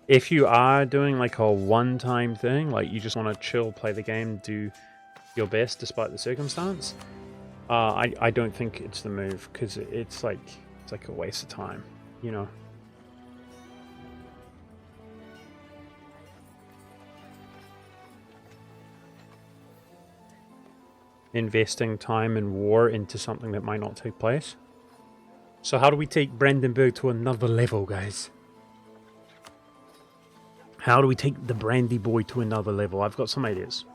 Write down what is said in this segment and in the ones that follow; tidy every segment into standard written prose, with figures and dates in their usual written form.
If you are doing like a one-time thing, like you just want to chill, play the game, do your best despite the circumstance, I don't think it's the move because it's like a waste of time, you know. Investing time and war into something that might not take place. So how do we take Brandenburg to another level, guys? How do we take the Brandy Boy to another level? I've got some ideas.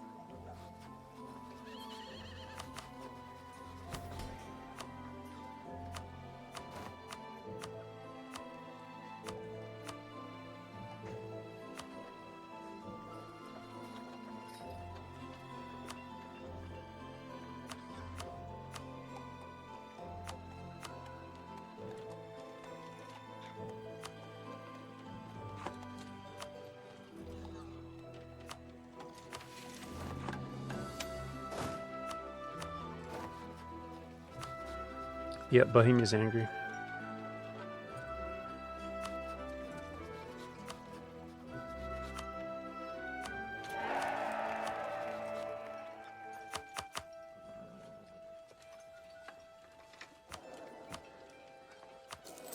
Yep, Bohemia's angry.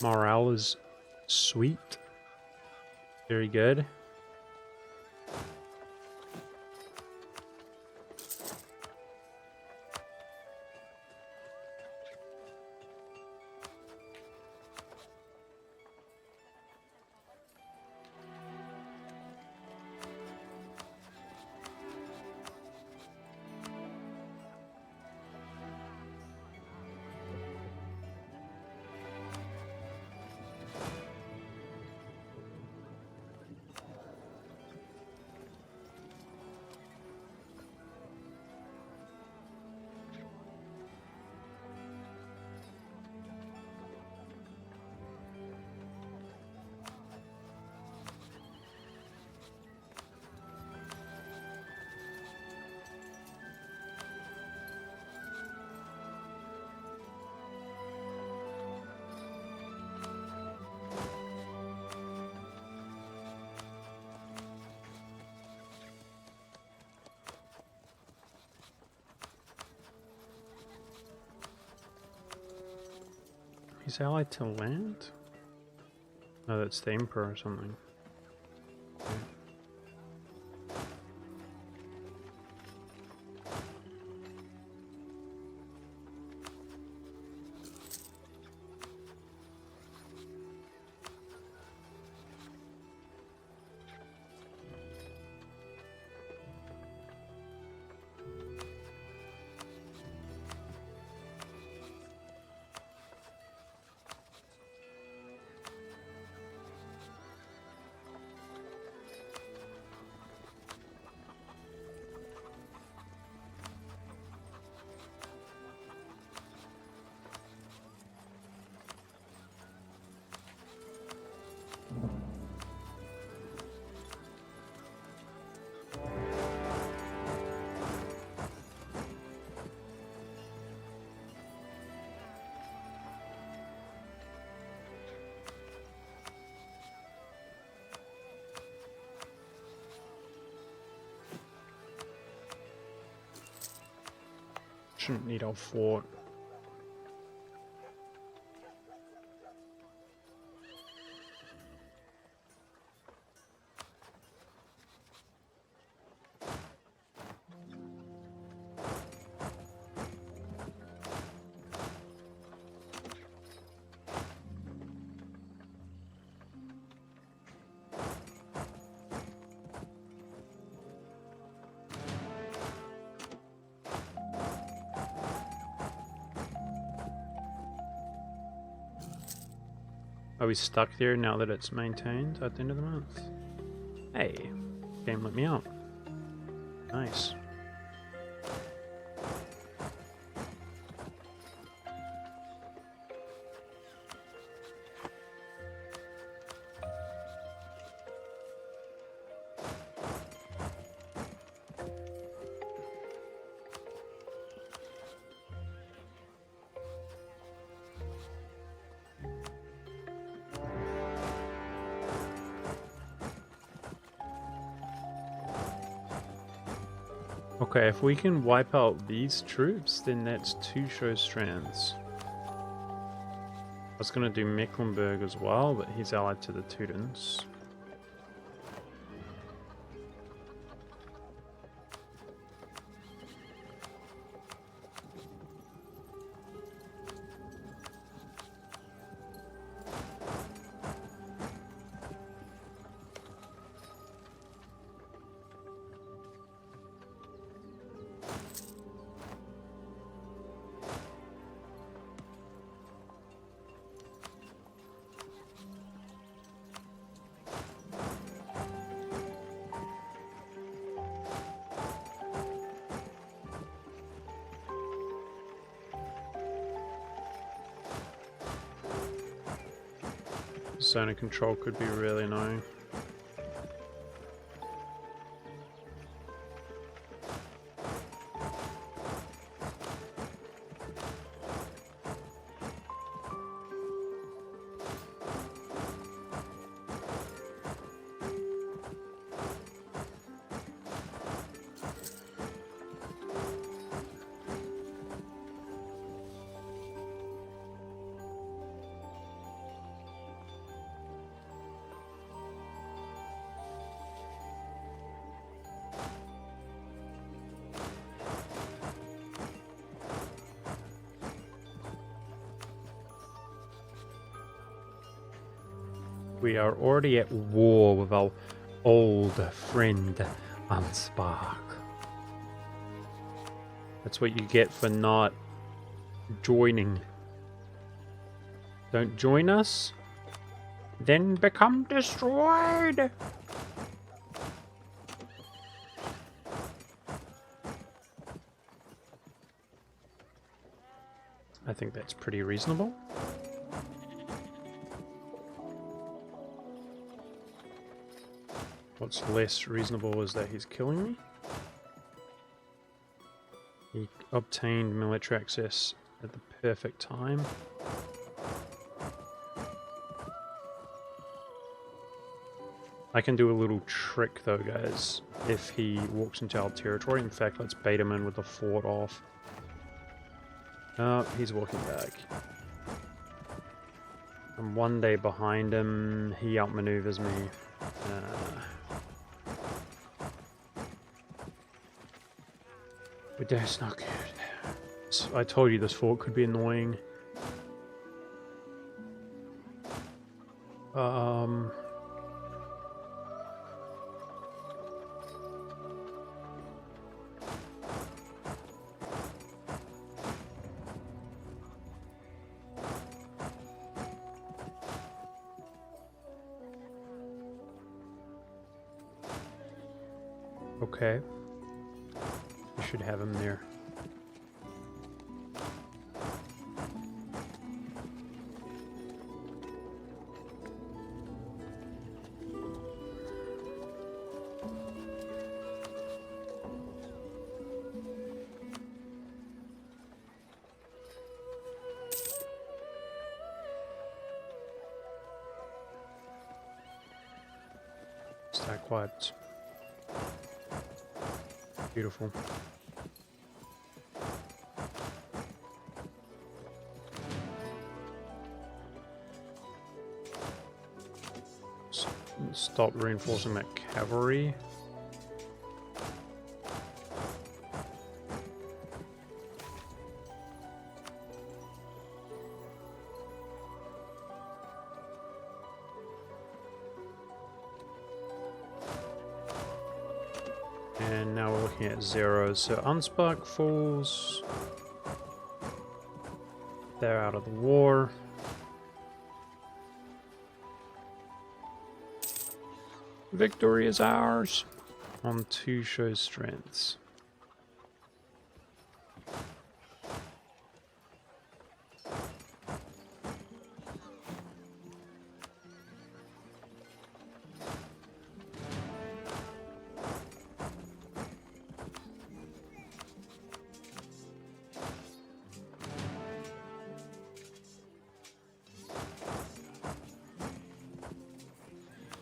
Morale is sweet. Very good. He's allied to land? No, that's the Emperor or something. Okay. Shouldn't need our fort. Are we stuck there now that it's maintained at the end of the month? Hey, game let me out. Nice. Okay, if we can wipe out these troops, then that's 2 show strands. I was going to do Mecklenburg as well, but he's allied to the Teutons. Zone of control could be really annoying. We are already at war with our old friend Ansbach. That's what you get for not joining. Don't join us, then become destroyed. I think that's pretty reasonable. What's less reasonable is that he's killing me. He obtained military access at the perfect time. I can do a little trick though, guys, if he walks into our territory. In fact, let's bait him in with the fort off. Oh, he's walking back. I'm 1 day behind him. He outmaneuvers me. But that's not good. I told you this fort could be annoying. Okay. We should have him there. Stack wiped. Beautiful. Stop reinforcing that cavalry. And now we're looking at zeros. So Ansbach falls. They're out of the war. Victory is ours on 2 show strengths.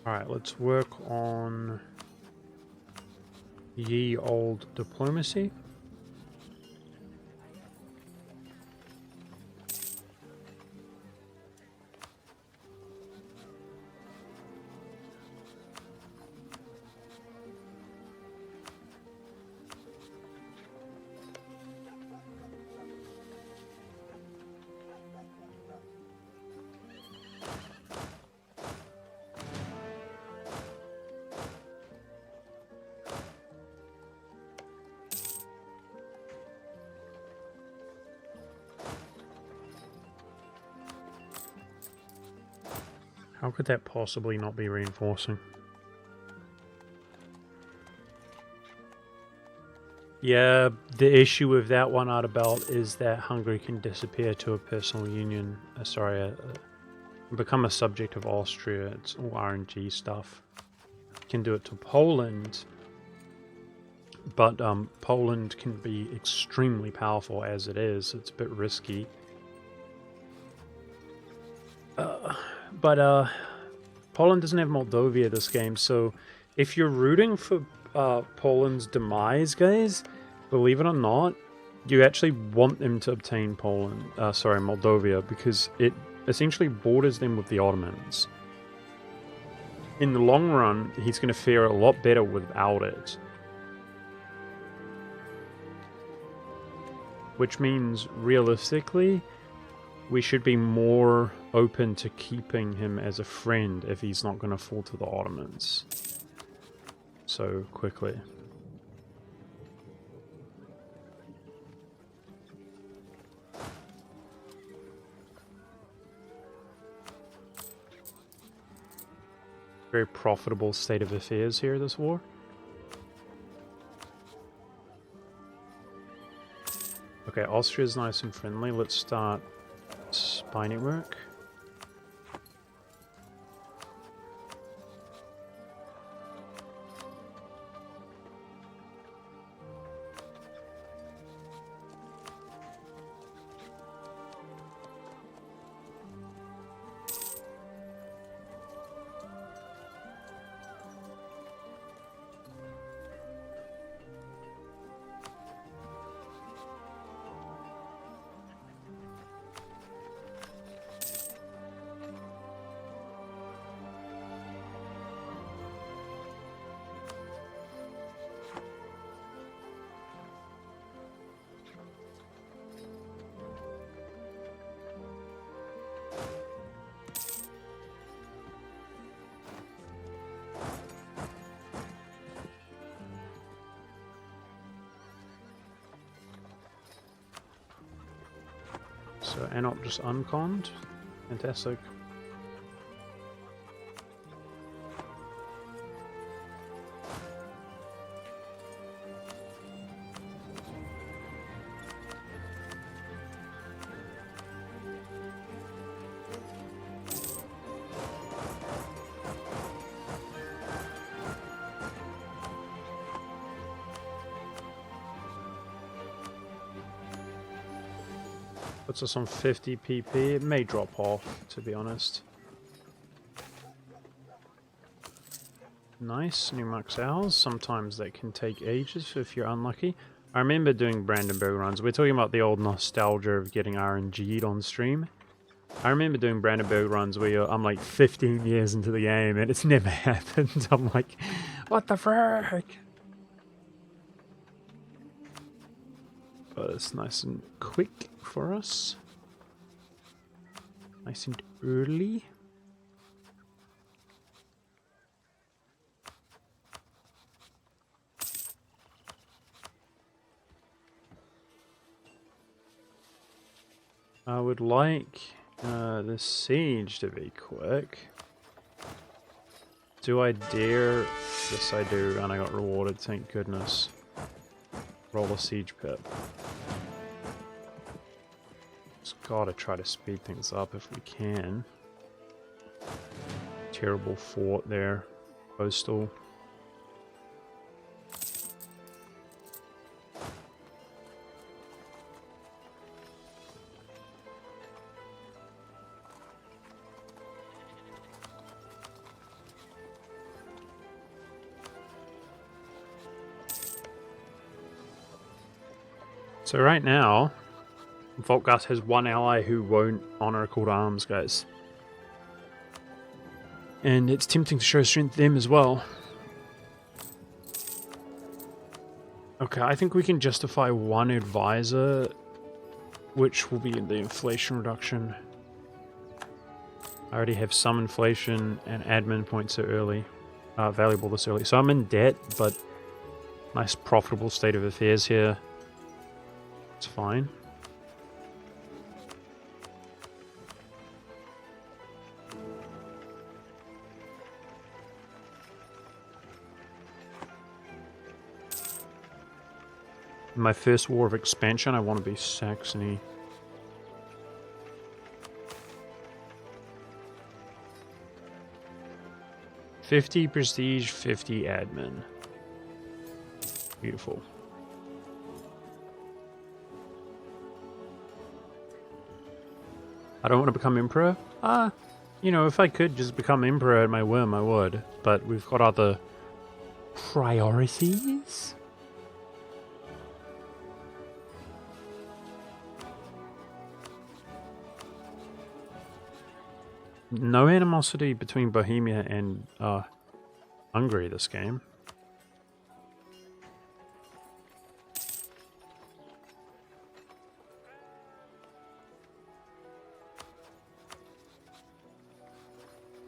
Alright, let's work on Ye old diplomacy. How could that possibly not be reinforcing? Yeah, the issue with that one, Artebelt, is that Hungary can disappear to a personal union. Become a subject of Austria. It's all RNG stuff. Can do it to Poland, but Poland can be extremely powerful as it is. It's a bit risky. But Poland doesn't have Moldova this game, so if you're rooting for Poland's demise, guys, believe it or not, you actually want them to obtain Moldova, because it essentially borders them with the Ottomans. In the long run, he's going to fare a lot better without it. Which means, realistically, we should be more open to keeping him as a friend if he's not going to fall to the Ottomans so quickly. Very profitable state of affairs here, this war. Okay, Austria's nice and friendly. Let's start spy network. So Anop just unconned. Fantastic. Puts us on 50 PP. It may drop off, to be honest. Nice, new max hours. Sometimes that can take ages if you're unlucky. I remember doing Brandenburg runs. We're talking about the old nostalgia of getting RNG'd on stream. I remember doing Brandenburg runs where I'm like 15 years into the game and it's never happened. I'm like, what the frick? But it's nice and quick for us. Nice and early. I would like the siege to be quick. Do I dare? Yes, I do, and I got rewarded, thank goodness. Roll a siege pit. Just gotta try to speed things up if we can. Terrible fort there. Coastal. So right now, Volkgas has one ally who won't honor a call to arms, guys. And it's tempting to show strength to them as well. Okay, I think we can justify one advisor, which will be the inflation reduction. I already have some inflation and admin points so early, valuable this early. So I'm in debt, but nice profitable state of affairs here. It's fine. In my first war of expansion, I want to be Saxony. $50 prestige, 50 admin. Beautiful. I don't want to become emperor. You know, if I could just become emperor at my whim, I would. But we've got other priorities. No animosity between Bohemia and Hungary this game.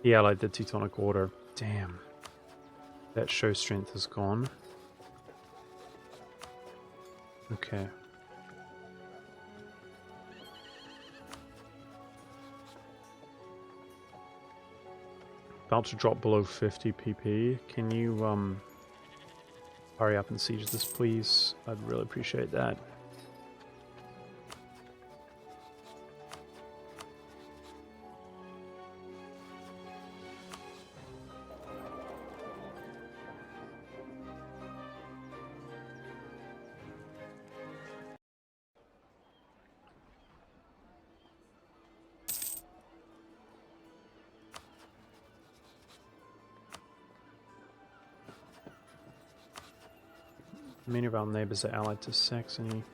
Yeah, like the Teutonic Order. Damn. That show strength is gone. Okay. About to drop below 50 PP. Can you hurry up and siege this, please? I'd really appreciate that. Many of our neighbors are allied to Saxony.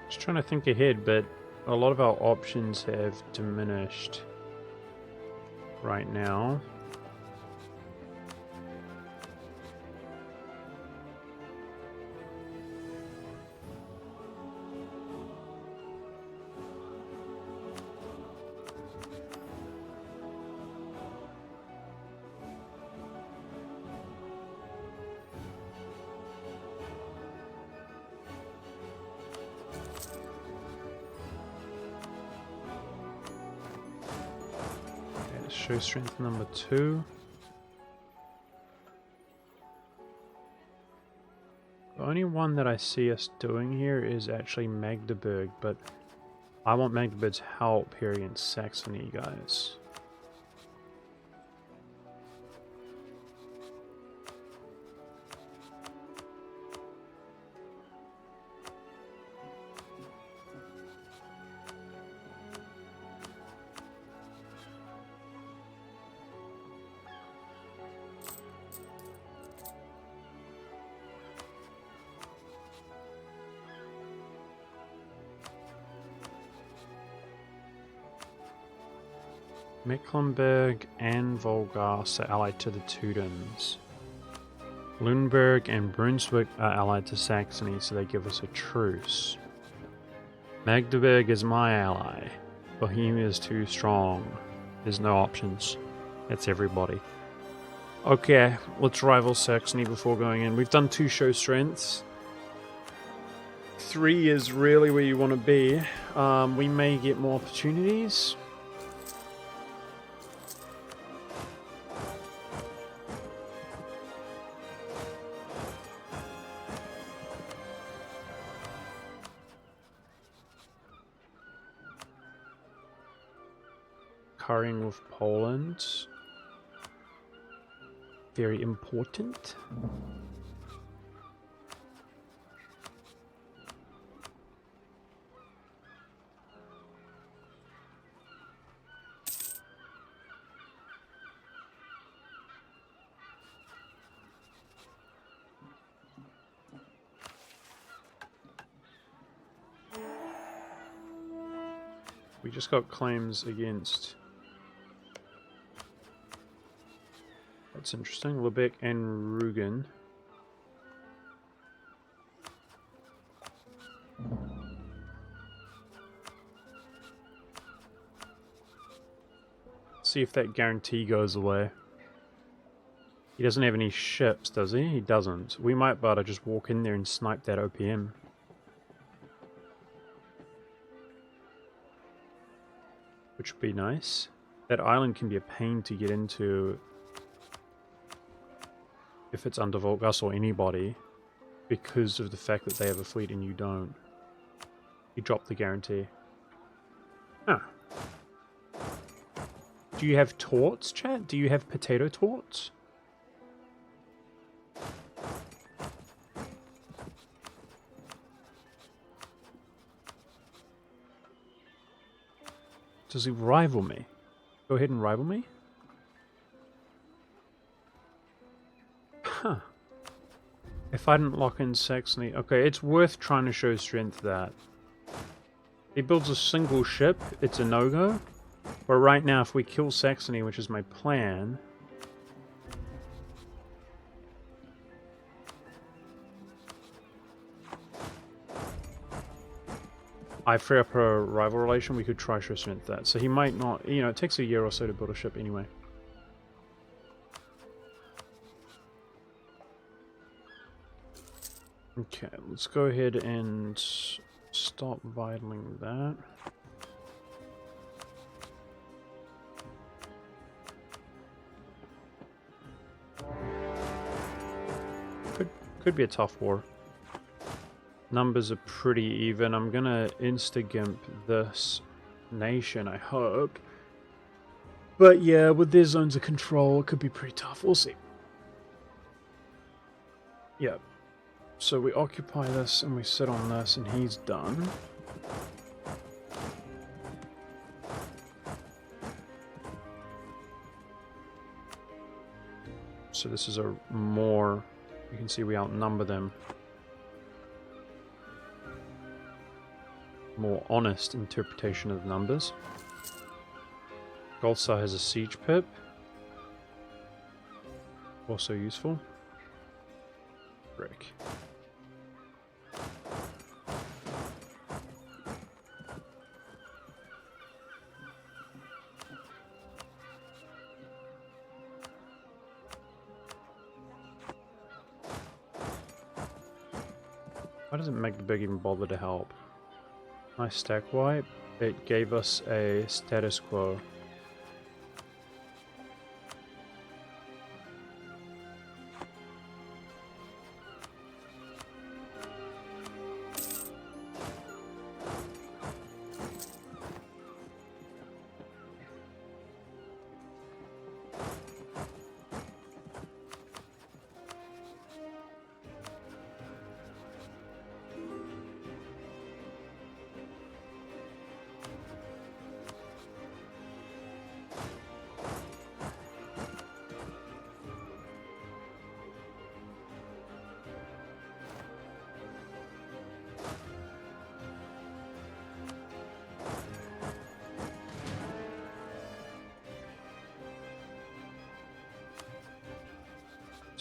Just trying to think ahead, but a lot of our options have diminished right now. Show strength number 2. The only one that I see us doing here is actually Magdeburg, but I want Magdeburg's help here against Saxony, guys. Mecklenburg and Wolgast are allied to the Teutons. Lunenburg and Brunswick are allied to Saxony, so they give us a truce. Magdeburg is my ally. Bohemia is too strong. There's no options. That's everybody. Okay, let's rival Saxony before going in. We've done 2 show strengths. 3 is really where you want to be. We may get more opportunities. Carrying with Poland. Very important. We just got claims against. That's interesting. Lubeck and Rugen. See if that guarantee goes away. He doesn't have any ships, does he? He doesn't. We might better just walk in there and snipe that OPM. Which would be nice. That island can be a pain to get into if it's under Volgas or anybody, because of the fact that they have a fleet and you don't. You drop the guarantee. Huh. Do you have torts, chat? Do you have potato torts? Does he rival me? Go ahead and rival me? Huh. If I didn't lock in Saxony... Okay, it's worth trying to show strength that. He builds a single ship, it's a no-go. But right now, if we kill Saxony, which is my plan... I free up a rival relation, we could try show strength that. So he might not... You know, it takes a year or so to build a ship anyway. Okay, let's go ahead and stop vitaling that. Could be a tough war. Numbers are pretty even. I'm gonna insta-gimp this nation, I hope. But yeah, with their zones of control, it could be pretty tough. We'll see. Yeah. So we occupy this and we sit on this and he's done. So this is a more, you can see we outnumber them. More honest interpretation of the numbers. Golsar has a siege pip. Also useful. Brick. Why doesn't Magdeburg even bother to help? Nice stack wipe. It gave us a status quo.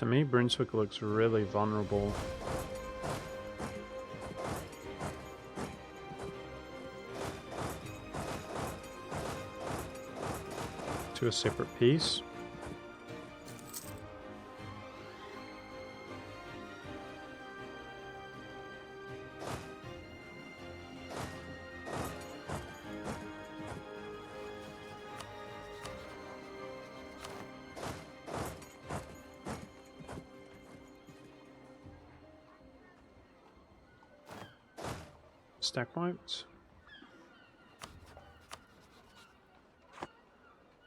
To me, Brunswick looks really vulnerable. To a separate piece. Stack wiped.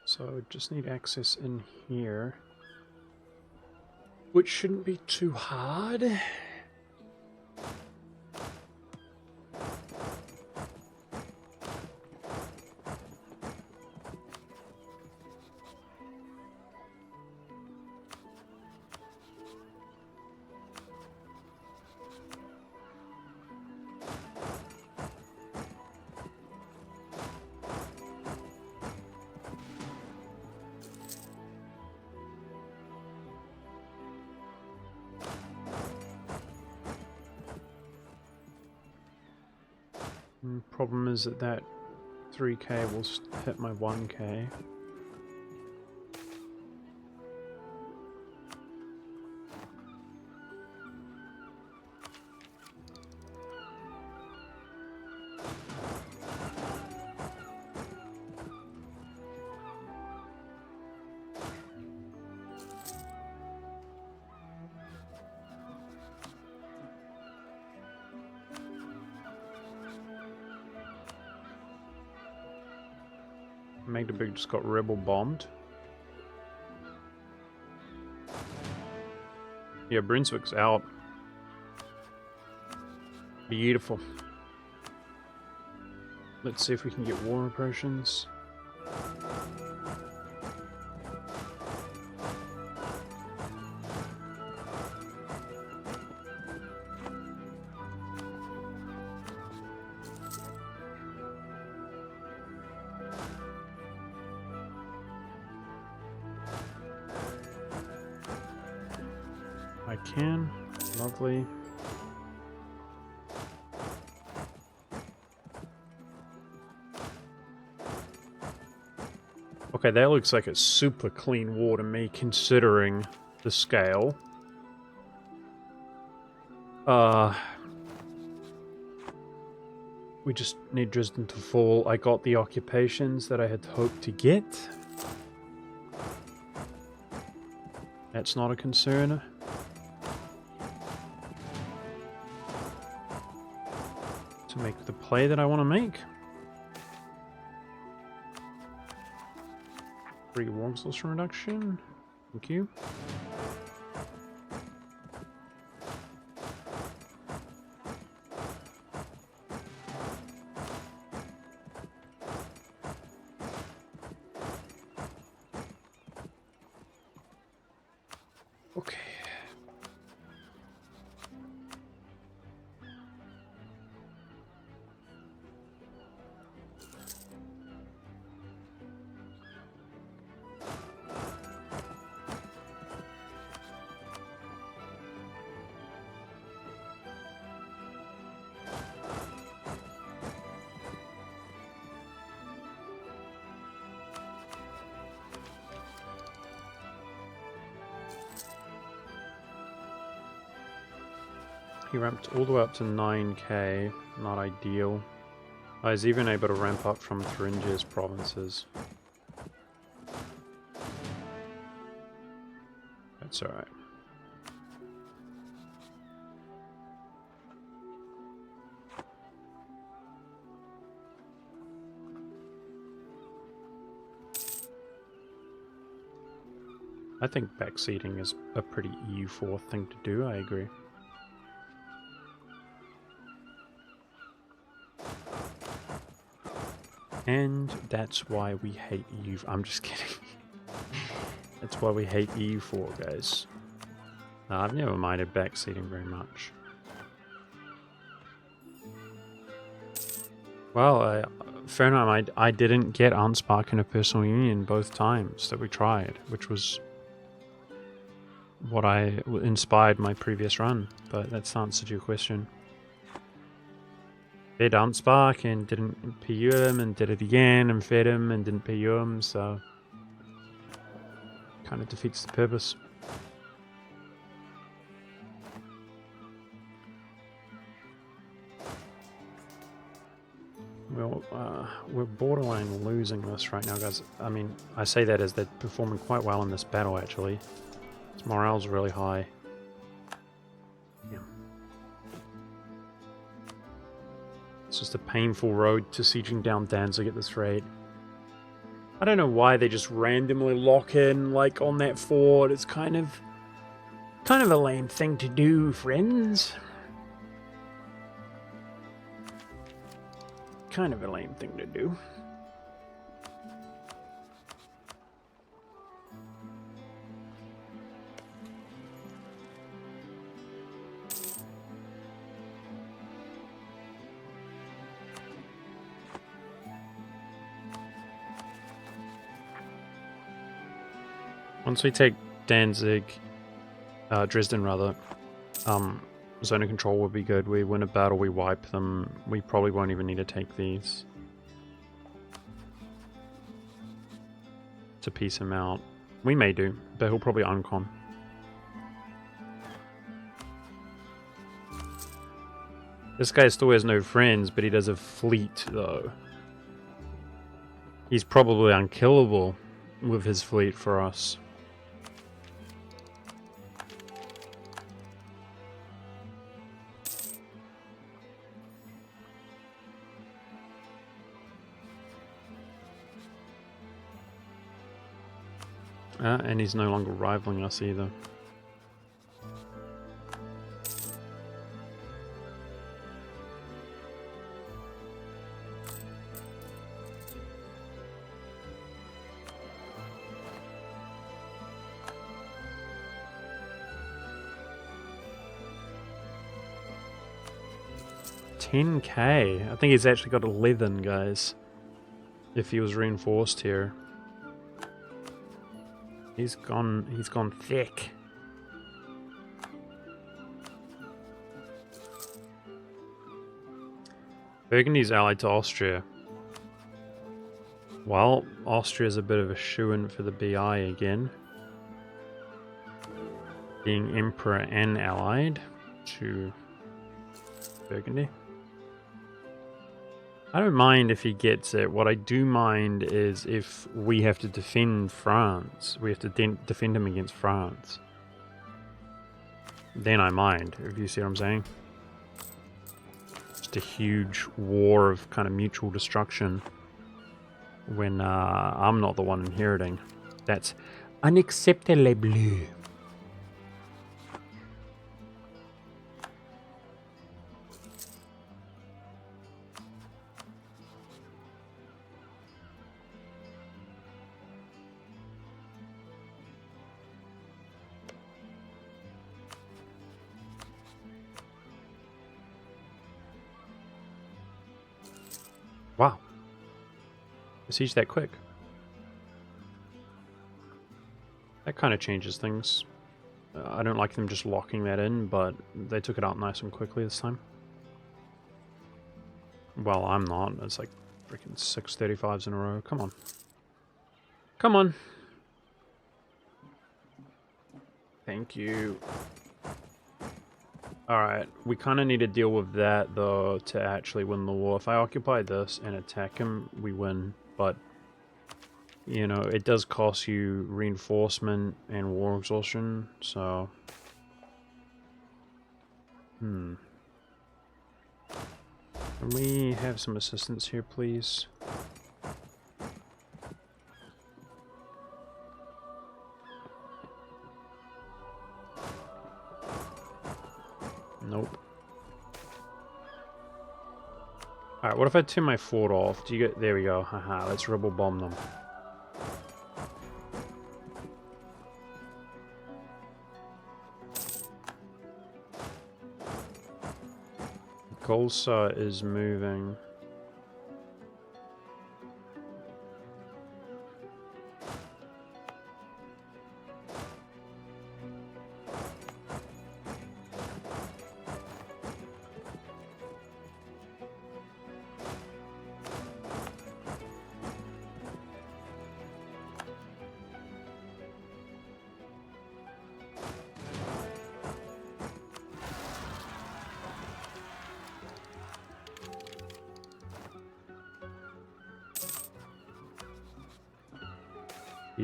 So just need access in here, which shouldn't be too hard. Problem is that 3k will hit my 1k. Magdeburg just got rebel bombed. Yeah, Brunswick's out. Beautiful. Let's see if we can get war operations. I can. Lovely. Okay, that looks like a super clean war to me, considering the scale. We just need Dresden to fall. I got the occupations that I had hoped to get. That's not a concern. To make the play that I want to make. 3 war exhaustion reduction. Thank you. Okay. He ramped all the way up to 9k, not ideal. I was even able to ramp up from Thuringia's provinces. That's alright. I think backseating is a pretty EU4 thing to do, I agree. And that's why we hate EU. I'm just kidding. That's why we hate EU4, guys. I've never minded backseating very much. Well, fair enough. I didn't get Ansbach in a personal union both times that we tried, which was what inspired my previous run, but that's answered your question. Fed Unspark and didn't PU him, and did it again and fed him and didn't PU him, so kind of defeats the purpose. Well, we're borderline losing this right now, guys. I mean, I say that as they're performing quite well in this battle, actually. Its morale's really high. Yeah. It's just a painful road to sieging down Danzig at this rate. I don't know why they just randomly lock in, like, on that fort. It's kind of a lame thing to do, friends. Kind of a lame thing to do. Once we take Danzig, Dresden rather, zone of control would be good. We win a battle, we wipe them. We probably won't even need to take these to piece him out. We may do, but he'll probably uncon. This guy still has no friends, but he does have fleet, though. He's probably unkillable with his fleet for us. And he's no longer rivaling us either. $10K. I think he's actually got 11, guys. If he was reinforced here. He's gone thick. Burgundy's allied to Austria. Well, Austria's a bit of a shoo-in for the BI again. Being emperor and allied to Burgundy. I don't mind if he gets it. What I do mind is if we have to defend France. We have to defend him against France. Then I mind, if you see what I'm saying. Just a huge war of kind of mutual destruction when I'm not the one inheriting. That's unacceptable. Wow. Siege that quick. That kind of changes things. I don't like them just locking that in, but they took it out nice and quickly this time. Well, I'm not. It's like freaking 635s in a row. Come on. Come on. Thank you. Alright, we kind of need to deal with that, though, to actually win the war. If I occupy this and attack him, we win. But, you know, it does cost you reinforcement and war exhaustion, so... Can we have some assistance here, please? Nope. Alright, what if I turn my fort off? Do you get... There we go. Haha, let's rebel bomb them. Golsa is moving.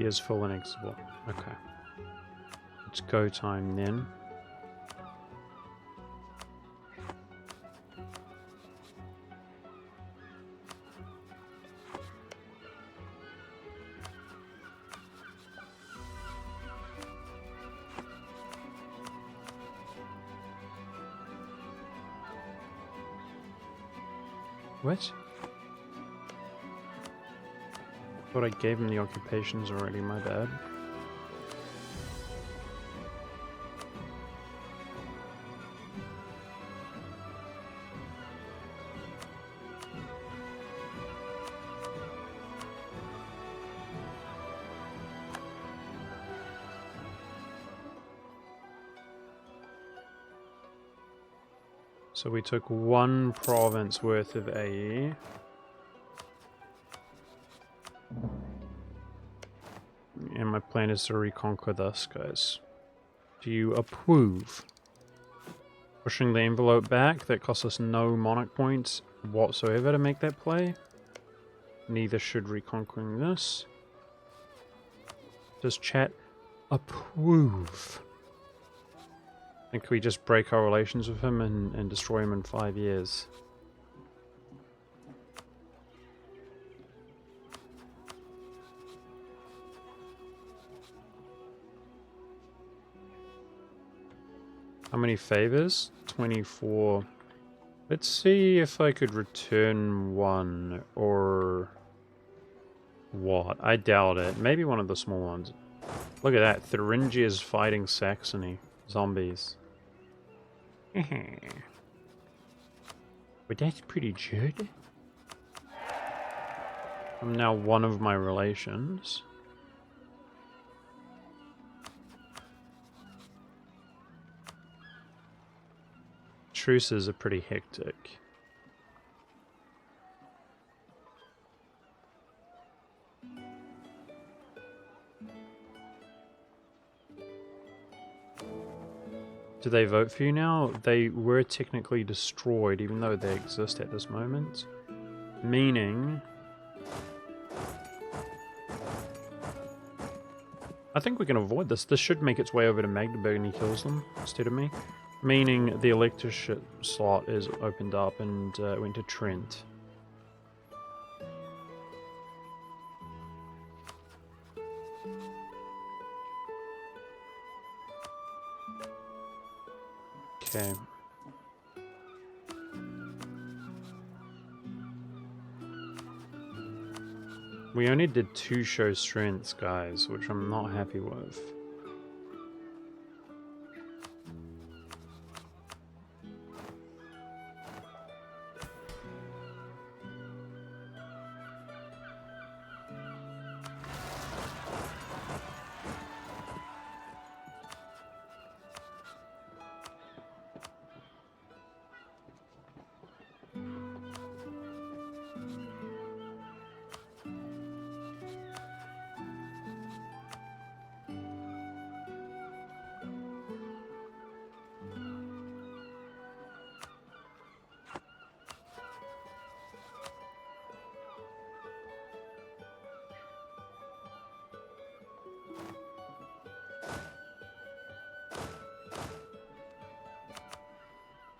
is full and exitable. Okay. It's go time then. What? Thought I gave him the occupations already, my bad. So we took one province worth of AE. And my plan is to reconquer this, guys. Do you approve? Pushing the envelope back, that costs us no monarch points whatsoever to make that play. Neither should reconquering this. Does chat approve? And can we just break our relations with him and destroy him in 5 years? How many favors? 24. Let's see if I could return one or what. I doubt it. Maybe one of the small ones. Look at that. Thuringia's fighting Saxony. Zombies. But that's pretty good. I'm now one of my relations. Truces are pretty hectic. Do they vote for you now? They were technically destroyed, even though they exist at this moment. Meaning... I think we can avoid this. This should make its way over to Magdeburg and he kills them instead of me. Meaning the electorship slot is opened up and went to Trent. Okay. We only did 2 show strengths, guys, which I'm not happy with.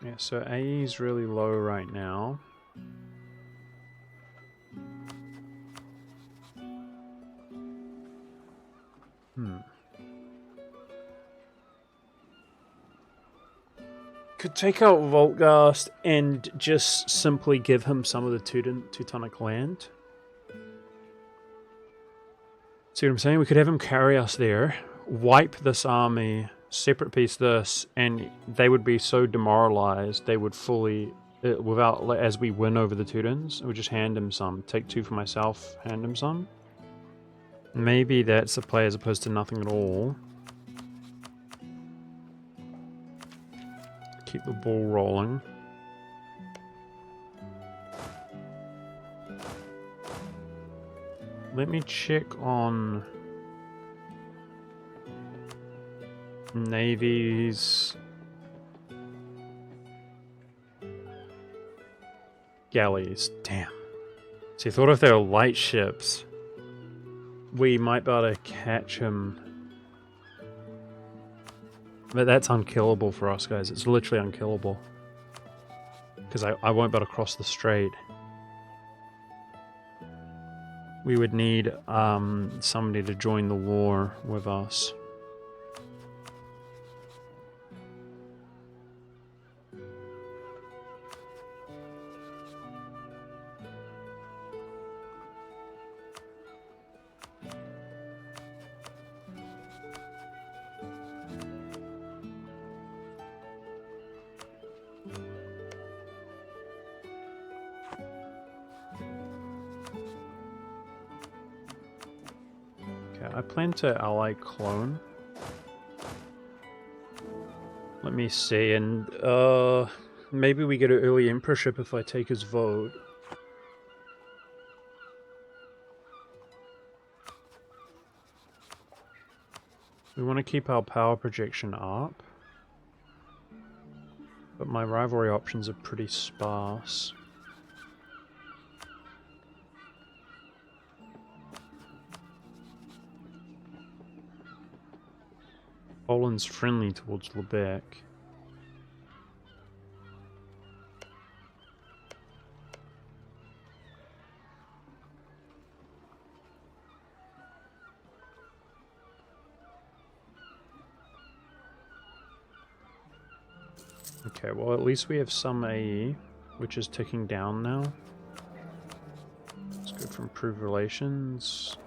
Yeah, so AE is really low right now. Could take out Voltgast and just simply give him some of the Teutonic land. See what I'm saying? We could have him carry us there, wipe this army, separate piece this, and they would be so demoralized they would fully, without, as we win over the Teutons, I would just hand him some. Take 2 for myself, hand him some. Maybe that's the play as opposed to nothing at all. Keep the ball rolling. Let me check on navies. Galleys. Damn. See, I thought if they were light ships. we might be able to catch him. But that's unkillable for us, guys. It's literally unkillable. Because I won't be able to cross the strait. We would need somebody to join the war with us. I plan to ally clone. Let me see, and maybe we get an early emperorship if I take his vote. We want to keep our power projection up, but my rivalry options are pretty sparse. Poland's friendly towards Lubeck. Okay, well at least we have some AE, which is ticking down now. Let's go for improved relations,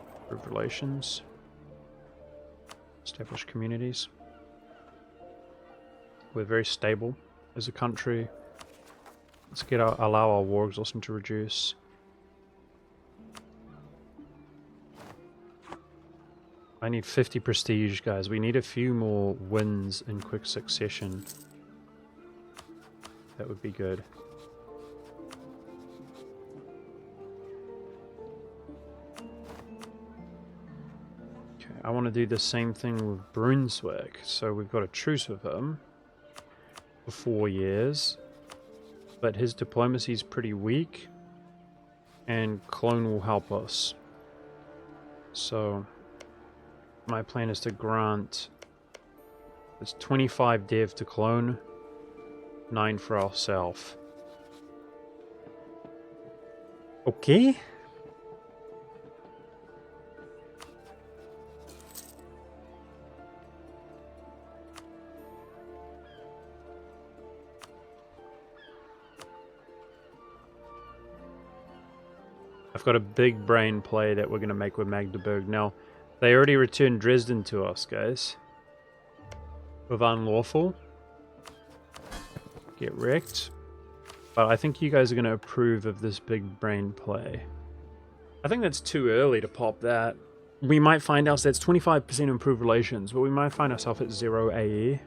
establish communities. We're very stable as a country. Let's allow our war exhaustion to reduce. I need 50 prestige, guys. We need a few more wins in quick succession. That would be good. Okay, I want to do the same thing with Brunswick. So we've got a truce with him for 4 years. But his diplomacy is pretty weak. And clone will help us. So my plan is to grant it's 25 dev to clone, 9 for ourselves. Okay. I've got a big brain play that we're going to make with Magdeburg. Now, they already returned Dresden to us, guys. With unlawful. Get wrecked. But I think you guys are going to approve of this big brain play. I think that's too early to pop that. We might find ourselves, that's 25% improved relations, but we might find ourselves at 0 AE.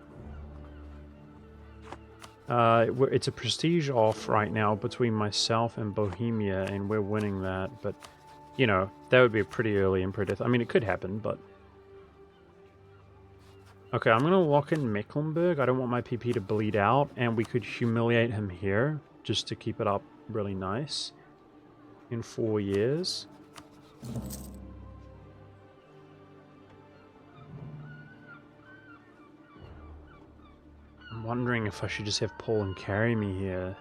It's a prestige off right now between myself and Bohemia, and we're winning that, but, you know, that would be a pretty early emperor death. I mean, it could happen, but... Okay, I'm going to lock in Mecklenburg. I don't want my PP to bleed out, and we could humiliate him here, just to keep it up really nice. In 4 years. I'm wondering if I should just have Poland carry me here.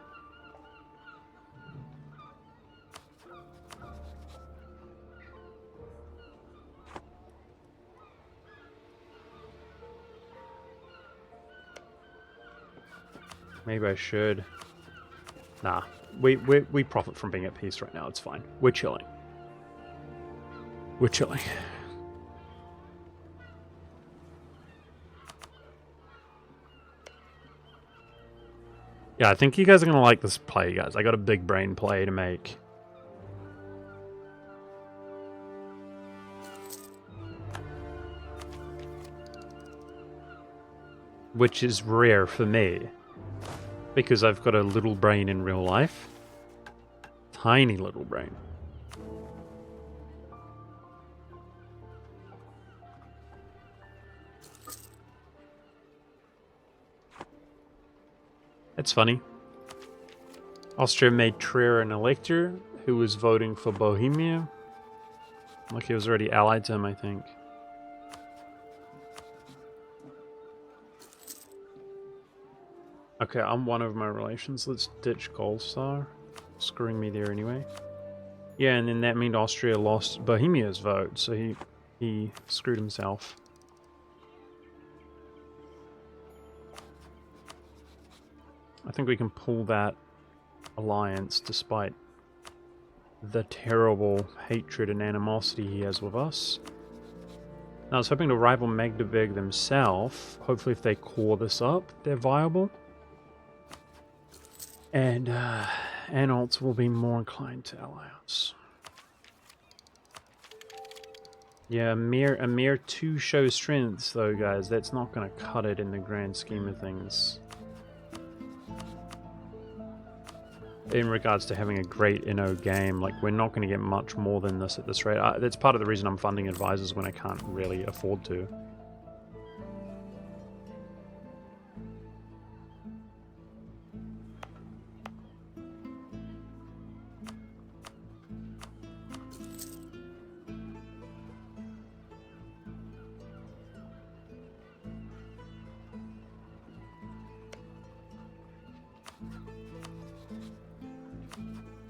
Maybe I should. Nah, we profit from being at peace right now. It's fine. We're chilling. We're chilling. Yeah, I think you guys are going to like this play, guys. I got a big brain play to make. Which is rare for me. Because I've got a little brain in real life. Tiny little brain. That's funny. Austria made Trier an elector who was voting for Bohemia. Like he was already allied to him, I think. Okay, I'm one of my relations. Let's ditch Goldstar. Screwing me there anyway. Yeah, and then that meant Austria lost Bohemia's vote, so he screwed himself. I think we can pull that alliance despite the terrible hatred and animosity he has with us. Now, I was hoping to rival Magdeburg themselves. Hopefully if they core this up, they're viable. And Anhalts will be more inclined to ally us. Yeah, a mere 2 show strengths though, guys. That's not going to cut it in the grand scheme of things. In regards to having a great Inno game, like, we're not going to get much more than this at this rate. That's part of the reason I'm funding advisors when I can't really afford to.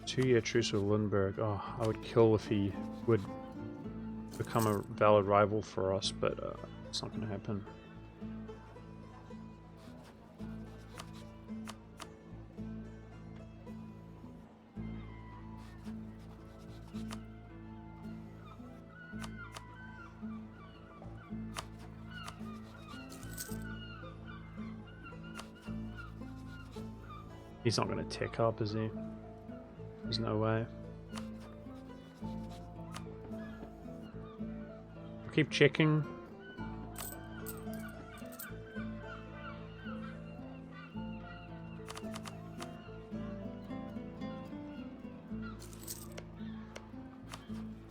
Two-year truce with Lindbergh. Oh, I would kill if he would become a valid rival for us, but it's not going to happen. He's not going to tick up, is he? There's no way. I'll keep checking.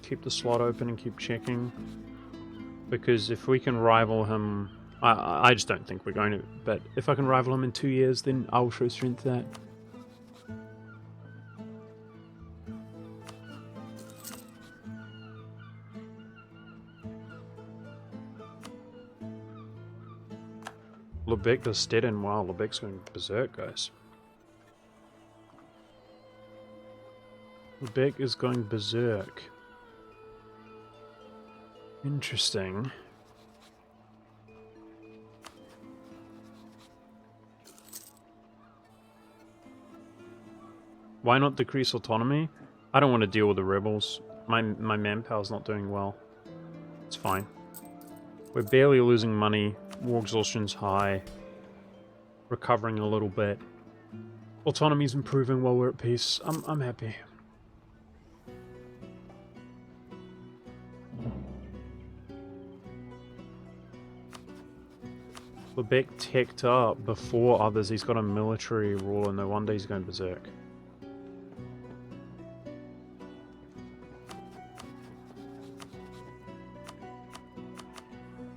Keep the slot open and keep checking. Because if we can rival him... I just don't think we're going to. But if I can rival him in 2 years, then I'll show strength that. Lubeck does Stettin. Wow, Lubeck's going berserk, guys. Lubeck is going berserk. Interesting. Why not decrease autonomy? I don't want to deal with the rebels. My manpower's not doing well. It's fine. We're barely losing money. War exhaustion's high. Recovering a little bit. Autonomy's improving while we're at peace. I'm happy. Lubeck teched up before others. He's got a military rule, and no wonder he's going berserk.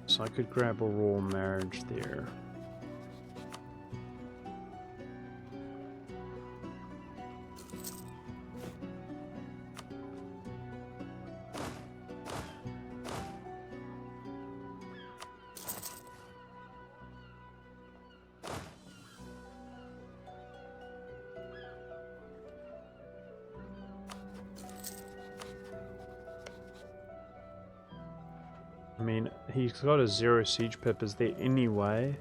So I could grab a royal marriage there. I mean, he's got a 0 siege pip. Is there any way?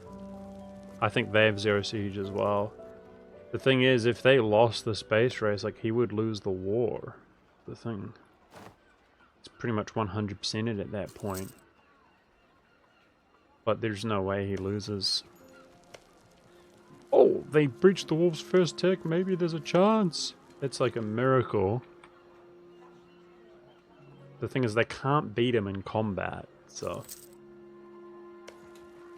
I think they have 0 siege as well. The thing is, if they lost the space race, like, he would lose the war. The thing. It's pretty much 100%ed at that point. But there's no way he loses. Oh, they breached the wolves' first tick. Maybe there's a chance. It's like a miracle. The thing is, they can't beat him in combat. So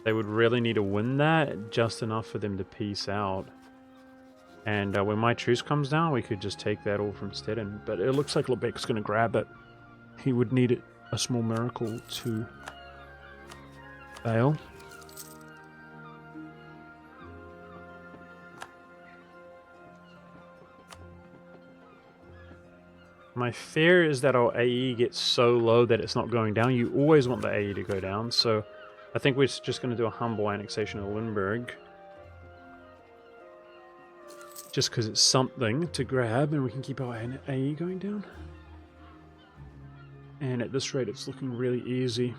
they would really need to win that, just enough for them to peace out. And when my truce comes down, we could just take that all from Stettin. But it looks like Lubeck's going to grab it. He would need it, a small miracle to fail. My fear is that our AE gets so low that it's not going down. You always want the AE to go down, so I think we're just going to do a humble annexation of Limburg. Just because it's something to grab and we can keep our AE going down. And at this rate it's looking really easy.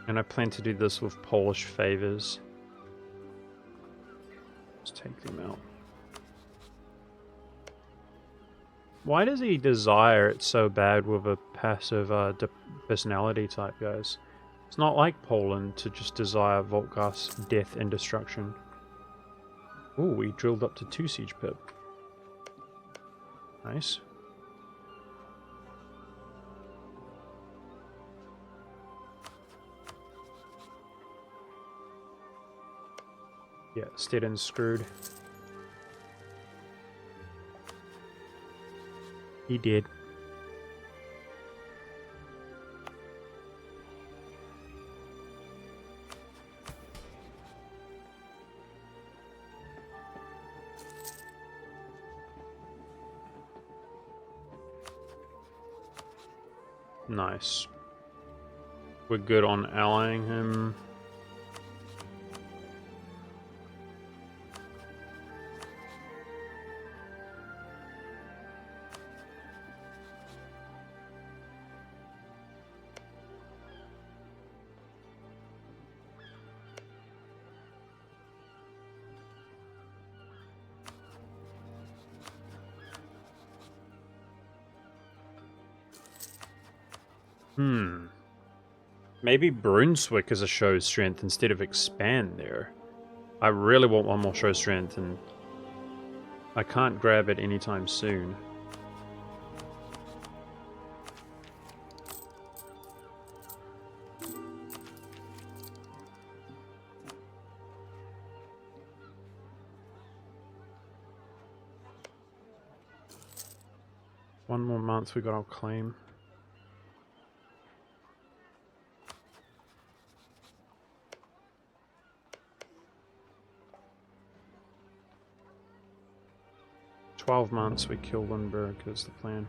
And I plan to do this with Polish favors. Let's take them out. Why does he desire it so bad with a passive personality type, guys? It's not like Poland to just desire Volkast's death and destruction. Ooh, we drilled up to 2 siege pip. Nice. Yeah, Stedin's screwed. He did. Nice. We're good on allying him. Maybe Brunswick is a show strength instead of expand there. I really want one more show strength and I can't grab it anytime soon. One more month we got our claim. "12 months we kill Limburg" is the plan.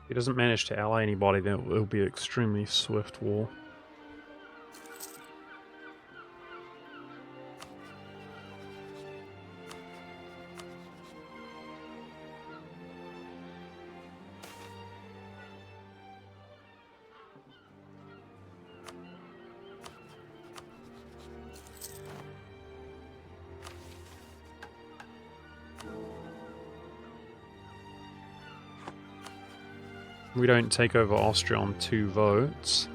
If he doesn't manage to ally anybody, then it'll be an extremely swift war. We don't take over Austria on 2 votes.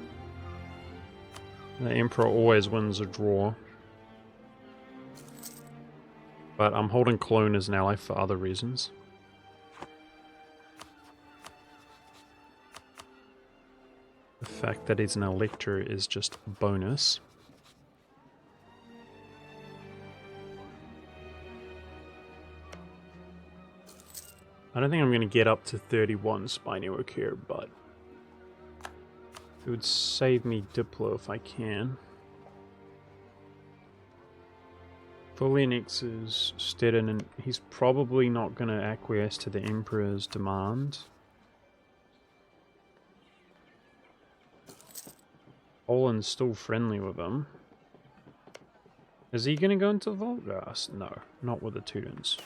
The Emperor always wins a draw. But I'm holding Cologne as an ally for other reasons. The fact that he's an elector is just a bonus. I don't think I'm going to get up to 31 spy network here, but it would save me Diplo if I can. Fully annexes Stettin, and he's probably not going to acquiesce to the Emperor's demand. Poland's still friendly with him. Is he going to go into Volgast? No, not with the Teutons.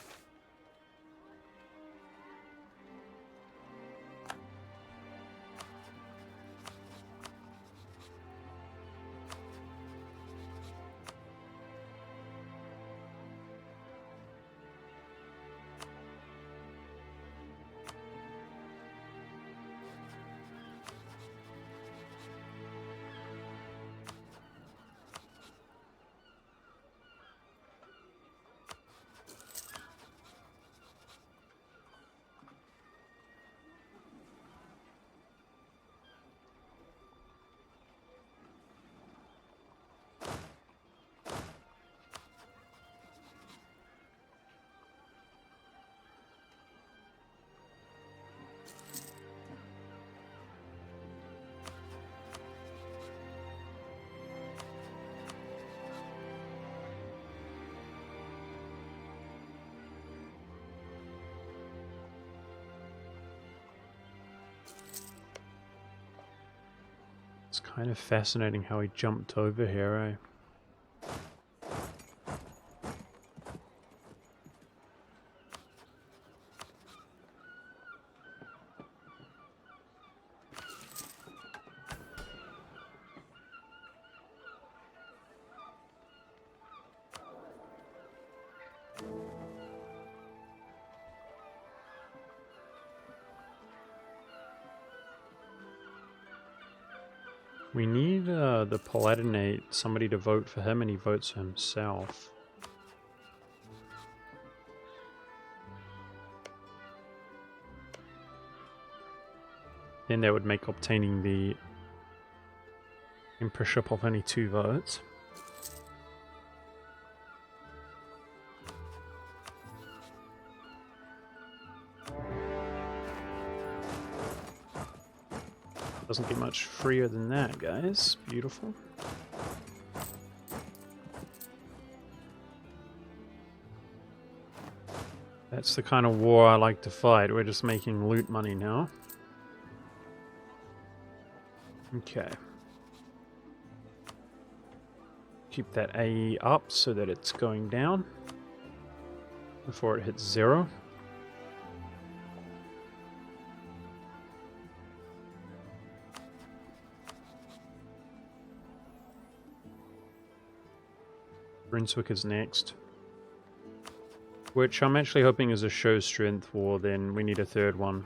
It's kind of fascinating how he jumped over here, eh? We need the Palatinate, somebody to vote for him, and he votes for himself. Then that would make obtaining the Emperorship of only 2 votes. Doesn't get much freer than that, guys. Beautiful. That's the kind of war I like to fight. We're just making loot money now. Okay. Keep that AE up so that it's going down before it hits 0. Brunswick is next. Which I'm actually hoping is a show strength war, then we need a 3rd one.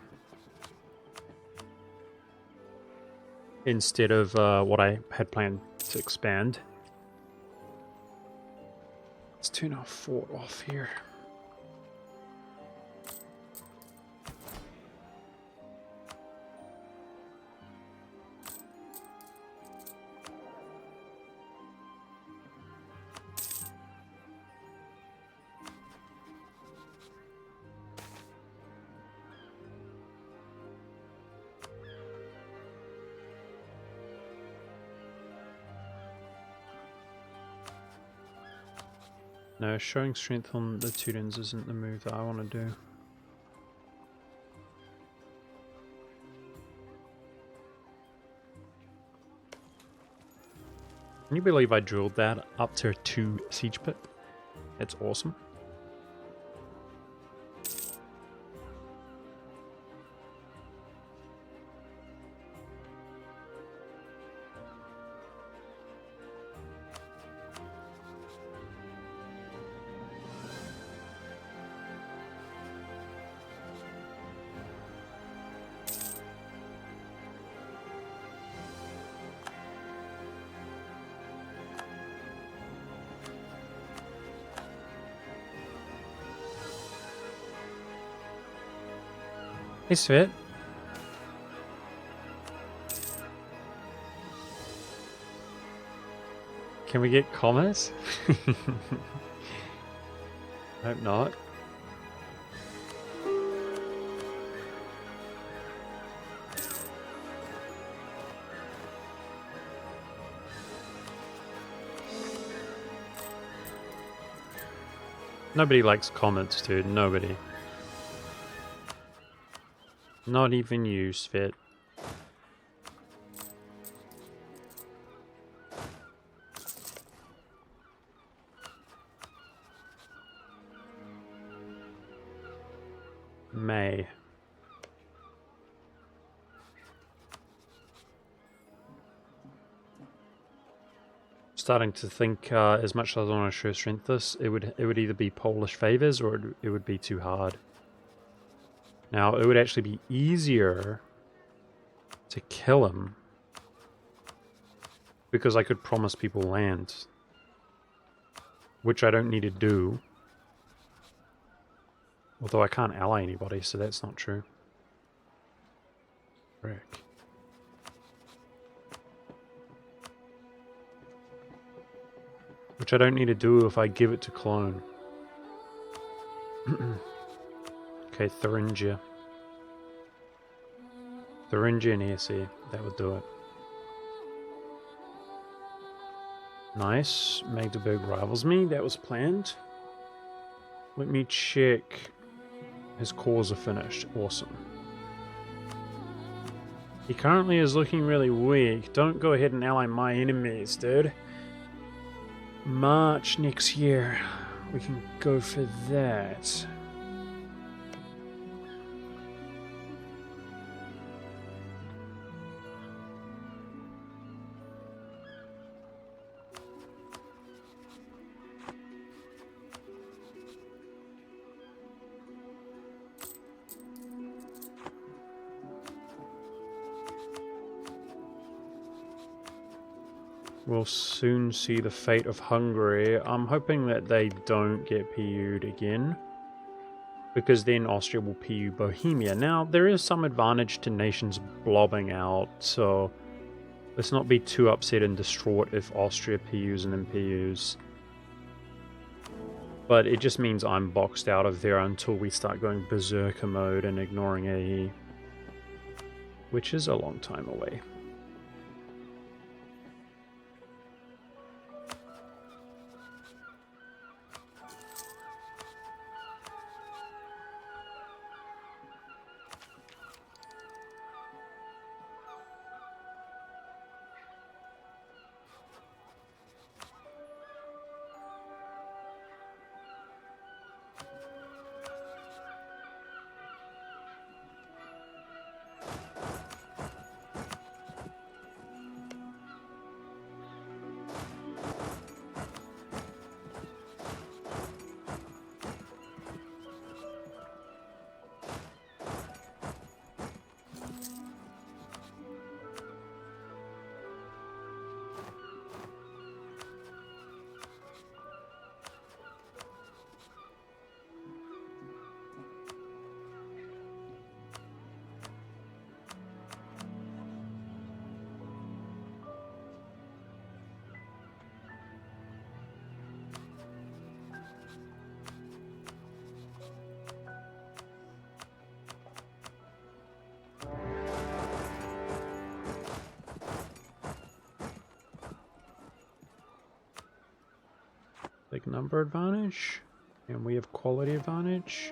Instead of what I had planned to expand. Let's turn our fort off here. No, showing strength on the Teutons isn't the move that I want to do. Can you believe I drilled that up to 2 siege pit? That's awesome. Hey, Svet. Can we get commas? Hope not. Nobody likes comments, dude. Nobody. Not even you, Svet. May. Starting to think, as much as I want to show strength this, it would either be Polish favors or it would be too hard. Now, it would actually be easier to kill him because I could promise people land, which I don't need to do. Although I can't ally anybody, so that's not true. Frick. Which I don't need to do if I give it to clone. Okay, Thuringia. Thuringia and ESE. That would do it. Nice. Magdeburg rivals me. That was planned. Let me check. His cores are finished. Awesome. He currently is looking really weak. Don't go ahead and ally my enemies, dude. March next year. We can go for that. We'll soon see the fate of Hungary. I'm hoping that they don't get PU'd again, because then Austria will PU Bohemia. Now, there is some advantage to nations blobbing out, so let's not be too upset and distraught if Austria PUs and then PUs. But it just means I'm boxed out of there until we start going berserker mode and ignoring AE, which is a long time away. Big number advantage, and we have quality advantage.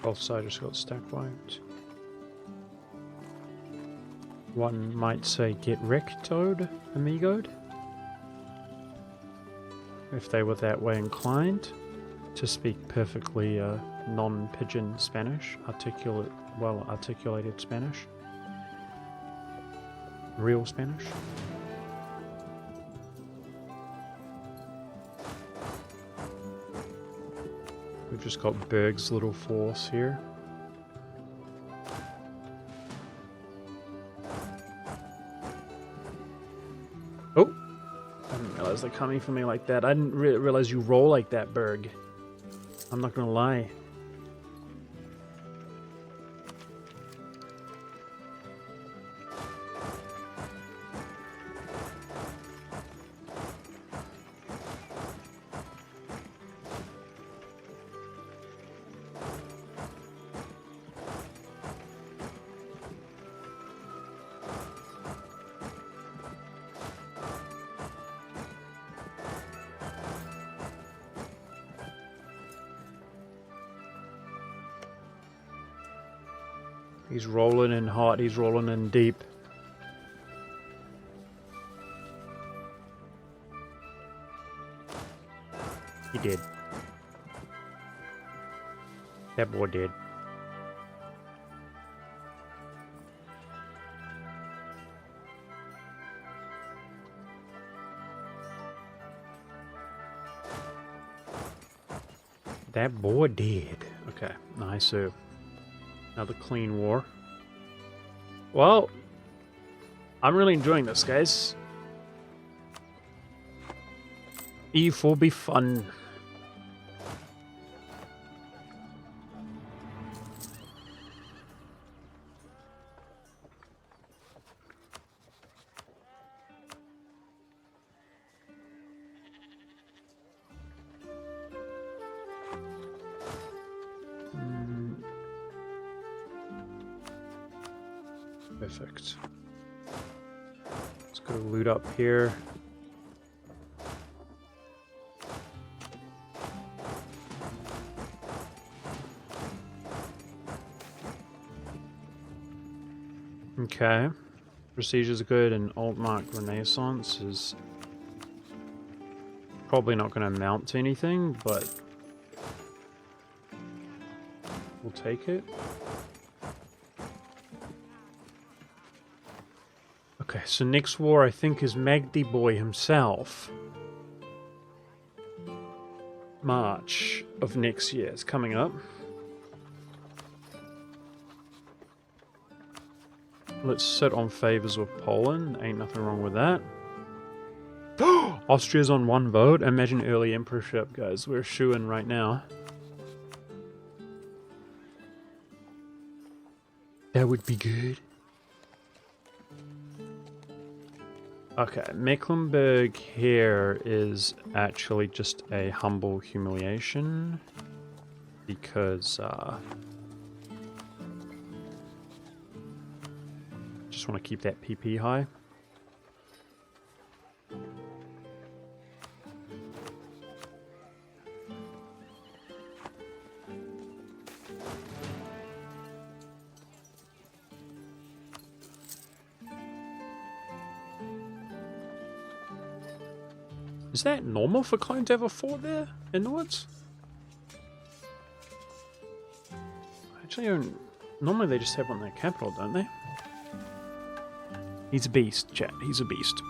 Both sides just got stack wiped. One might say get wrecked, Toad, amigoed. If they were that way inclined to speak perfectly non-pidgin Spanish, well articulated Spanish. Real Spanish. We've just got Berg's little force here. Oh! I didn't realize they're coming for me like that. I didn't realize you roll like that, Berg. I'm not gonna lie. He's rolling in hot, he's rolling in deep. He did. That boy did. That boy did. Okay, nice. So another clean war. Well, I'm really enjoying this, guys. E4 be fun. Perfect. Let's go loot up here. Okay. Prestige's good, and Altmark Renaissance is probably not going to amount to anything, but we'll take it. Okay, so next war I think is Magdi Boy himself. March of next year. It's coming up. Let's sit on favors with Poland. Ain't nothing wrong with that. Austria's on 1 vote. Imagine early emperorship, guys. We're shoo-in right now. That would be good. Okay, Mecklenburg here is actually just a humble humiliation because just want to keep that PP high. Is that normal for Clone to have a fort there in the woods? Actually, normally they just have one in their capital, don't they? He's a beast, chat. He's a beast.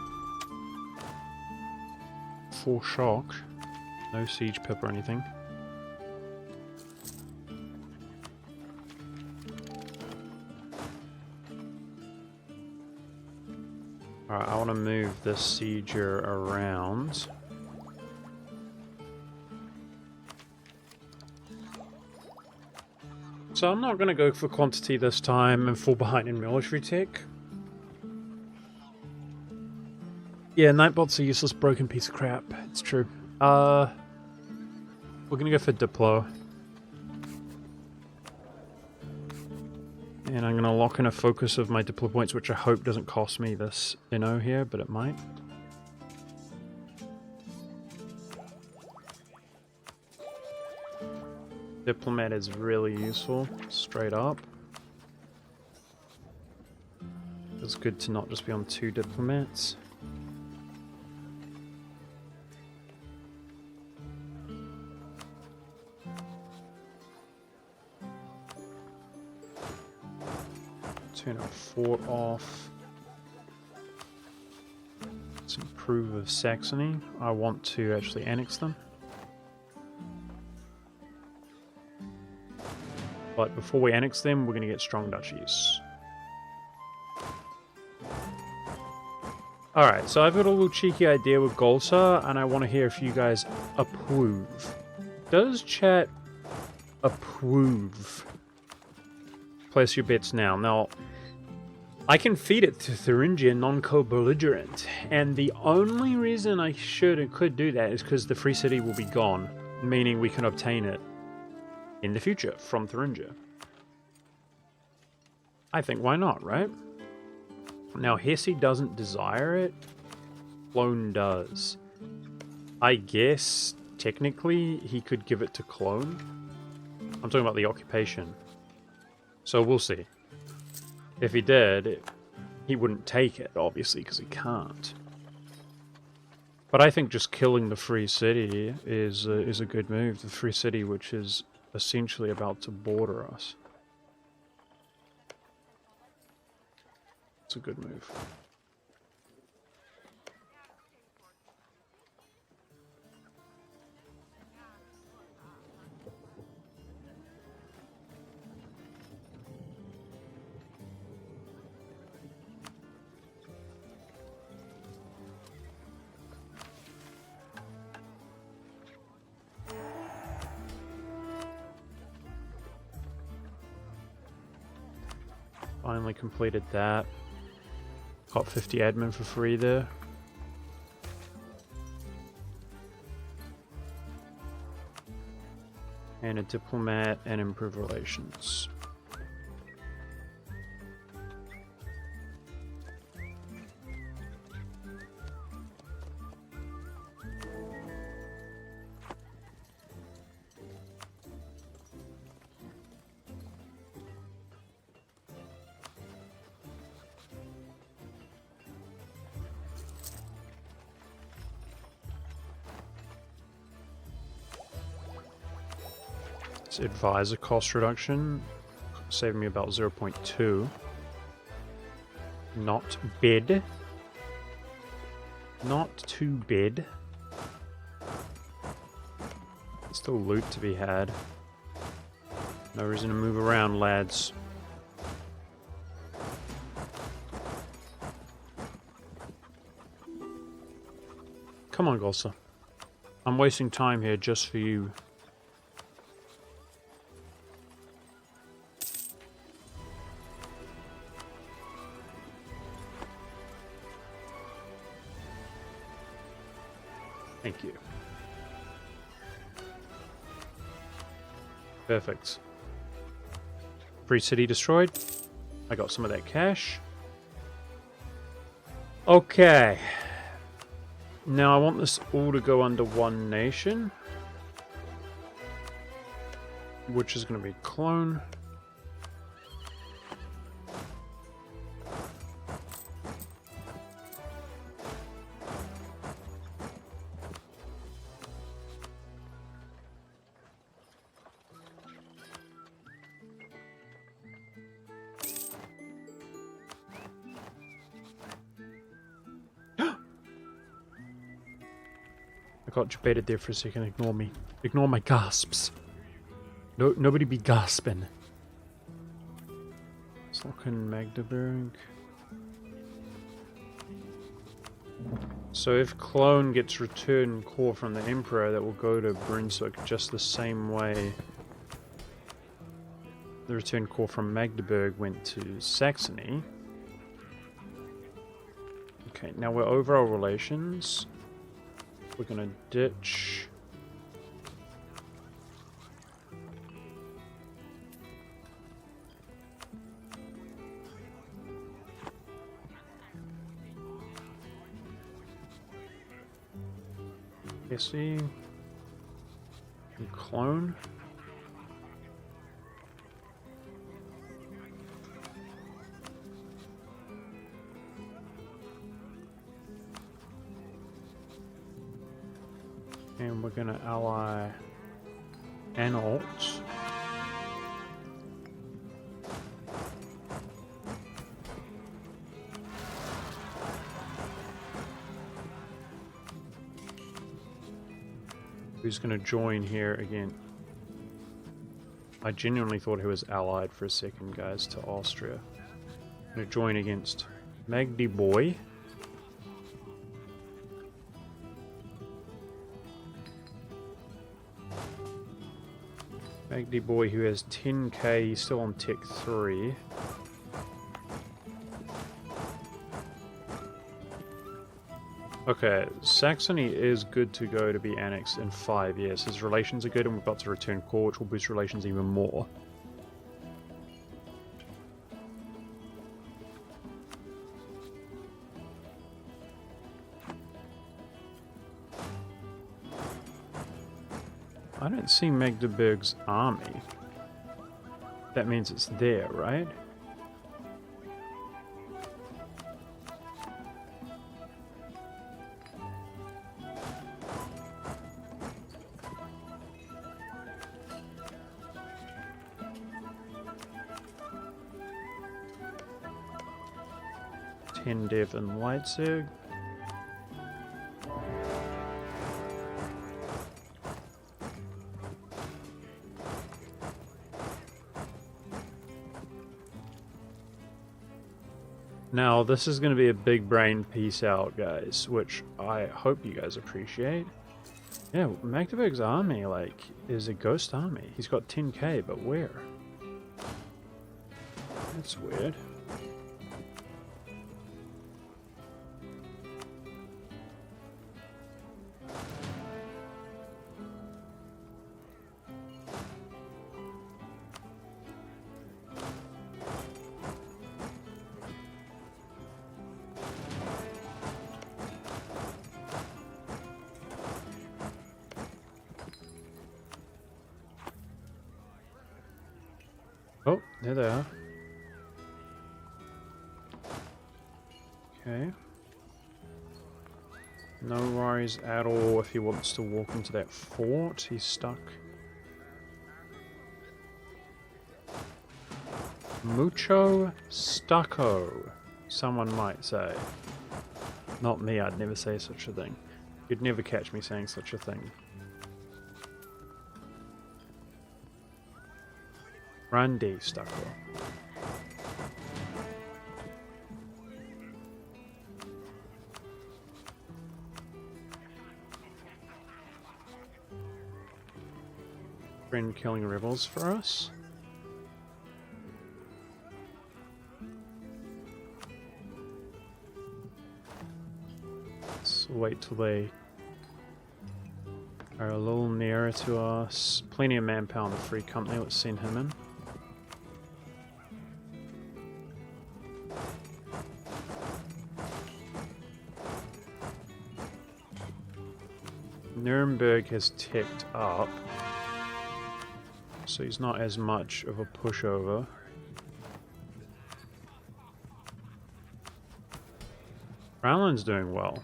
4 shock. No siege pip or anything. Alright, I want to move this sieger around. So I'm not going to go for quantity this time and fall behind in military tech. Yeah, Nightbot's a useless broken piece of crap. It's true. We're going to go for Diplo. And I'm going to lock in a focus of my Diplo points, which I hope doesn't cost me this Inno here, but it might. Diplomat is really useful, straight up. It's good to not just be on 2 diplomats. Turn our fort off. Let's improve of Saxony. I want to actually annex them. But before we annex them, we're going to get strong duchies. Alright, so I've got a little cheeky idea with Golsa, and I want to hear if you guys approve. Does chat approve? Place your bets now. Now, I can feed it to Thuringia non-co-belligerent, and the only reason I should and could do that is because the free city will be gone, meaning we can obtain it in the future from Thuringia. I think why not, right? Now, Hesse doesn't desire it. Clone does. I guess, technically, he could give it to Clone. I'm talking about the occupation. So we'll see. If he did, he wouldn't take it, obviously, because he can't. But I think just killing the Free City is a good move. The Free City, which is essentially about to border us. It's a good move. Finally completed that. Got 50 admin for free there. And a diplomat and improve relations. Advisor cost reduction, saving me about 0.2. Not bad. Not too bad. Still loot to be had. No reason to move around, lads. Come on, Golsa. I'm wasting time here just for you. Thank you. Perfect. Free city destroyed. I got some of that cash. Okay. Now I want this all to go under one nation. Which is going to be clone. Got debated there for a second. Ignore me. Ignore my gasps. No, nobody be gasping. Slocken Magdeburg. So if clone gets return core from the Emperor, that will go to Brunswick just the same way the return core from Magdeburg went to Saxony. Okay, now we're over our relations. We're gonna ditch. Jesse. And clone. And we're going to ally Anhalt. Who's going to join here again? I genuinely thought he was allied for a second, guys, to Austria. Going to join against Magdeburg. Magdeburg, who has 10k, he's still on Tech 3. Okay, Saxony is good to go to be annexed in 5 years. His relations are good and we're about to return core, which will boost relations even more. I don't see Magdeburg's army. That means it's there, right? 10 dev in Leipzig. Now, this is going to be a big brain piece out, guys, which I hope you guys appreciate. Yeah, Magdeburg's army, like, is a ghost army. He's got 10k, but where? That's weird. Oh, there they are. Okay. No worries at all if he wants to walk into that fort. He's stuck. Mucho stucco, someone might say. Not me, I'd never say such a thing. You'd never catch me saying such a thing. Brandy stucco. Friend killing rebels for us. Let's wait till they are a little nearer to us. Plenty of manpower in the free company. Let's send him in. Nuremberg has ticked up, so he's not as much of a pushover. Rhineland's doing well.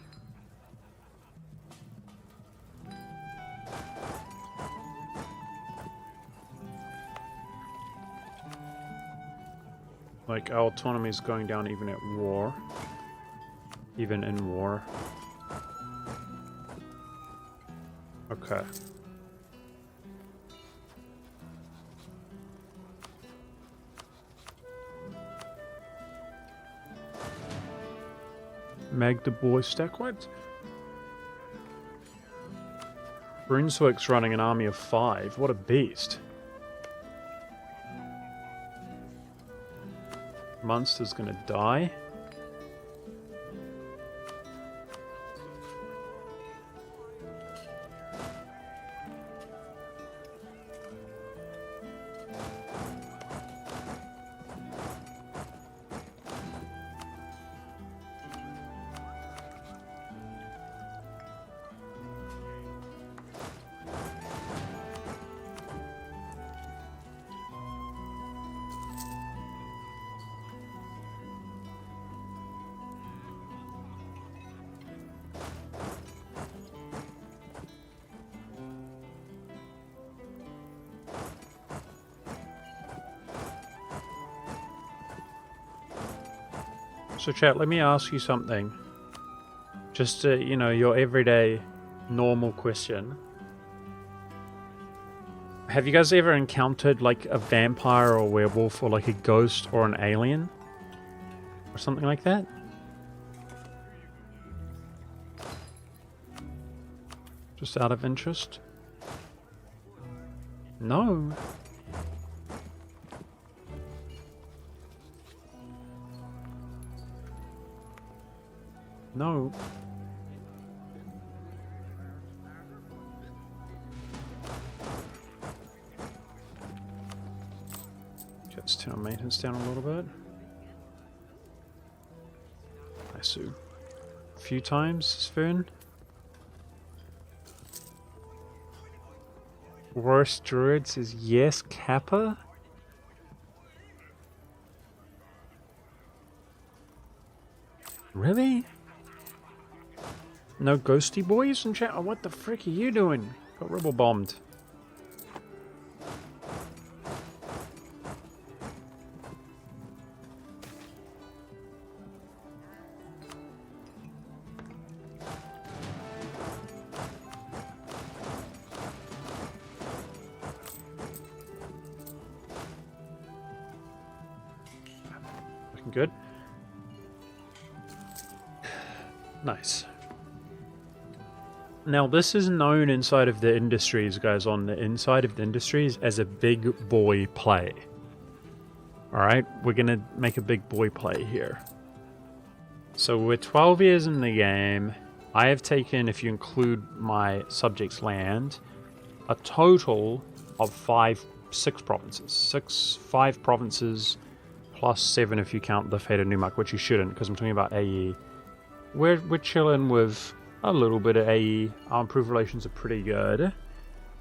Like, our autonomy is going down even at war. Even in war. Okay. Magdeburg stack what? Brunswick's running an army of 5. What a beast. Munster's gonna die. So chat, let me ask you something. Just, you know, your everyday normal question. Have you guys ever encountered like a vampire or a werewolf or like a ghost or an alien? Or something like that? Just out of interest? No. No. Let's turn maintenance down a little bit. I sue. A few times, Sven. Worst druid says yes, Kappa. Really? No ghosty boys in chat? Oh, what the frick are you doing? Got rebel bombed. looking good. Nice. Now, this is known inside of the industries, guys, on the inside of the industries as a big boy play. Alright, we're going to make a big boy play here. So we're 12 years in the game. I have taken, if you include my subject's land, a total of 5 provinces, plus 7 if you count the Fate of Newmark, which you shouldn't, because I'm talking about AE. We're chilling with a little bit of AE. Our improved relations are pretty good.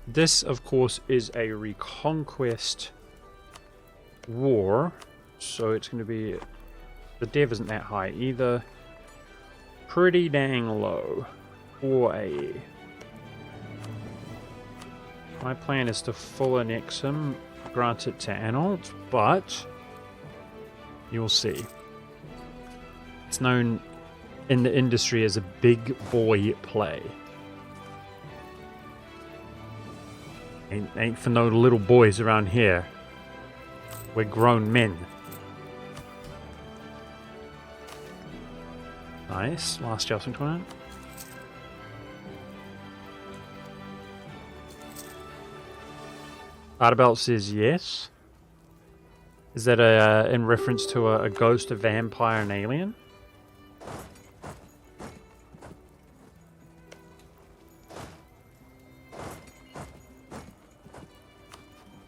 This, of course, is a reconquest war, so it's going to be... The dev isn't that high either. Pretty dang low for AE. My plan is to full annex him, grant it to Anhalt, but you'll see. It's known in the industry as a big boy play. Ain't for no little boys around here. We're grown men. Nice. Last jousting tournament. Adabelt says yes. Is that in reference to a ghost, a vampire, and alien?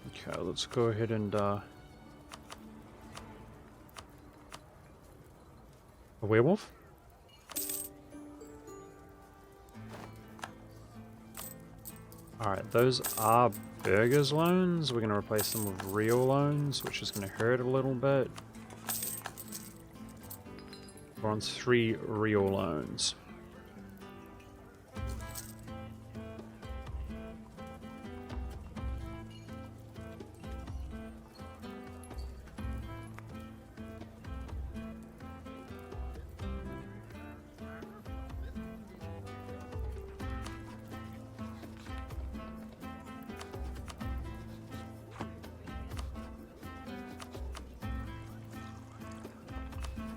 Okay, let's go ahead and a werewolf? Alright, those are Burger's loans. We're going to replace them with real loans, which is going to hurt a little bit. We're on 3 real loans.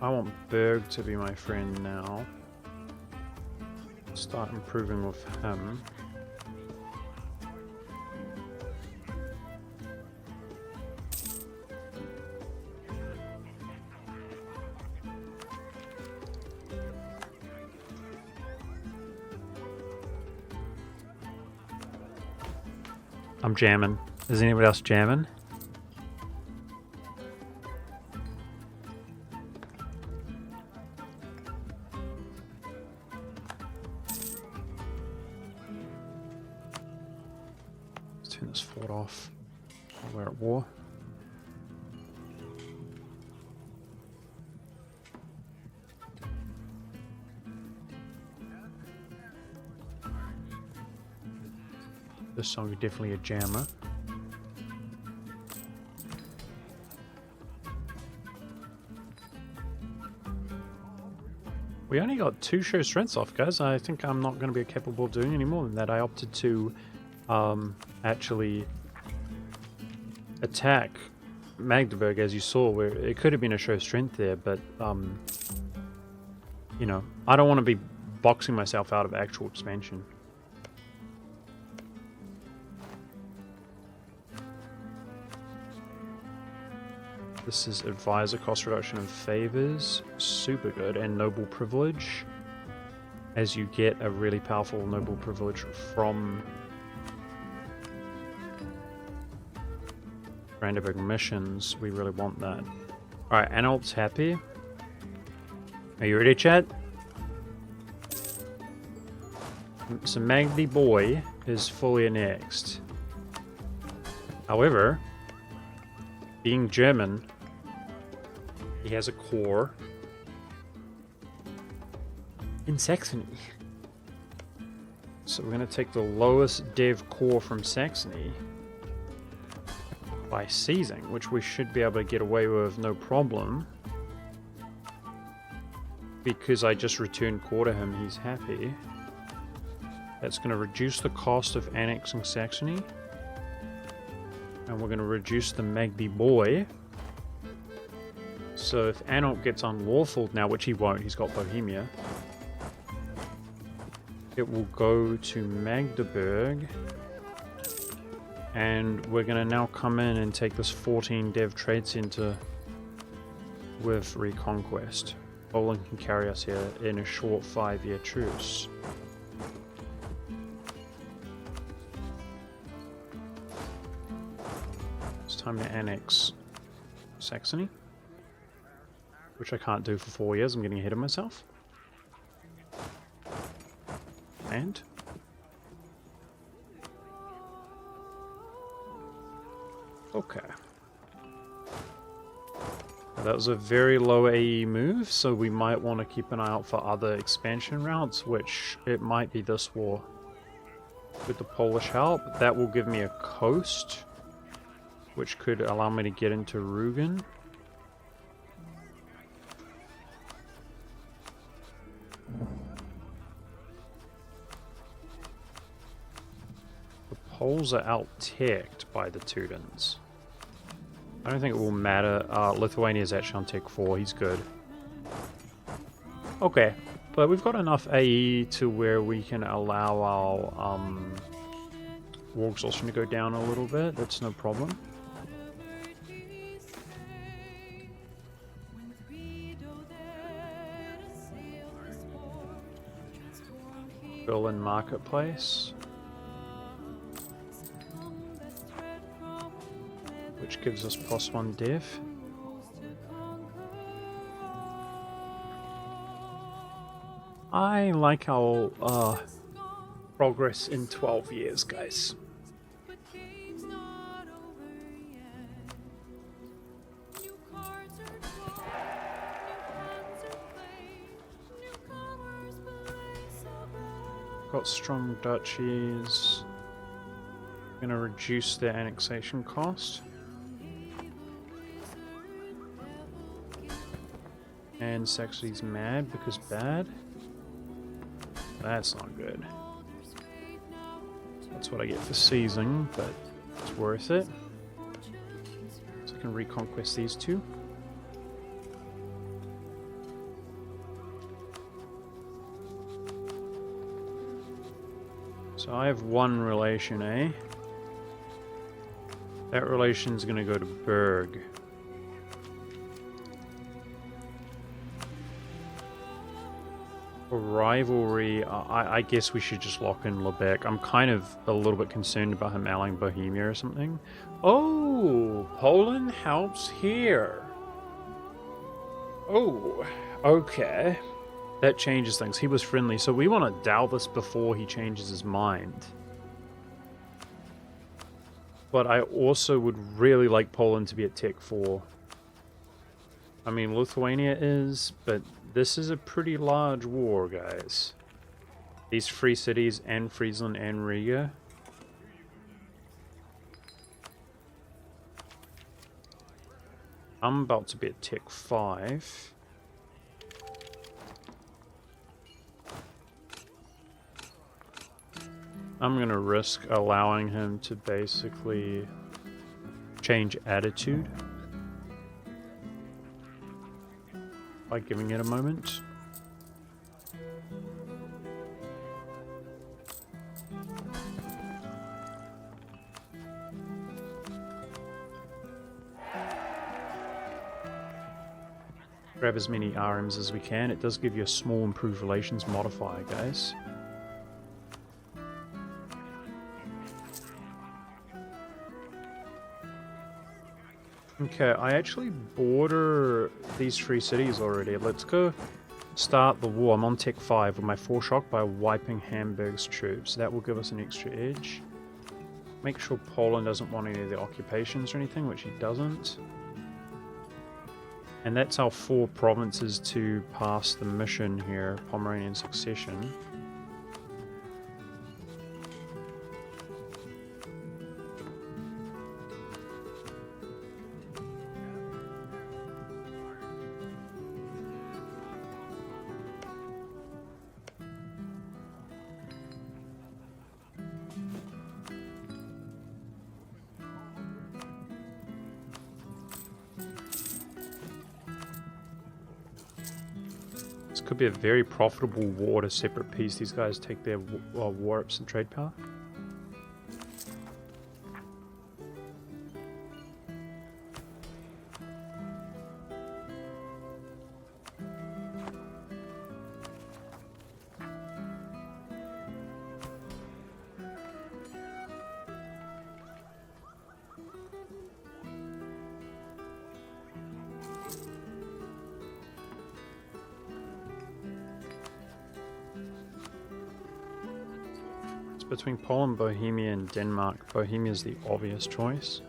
I want Berg to be my friend now. Start improving with him. I'm jamming. Is anybody else jamming? Turn this fort off while we're at war. This song is definitely a jammer. We only got 2 show strengths off, guys. I think I'm not going to be capable of doing any more than that. I opted to actually attack Magdeburg, as you saw, where it could have been a show strength there, but you know, I don't want to be boxing myself out of actual expansion. This is advisor cost reduction and favors, super good, and noble privilege, as you get a really powerful noble privilege from Brandenburg missions. We really want that. Alright, Anhalt's happy. Are you ready, chat? So Magdy Boy is fully annexed. However, being German, he has a core in Saxony. So we're going to take the lowest dev core from Saxony by seizing, which we should be able to get away with no problem. Because I just returned core to him, he's happy. That's going to reduce the cost of annexing Saxony. And we're going to reduce the Magdy Boy. So if Anhalt gets unlawful now, which he won't, he's got Bohemia, it will go to Magdeburg. And we're going to now come in and take this 14 dev trade center with Reconquest. Poland can carry us here in a short 5-year truce. It's time to annex Saxony, which I can't do for 4 years. I'm getting ahead of myself. And okay. That was a very low AE move, so we might want to keep an eye out for other expansion routes, which it might be this war. With the Polish help, that will give me a coast, which could allow me to get into Rugen. The Poles are out-teched by the Teutons. I don't think it will matter. Lithuania is actually on Tech 4. He's good. Okay, but we've got enough AE to where we can allow our war exhaustion to go down a little bit. That's no problem. Berlin Marketplace, which gives us +1 dev. I like our progress in 12 years, guys. Got strong duchies. Gonna reduce their annexation cost. And Saxony's mad because bad. That's not good. That's what I get for seizing, but it's worth it. So I can reconquest these two. So I have one relation, eh? That relation's gonna go to Berg. For rivalry, I guess we should just lock in Lubeck. I'm kind of a little bit concerned about him allying Bohemia or something. Oh, Poland helps here. Oh, okay. That changes things. He was friendly, so we want to dow this before he changes his mind. But I also would really like Poland to be at Tech 4. I mean, Lithuania is, but this is a pretty large war, guys. These free cities and Friesland and Riga. I'm about to be at Tech 5. I'm gonna risk allowing him to basically change attitude by giving it a moment. Grab as many RMs as we can. It does give you a small improved relations modifier, guys. Okay, I actually border these 3 cities already. Let's go start the war. I'm on Tech 5 with my foreshock by wiping Hamburg's troops. That will give us an extra edge. Make sure Poland doesn't want any of the occupations or anything, which he doesn't. And that's our 4 provinces to pass the mission here, Pomeranian Succession. could be a very profitable war to separate peace. These guys take their war ups and trade power. Between Poland, Bohemia, and Denmark. Bohemia is the obvious choice.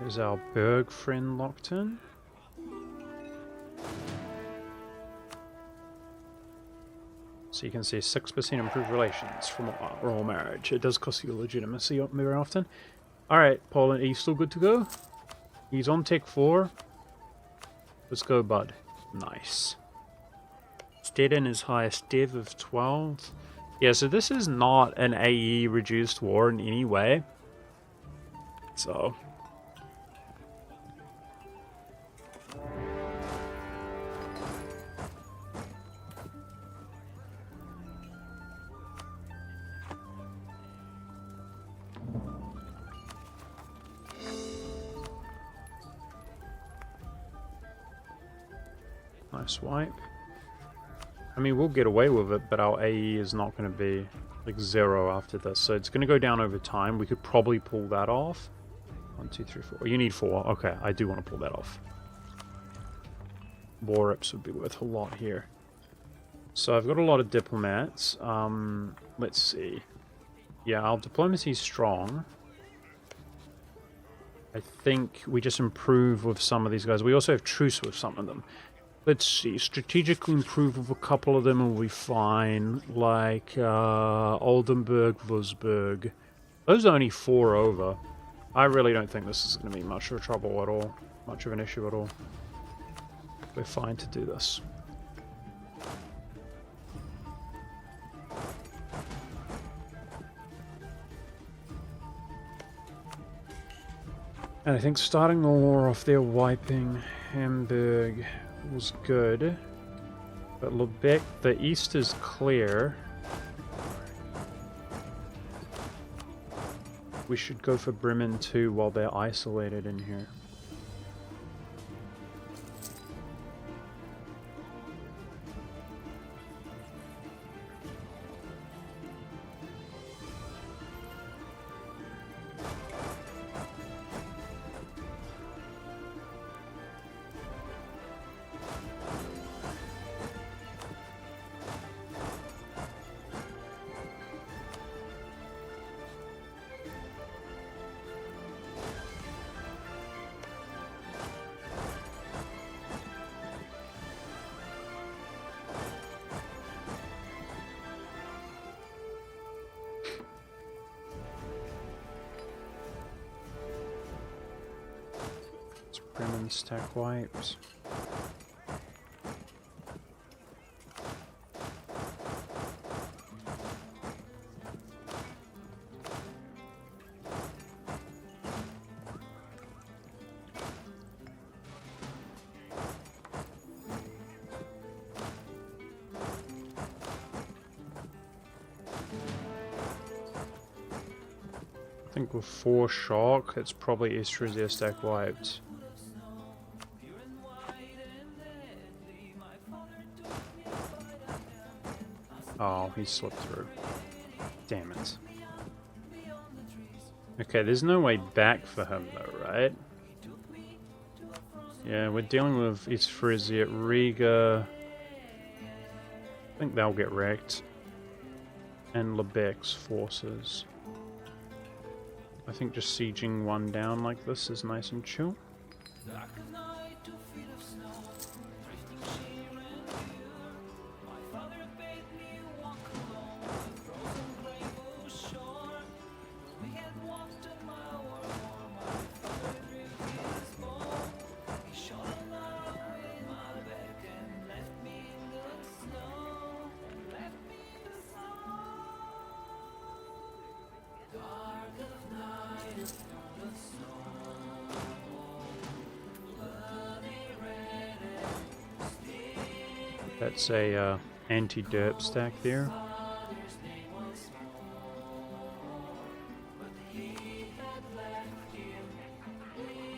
Is our Berg friend locked in? So you can see 6% improved relations from a royal marriage. It does cost you legitimacy very often. Alright, Poland, are you still good to go? He's on tech 4. Let's go, bud. Nice. Stedin is highest dev of 12. Yeah, so this is not an AE reduced war in any way. So... nice wipe. I mean, we'll get away with it, but our AE is not going to be like 0 after this. So it's going to go down over time. We could probably pull that off. 1, 2, 3, 4. You need 4. Okay, I do want to pull that off. War reps would be worth a lot here. So I've got a lot of diplomats. Let's see. Yeah, our diplomacy is strong. I think we just improve with some of these guys. We also have truce with some of them. Let's see, strategically improve with a couple of them and we'll be fine. Like, Oldenburg, Wurzburg. Those are only 4 over. I really don't think this is going to be much of a trouble at all. Much of an issue at all. We're fine to do this. And I think starting the war off there, wiping Hamburg was good, but Lubeck, the east is clear. We should go for Bremen too while they're isolated in here. Bremen stack wipes. I think with 4 shock, it's probably Estrasier stack wiped. Oh, he slipped through. Damn it. Okay, there's no way back for him though, right? Yeah, we're dealing with East Frisia, Riga. I think they'll get wrecked. And Lubeck's forces. I think just sieging one down like this is nice and chill. That's a anti-derp stack there.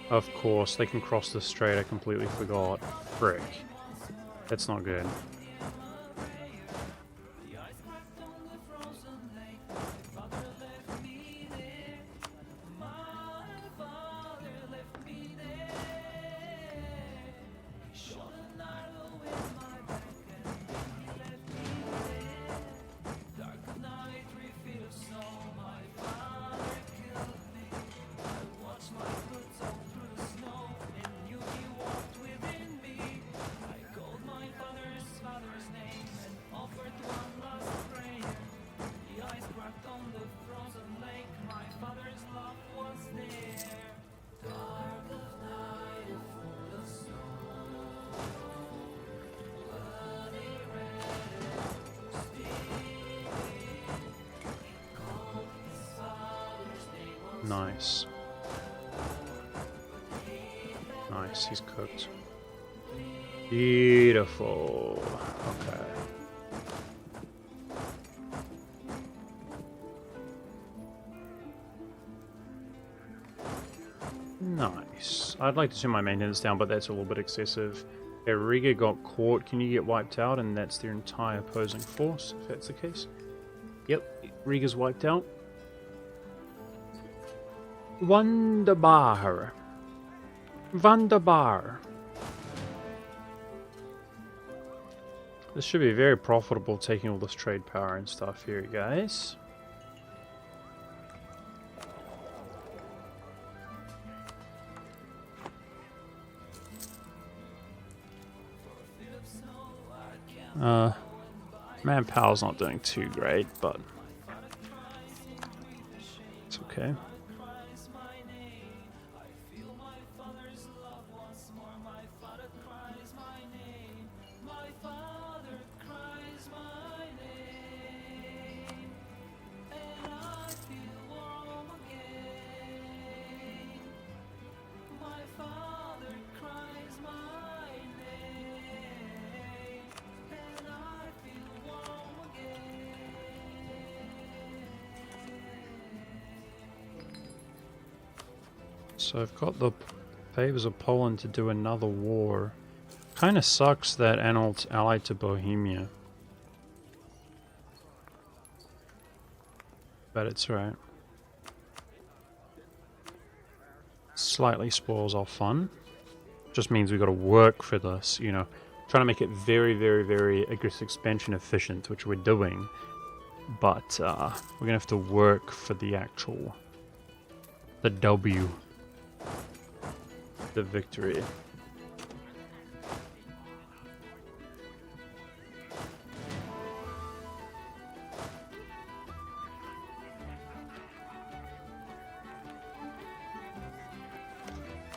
Of course, they can cross the strait. I completely forgot. Frick. That's not good. Nice. Nice, he's cooked. Beautiful. Okay. Nice. I'd like to turn my maintenance down, but that's a little bit excessive. Okay, Riga got caught. Can you get wiped out? And that's their entire opposing force, if that's the case. Yep, Riga's wiped out. Wunderbar. Wunderbar. This should be very profitable, taking all this trade power and stuff here, guys. Manpower's not doing too great, but it's okay. So I've got the favors of Poland to do another war. Kind of sucks that Anhalt's allied to Bohemia. But it's right. Slightly spoils our fun. Just means we've got to work for this, you know. Trying to make it very, very, very aggressive expansion efficient, which we're doing. But we're going to have to work for the actual... the W. The victory.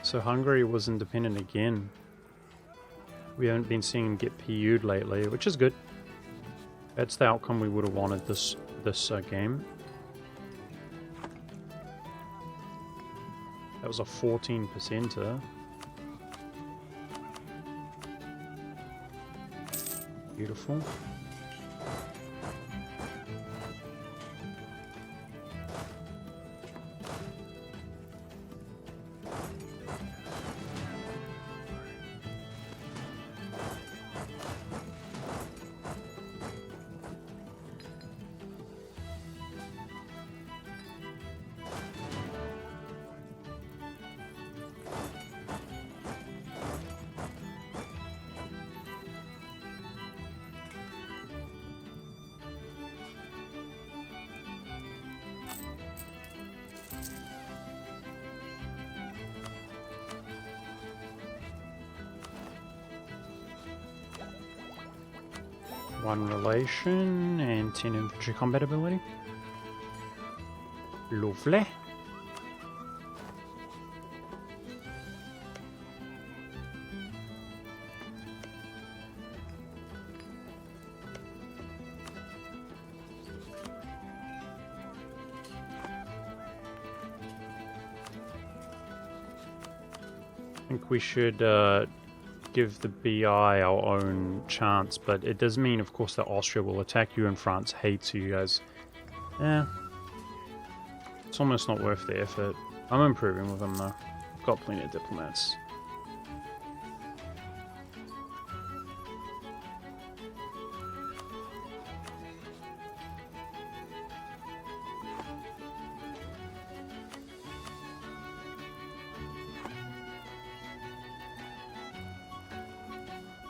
So Hungary was independent again. We haven't been seeing him get PU'd lately, which is good. That's the outcome we would have wanted this game. That was a 14%er. Beautiful. One relation and 10 infantry combat ability. Lovely. I think we should give the BI our own chance, but it does mean, of course, that Austria will attack you and France hates you guys. Yeah. It's almost not worth the effort. I'm improving with them, though. I've got plenty of diplomats.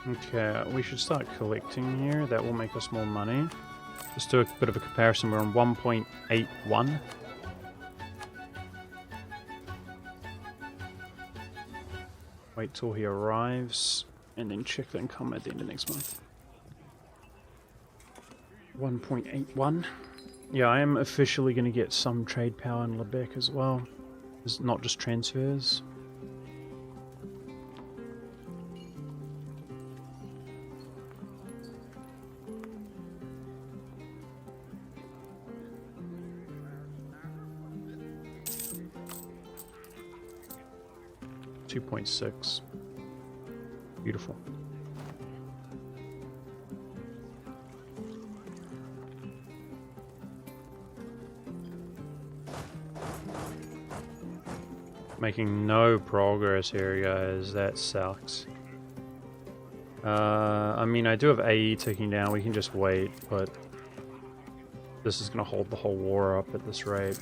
Okay, we should start collecting here. That will make us more money. Just do a bit of a comparison. We're on 1.81. Wait till he arrives, and then check the income at the end of next month. 1.81. Yeah, I am officially going to get some trade power in Lubeck as well. It's not just transfers. .6. Beautiful. Making no progress here, guys. That sucks. I mean, I do have AE ticking down. We can just wait, but this is going to hold the whole war up at this rate.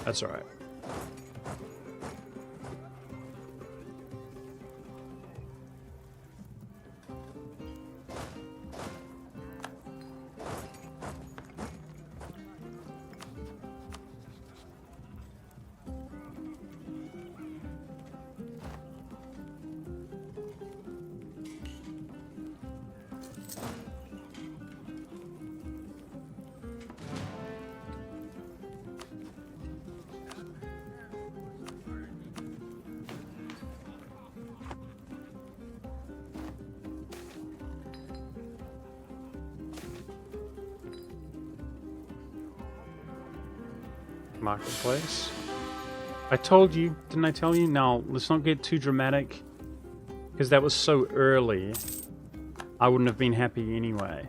That's alright. Marketplace. I told you, didn't I tell you? Now, let's not get too dramatic, because that was so early. I wouldn't have been happy anyway.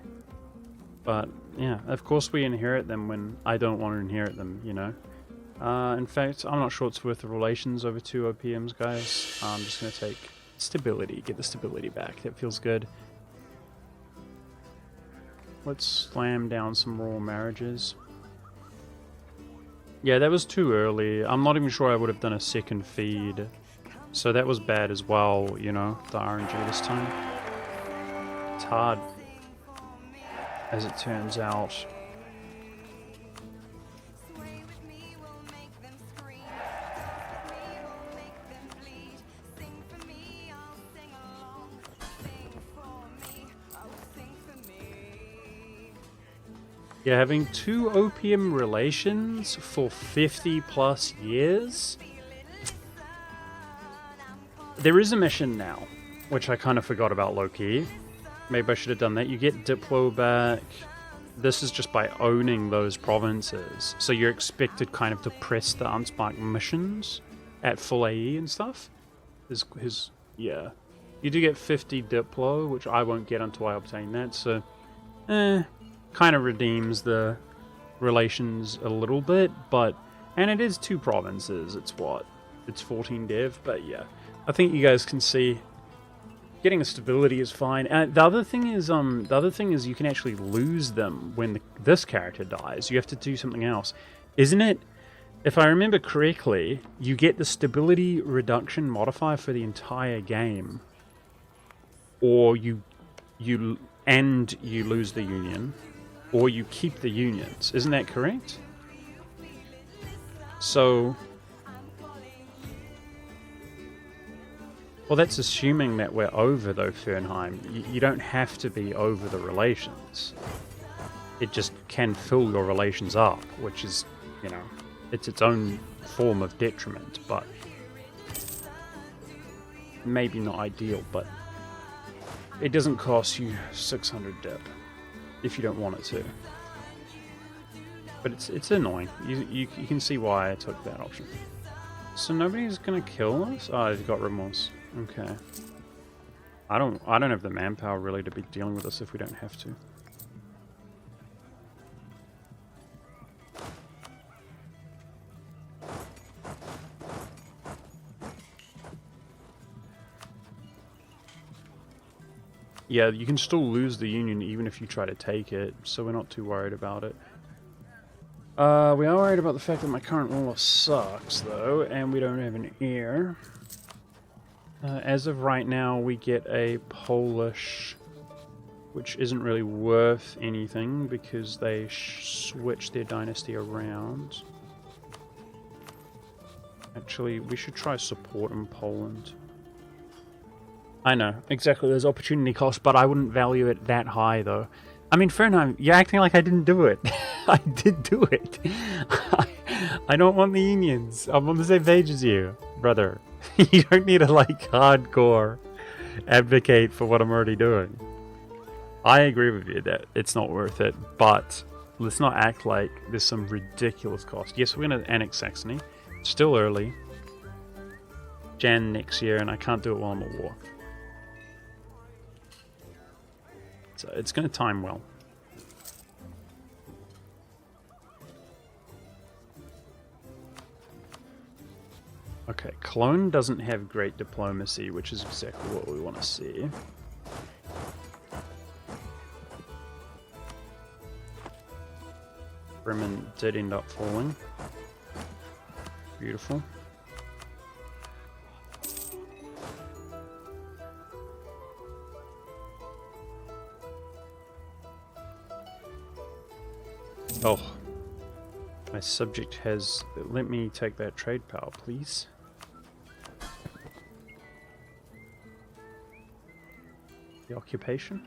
But, yeah, of course we inherit them when I don't want to inherit them, you know? In fact, I'm not sure it's worth the relations over 2 OPMs, guys. I'm just going to take stability, get the stability back. That feels good. Let's slam down some royal marriages. Yeah, that was too early. I'm not even sure I would have done a second feed. So that was bad as well, you know, the RNG this time. It's hard, as it turns out. Yeah, having 2 opium relations for 50 plus years. There is a mission now, which I kind of forgot about low-key. Maybe I should have done that. You get Diplo back. This is just by owning those provinces. So you're expected kind of to press the unsparked missions at full AE and stuff. Yeah. You do get 50 Diplo, which I won't get until I obtain that, so kind of redeems the relations a little bit, and it is 2 provinces. It's 14 dev, but yeah, I think you guys can see getting a stability is fine. The other thing is you can actually lose them when this character dies. You have to do something else, isn't it? If I remember correctly, you get the stability reduction modifier for the entire game, or you lose the union, or you keep the unions. Isn't that correct? So, well, that's assuming that we're over, though, Fernheim. You don't have to be over the relations. It just can fill your relations up, which is, you know, it's its own form of detriment, but maybe not ideal, but it doesn't cost you 600 dip if you don't want it to. But it's annoying. You can see why I took that option. So nobody's gonna kill us? Oh, they've got remorse. Okay. I don't have the manpower really to be dealing with this if we don't have to. Yeah, you can still lose the Union even if you try to take it, so we're not too worried about it. We are worried about the fact that my current ruler sucks, though, and we don't have an heir. As of right now, we get a Polish, which isn't really worth anything because they switched their dynasty around. Actually, we should try support in Poland. I know, exactly, there's opportunity cost, but I wouldn't value it that high, though. I mean, Fernheim, you're acting like I didn't do it. I did do it. I don't want the unions. I'm on the same page as you, brother. You don't need to, like, hardcore advocate for what I'm already doing. I agree with you that it's not worth it, but let's not act like there's some ridiculous cost. Yes, we're going to annex Saxony. Still early. Jan next year, and I can't do it while I'm at war. So it's going to time well. Okay, Cologne doesn't have great diplomacy, which is exactly what we want to see. Bremen did end up falling. Beautiful. Oh, my subject has... Let me take that trade power, please. The occupation?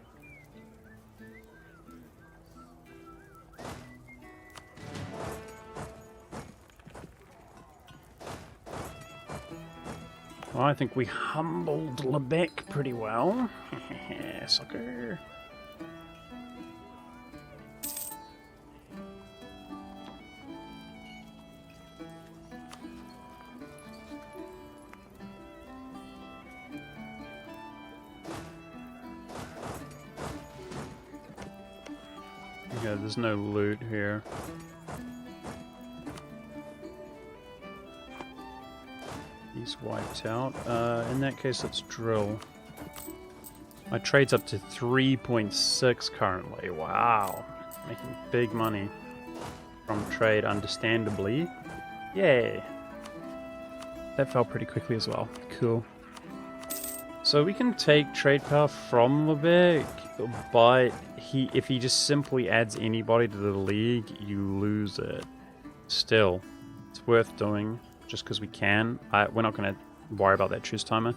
Well, I think we humbled Lubeck pretty well. Sucker. Yeah, there's no loot here. He's wiped out. In that case, let's drill. My trade's up to 3.6 currently. Wow. Making big money from trade, understandably. Yay. That fell pretty quickly as well. Cool. So we can take trade power from Lubeck, but if he just simply adds anybody to the league, you lose it. Still, it's worth doing just because we can. We're not going to worry about that truce timer.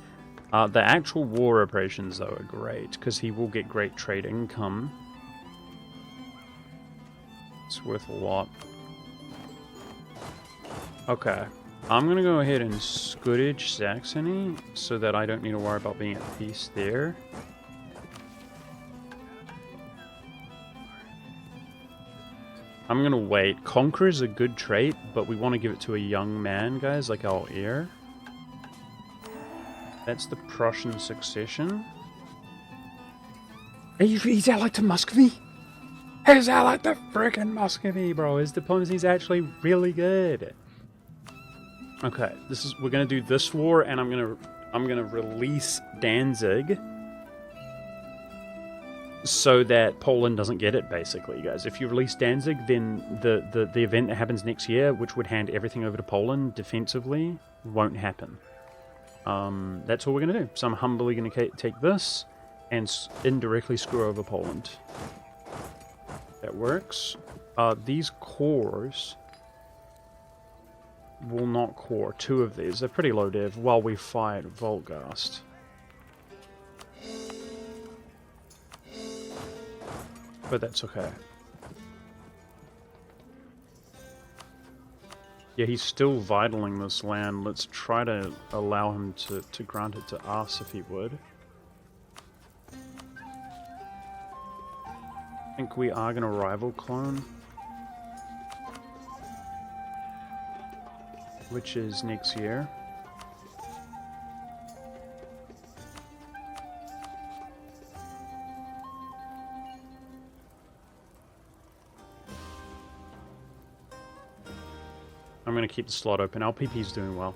The actual war operations, though, are great because he will get great trade income. It's worth a lot. Okay. I'm going to go ahead and Scudage Saxony so that I don't need to worry about being at peace there. I'm going to wait. Conquer is a good trait, but we want to give it to a young man, guys, like our heir. That's the Prussian succession. He's allied to Muscovy? He's allied to frickin' Muscovy, bro. His diplomacy is actually really good. Okay, we're gonna do this war, and I'm gonna release Danzig so that Poland doesn't get it. Basically, guys, if you release Danzig, then the event that happens next year, which would hand everything over to Poland defensively, won't happen. That's all we're gonna do. So I'm humbly gonna take this and indirectly screw over Poland. That works. These cores will not core. 2 of these. They're pretty low dev while we fight Volgast. But that's okay. Yeah, he's still vitaling this land. Let's try to allow him to grant it to us if he would. I think we are going to rival clone. Which is next year. I'm going to keep the slot open. LPP's doing well.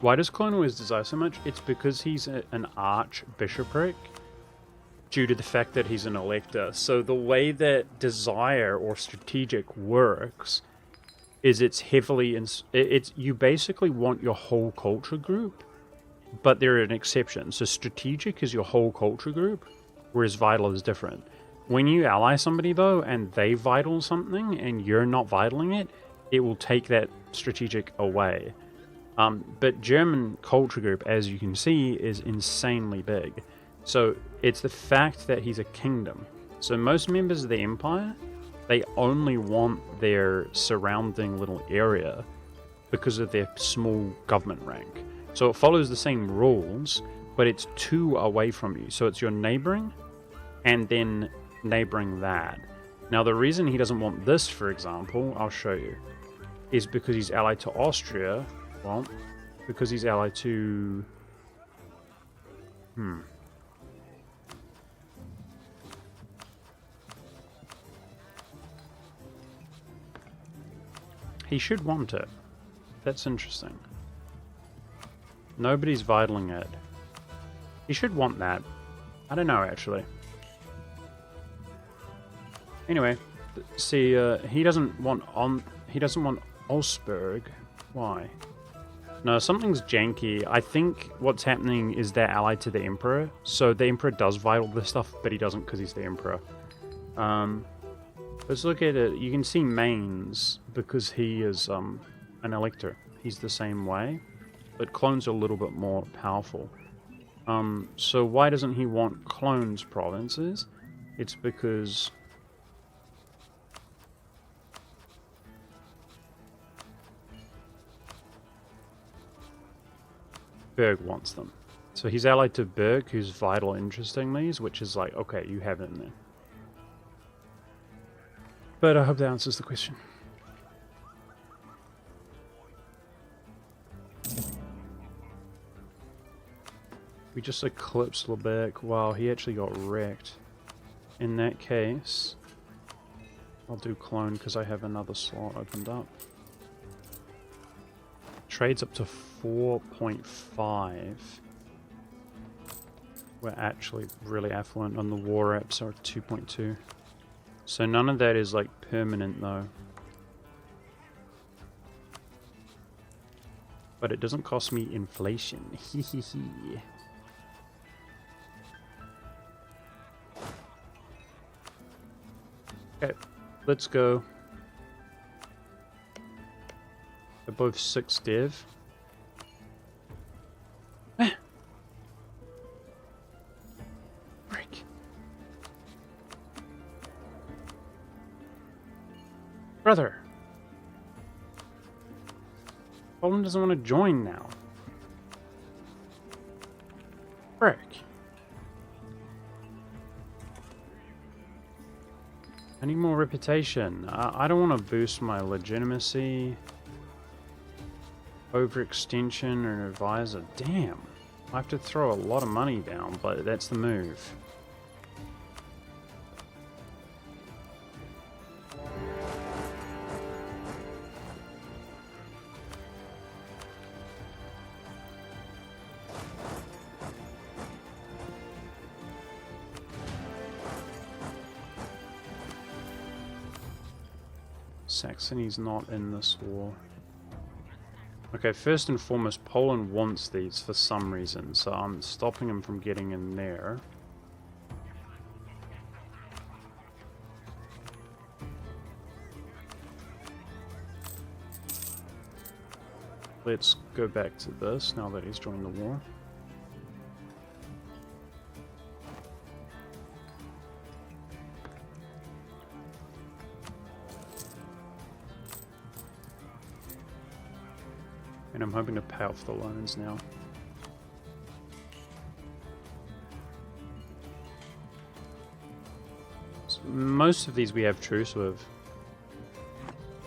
Why does Clone always desire so much? It's because he's an archbishopric due to the fact that he's an elector. So the way that desire or strategic works is it's heavily... you basically want your whole culture group, but there are an exception. So strategic is your whole culture group, whereas vital is different. When you ally somebody, though, and they vital something, and you're not vitaling it, it will take that strategic away. But German culture group, as you can see, is insanely big. So it's the fact that he's a kingdom. So most members of the empire, they only want their surrounding little area because of their small government rank. So it follows the same rules, but it's 2 away from you. So it's your neighboring, and then neighboring that. Now the reason he doesn't want this, for example, I'll show you, is because he's allied to Austria. Well, because he's allied to... He should want it. That's interesting. Nobody's vitaling it. He should want that. I don't know, actually. Anyway, see, he doesn't want Augsburg. Why? No, something's janky. I think what's happening is they're allied to the Emperor. So the Emperor does vital this stuff, but he doesn't because he's the Emperor. Let's look at it. You can see Mainz because he is an elector. He's the same way, but clones are a little bit more powerful. So why doesn't he want clones provinces? It's because... Berg wants them. So he's allied to Berg, who's vital interesting these, which is like, okay, you have him then. But I hope that answers the question. We just eclipsed Lebec. Wow, he actually got wrecked. In that case, I'll do clone because I have another slot opened up. Trades up to 4.5. We're actually really affluent, and the war apps are 2.2. So none of that is like permanent though. But it doesn't cost me inflation. Hehehe. Okay, let's go. They're both 6 dev. Break. Brother. Poland doesn't want to join now. Frick. I need more reputation. I don't want to boost my legitimacy. Overextension or advisor. Damn. I have to throw a lot of money down, but that's the move. Saxony's not in this war. Okay, first and foremost, Poland wants these for some reason, so I'm stopping him from getting in there. Let's go back to this now that he's joined the war. And I'm hoping to pay off the loans now. So most of these we have truce with.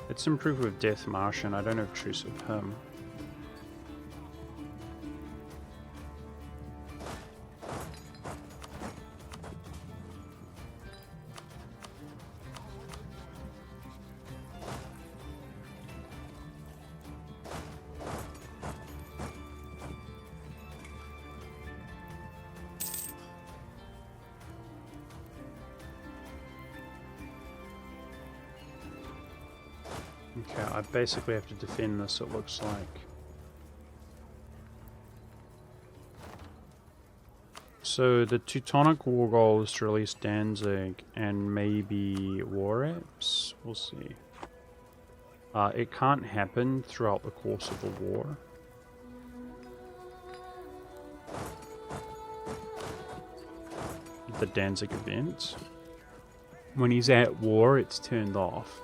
Let's improve with Death Martian. I don't have truce with him. Okay, I basically have to defend this, it looks like. So the Teutonic War goal is to release Danzig and maybe Wareps? We'll see. It can't happen throughout the course of the war. The Danzig event. When he's at war, it's turned off.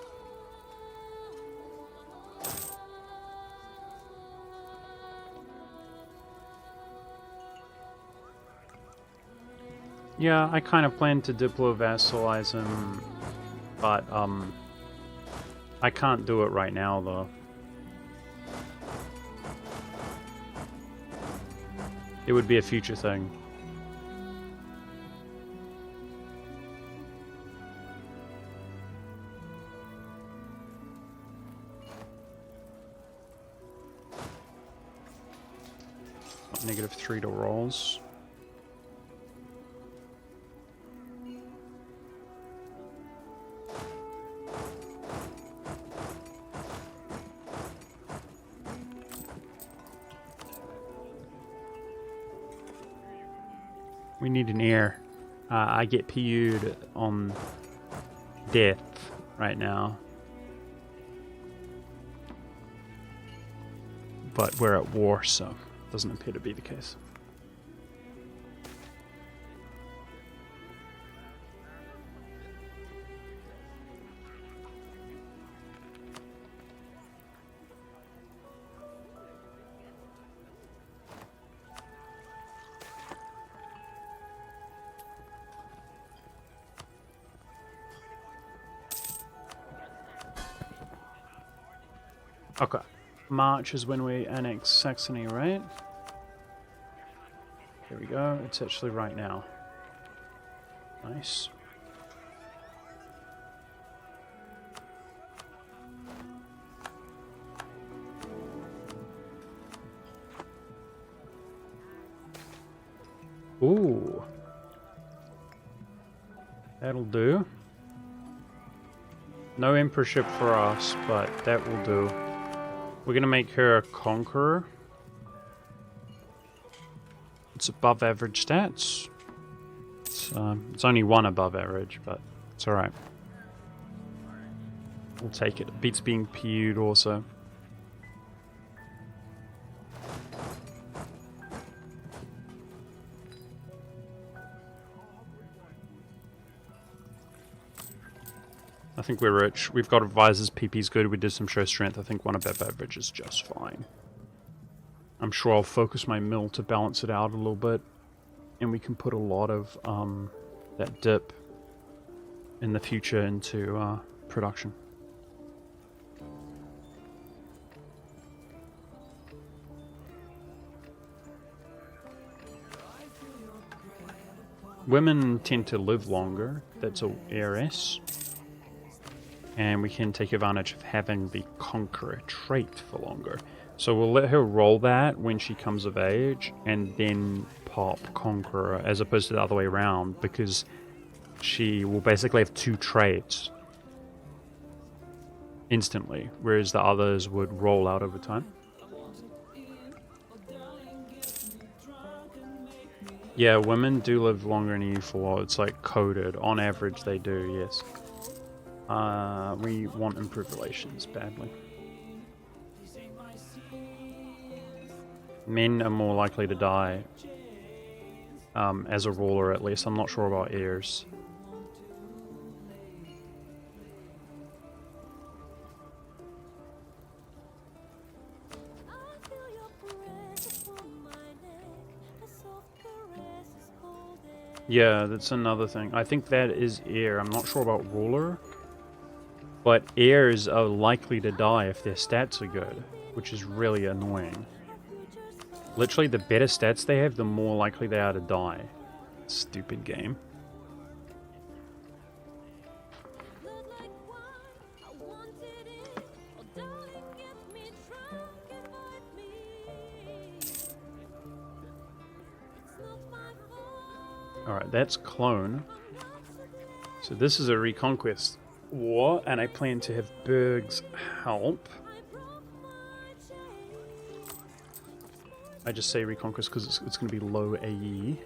Yeah, I kind of plan to diplo-vassalize him, but I can't do it right now though. It would be a future thing. -3 to rolls. We need an heir. I get PU'd on death right now. But we're at war, so it doesn't appear to be the case. Okay. March is when we annex Saxony, right? There we go. It's actually right now. Nice. Ooh. That'll do. No emperorship for us, but that will do. We're gonna make her a conqueror. It's above average stats. It's only one above average, but it's alright. We'll take it. It beats being PU'd also. I think we're rich. We've got advisors, PP's good, we did some show strength. I think one above average is just fine. I'm sure I'll focus my mill to balance it out a little bit. And we can put a lot of that dip in the future into production. Women tend to live longer. That's a heiress. And we can take advantage of having the Conqueror trait for longer. So we'll let her roll that when she comes of age, and then pop Conqueror, as opposed to the other way around, because she will basically have 2 traits instantly, whereas the others would roll out over time. Yeah, women do live longer in EU4. It's like coded. On average, they do, yes. We want improved relations badly. Men are more likely to die, as a ruler at least. I'm not sure about heirs. Yeah, that's another thing. I think that is heir. I'm not sure about ruler. But heirs are likely to die if their stats are good, which is really annoying. Literally, the better stats they have, the more likely they are to die. Stupid game. Alright, that's clone. So this is a reconquest. war, and I plan to have Berg's help. I just say reconquest because it's going to be low AE.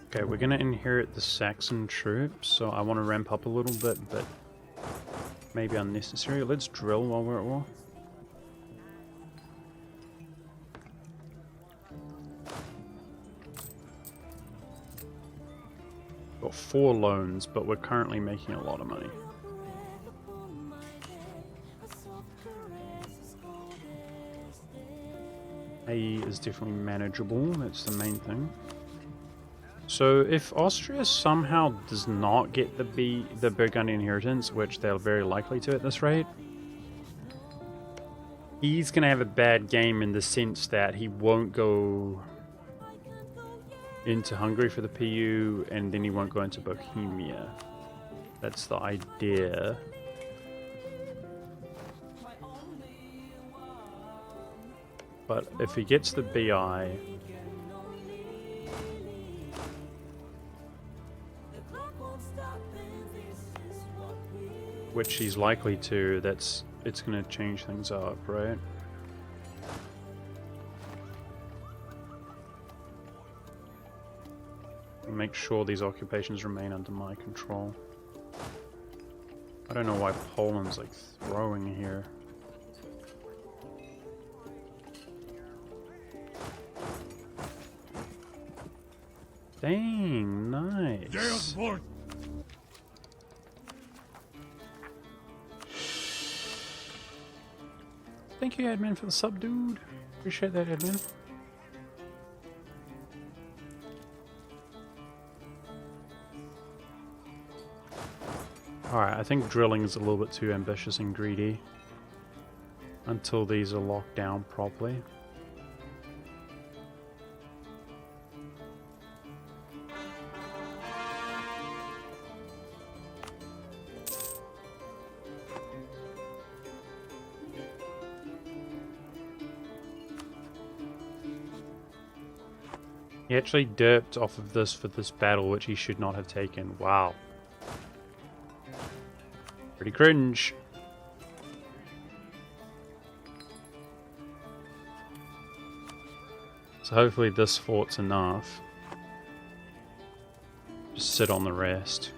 Okay, we're going to inherit the Saxon troops, so I want to ramp up a little bit, but maybe unnecessary. Let's drill while we're at war. Got 4 loans, but we're currently making a lot of money. AE is definitely manageable, that's the main thing. So if Austria somehow does not get the Burgundian inheritance, which they're very likely to at this rate, he's going to have a bad game in the sense that he won't go into Hungary for the PU, and then he won't go into Bohemia. That's the idea. But if he gets the BI, which he's likely to, it's going to change things up, right? Make sure these occupations remain under my control. I don't know why Poland's like throwing here. Dang, nice. Thank you, admin, for the sub, dude. Appreciate that, admin. Alright, I think drilling is a little bit too ambitious and greedy until these are locked down properly. He actually derped off of this for this battle, which he should not have taken. Wow. Pretty cringe. So hopefully this fort's enough. Just sit on the rest.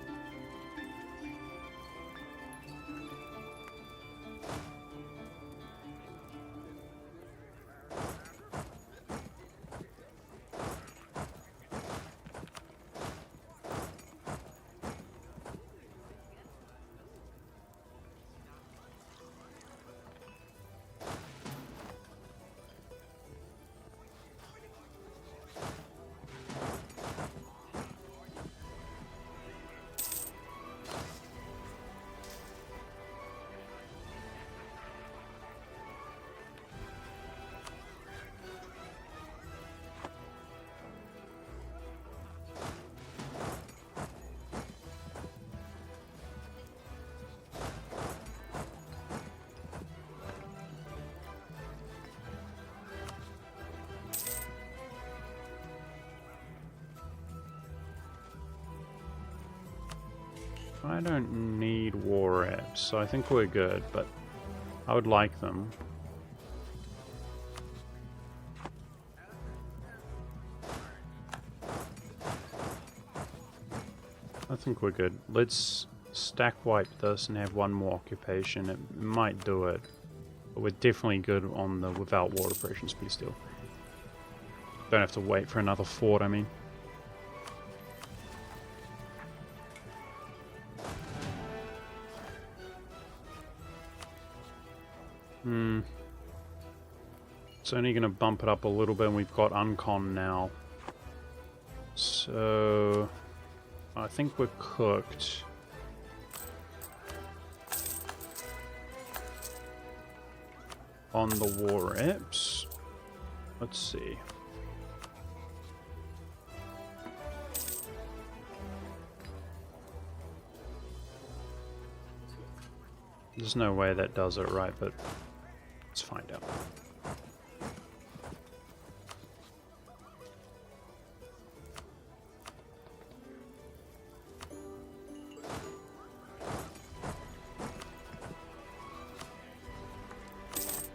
I don't need war reps, so I think we're good, but I would like them. I think we're good. Let's stack wipe this and have one more occupation. It might do it, but we're definitely good on the without war operations piece still. Don't have to wait for another fort, I mean. It's only going to bump it up a little bit, and we've got Uncon now. So I think we're cooked. On the war reps. Let's see. There's no way that does it right, but let's find out.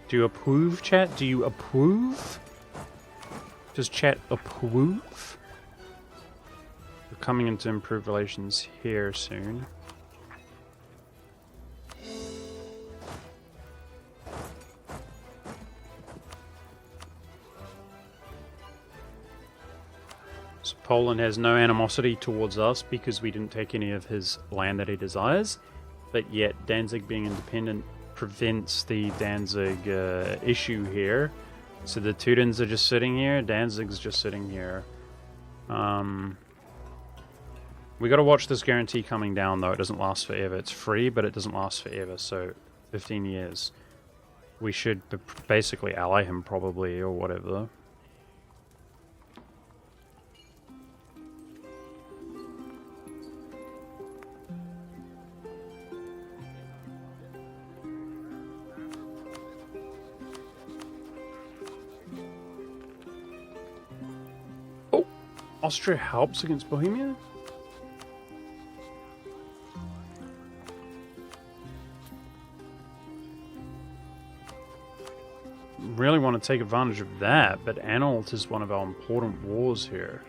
Do you approve, chat? Do you approve? Does chat approve? We're coming into improved relations here soon. So Poland has no animosity towards us because we didn't take any of his land that he desires, but yet Danzig being independent prevents the Danzig issue here. So the Teutons are just sitting here, Danzig's just sitting here. We gotta watch this guarantee coming down though. It doesn't last forever. It's free, but it doesn't last forever, so 15 years. We should basically ally him probably, or whatever. Austria helps against Bohemia? Really want to take advantage of that, but Anhalt is one of our important wars here,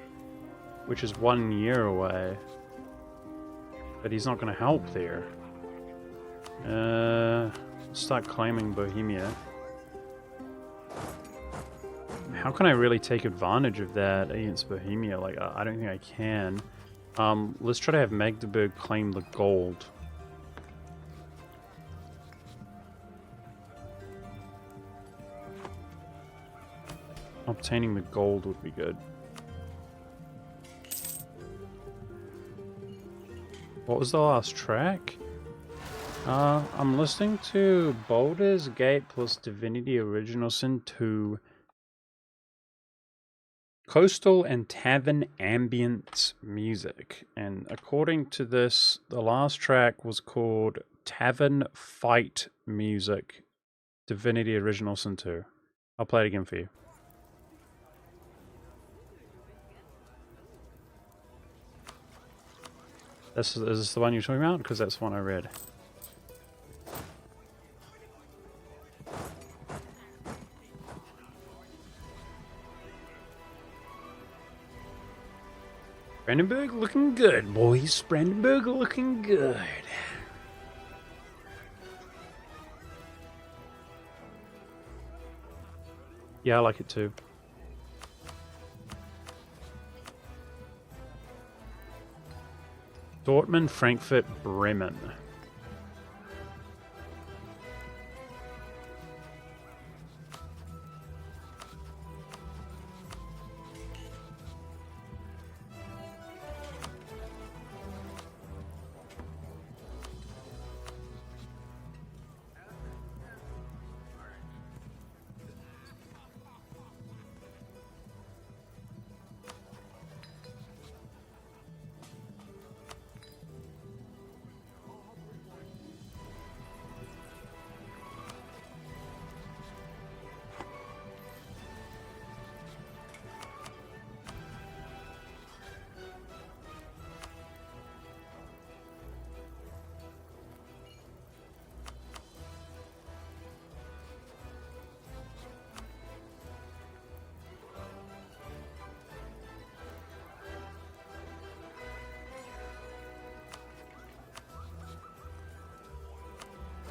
which is 1 year away. But he's not going to help there. Start claiming Bohemia. How can I really take advantage of that against Bohemia? Like, I don't think I can. Let's try to have Magdeburg claim the gold. Obtaining the gold would be good. What was the last track? I'm listening to Baldur's Gate plus Divinity Original Sin 2. Coastal and tavern ambience music, and according to this, the last track was called Tavern Fight Music, Divinity Original Sin 2. I'll play it again for you. Is this the one you're talking about? Because that's the one I read. Brandenburg looking good, boys. Brandenburg looking good. Yeah, I like it too. Dortmund, Frankfurt, Bremen.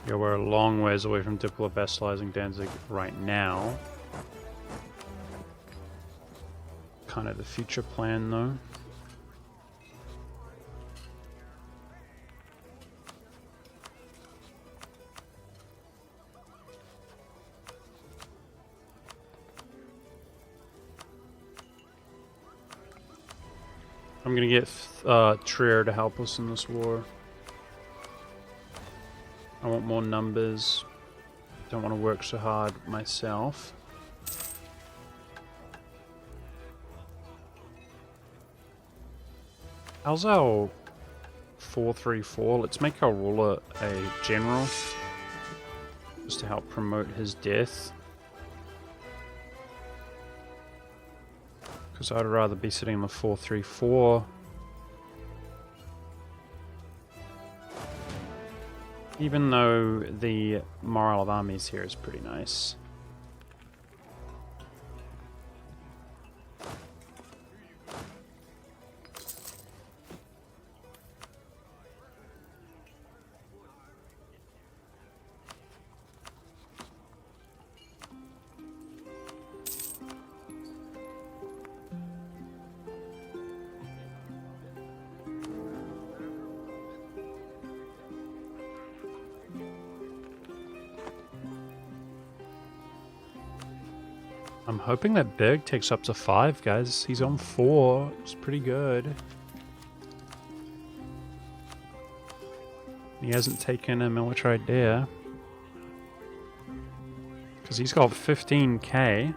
Yeah, we're a long ways away from diplo-vassalizing Danzig right now. Kind of the future plan, though. I'm gonna get Trier to help us in this war. I want more numbers. Don't want to work so hard myself. How's our 434? Let's make our ruler a general. just to help promote his death. Because I'd rather be sitting in the 4-3-4. Even though the morale of armies here is pretty nice. I'm hoping that Berg takes up to 5, guys. He's on 4. It's pretty good. He hasn't taken a military idea. Because he's got 15k.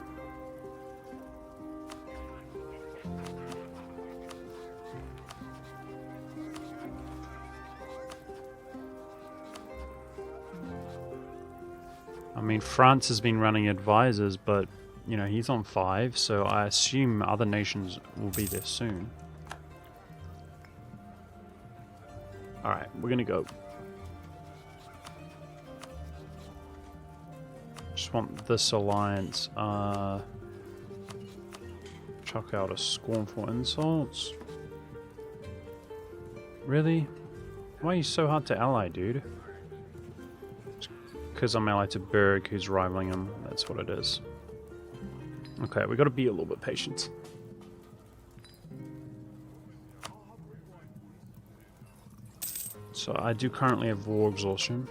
I mean, France has been running advisors, but you know, he's on 5, so I assume other nations will be there soon. Alright, we're gonna go. Just want this alliance. Chuck out a scornful insults. Really? Why are you so hard to ally, dude? Because I'm allied to Berg, who's rivaling him. That's what it is. Okay, we got to be a little bit patient. So I do currently have war exhaustion.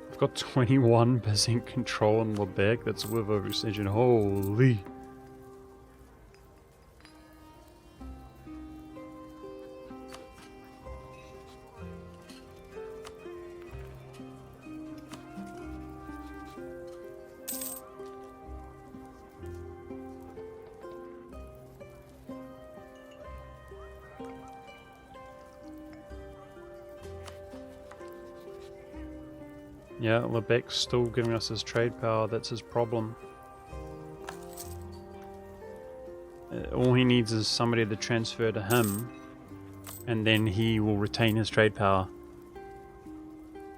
I've got 21% control in Lebec. That's with overextension. Holy. Yeah, Lebec's still giving us his trade power. That's his problem. All he needs is somebody to transfer to him, and then he will retain his trade power.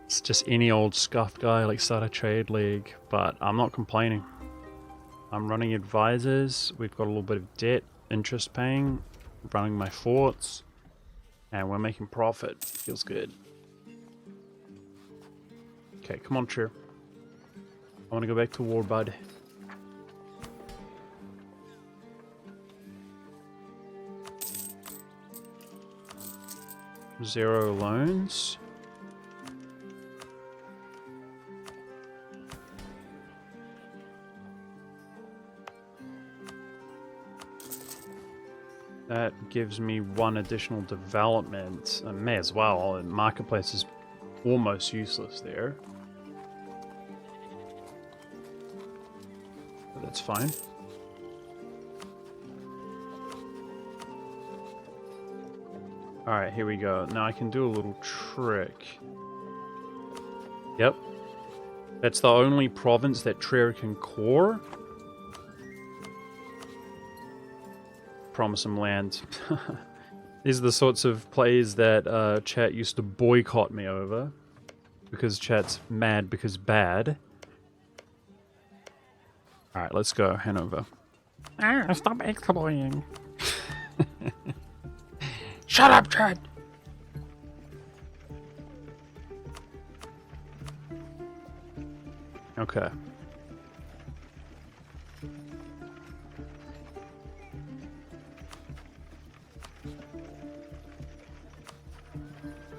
It's just any old scuffed guy like start a trade league, but I'm not complaining. I'm running advisors. We've got a little bit of debt, interest paying, running my forts, and we're making profit. Feels good. Okay, come on, True. I want to go back to war, bud. Zero loans. That gives me 1 additional development. I may as well. And marketplace is almost useless there. But that's fine. Alright, here we go. Now I can do a little trick. Yep. That's the only province that Trier can core. Promise him land. These are the sorts of plays that chat used to boycott me over. Because chat's mad because bad. Alright, let's go, Hanover. Ah, stop exploiting. Shut up, chat! Okay.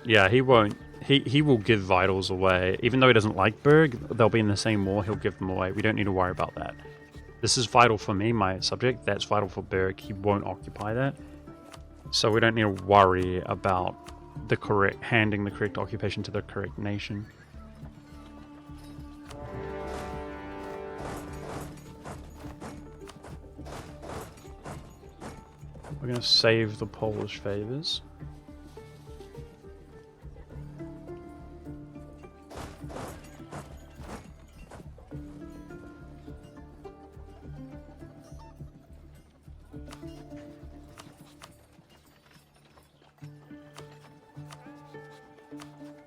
Yeah, he won't. He will give vitals away. Even though he doesn't like Berg, they'll be in the same war, he'll give them away. We don't need to worry about that. This is vital for me, my subject. That's vital for Berg. He won't occupy that. So we don't need to worry about handing the correct occupation to the correct nation. We're going to save the Polish favors.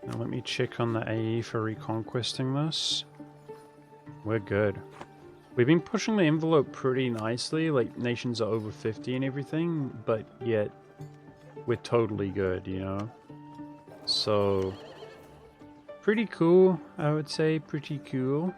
Now let me check on the AE for reconquesting this. We're good. We've been pushing the envelope pretty nicely, like nations are over 50 and everything, but yet we're totally good, you know? So, pretty cool, I would say, pretty cool.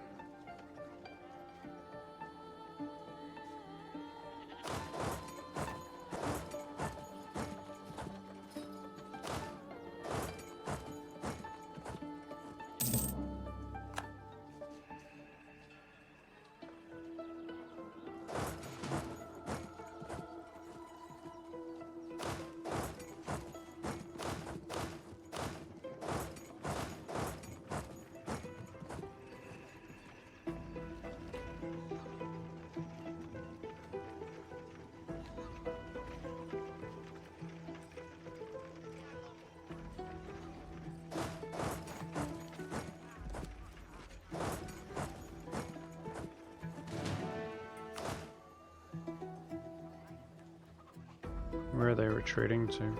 Where are they retreating to?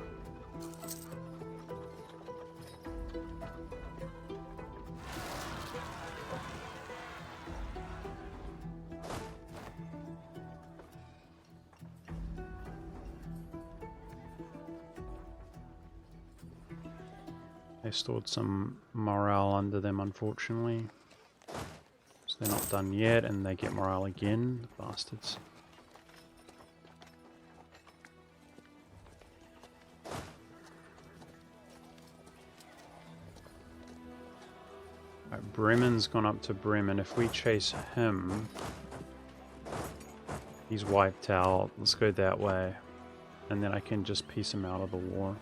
They stored some morale under them, unfortunately. So they're not done yet, and they get morale again, the bastards. Right, Bremen's gone up to Bremen. If we chase him, he's wiped out. Let's go that way. And then I can just piece him out of the war.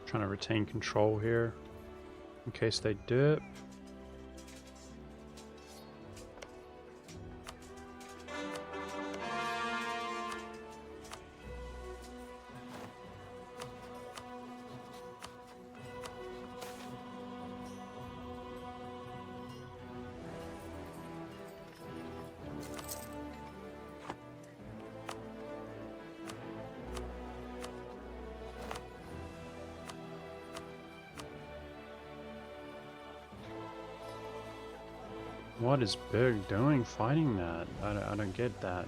Trying to retain control here in case they dip. What is Berg doing fighting that? I don't get that.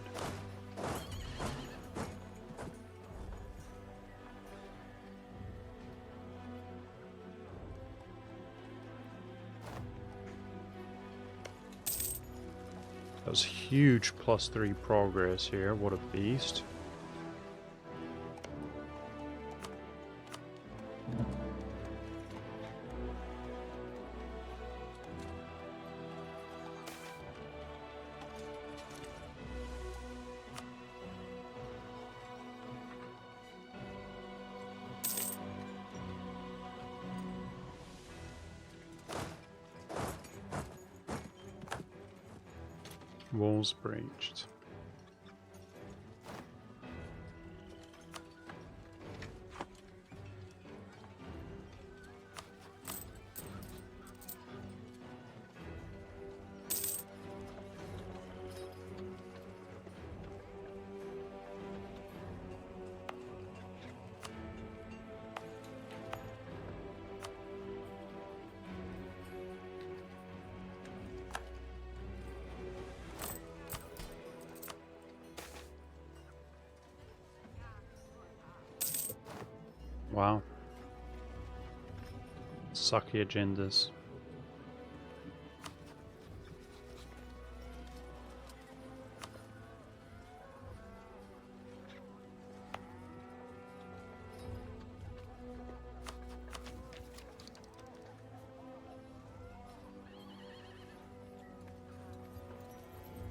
That was huge +3 progress here. What a beast. Walls breached. Wow. Sucky agendas.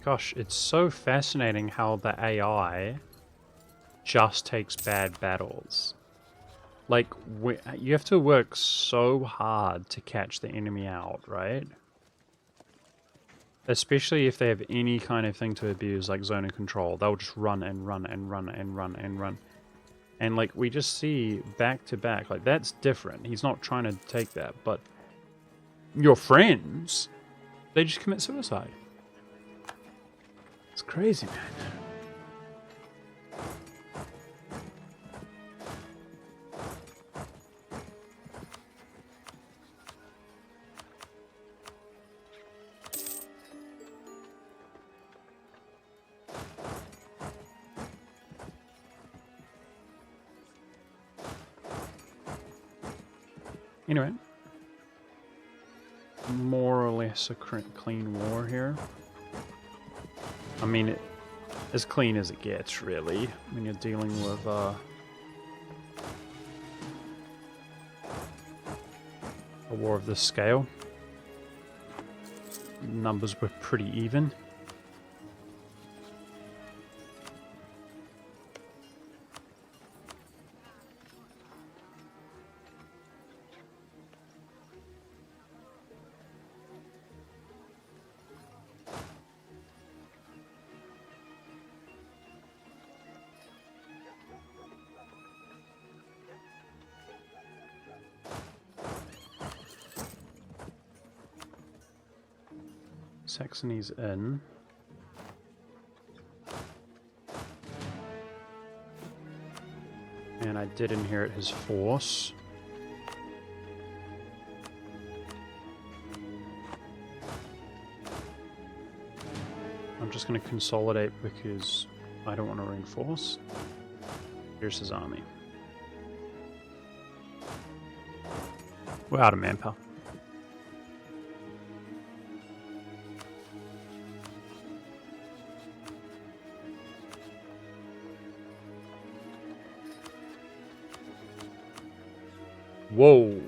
Gosh, it's so fascinating how the AI just takes bad battles. Like, you have to work so hard to catch the enemy out, right? Especially if they have any kind of thing to abuse, like zone of control. They'll just run and run and run and run and run. And, like, we just see back to back. Like, that's different. He's not trying to take that. But your friends, they just commit suicide. It's crazy, man. Anyway, more or less a clean war here. I mean, as clean as it gets, really, when you're dealing with a war of this scale. Numbers were pretty even. Saxony's in. And I did inherit his force. I'm just going to consolidate because I don't want to reinforce. Here's his army. We're out of manpower. Whoa.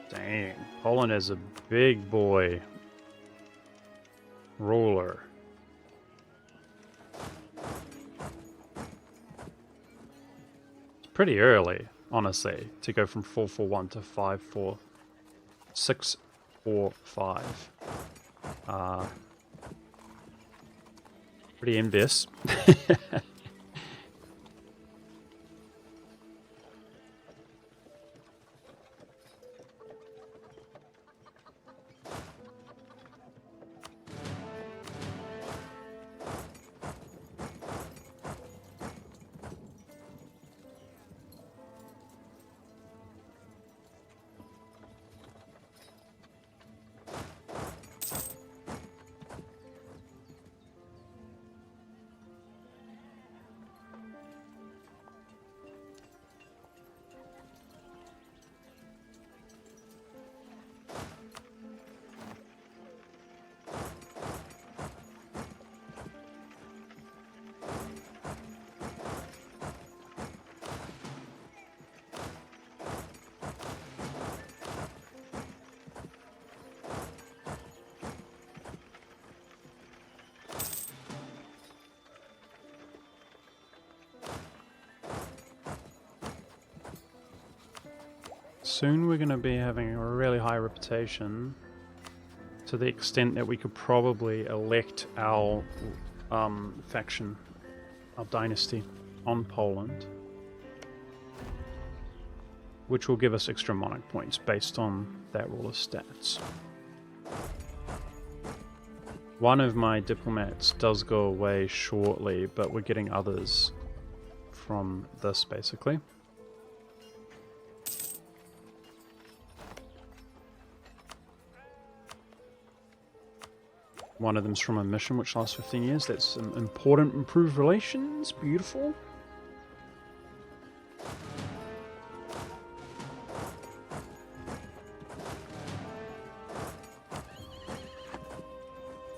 Dang. Poland is a big boy ruler. It's pretty early, honestly, to go from 4-4-1 to 5-4, 6-4-5. Pretty envious. Soon we're going to be having a really high reputation to the extent that we could probably elect our faction, our dynasty, on Poland, which will give us extra monarch points based on that ruler's stats. One of my diplomats does go away shortly, but we're getting others from this, basically. One of them's from a mission which lasts 15 years. That's some important improved relations. Beautiful.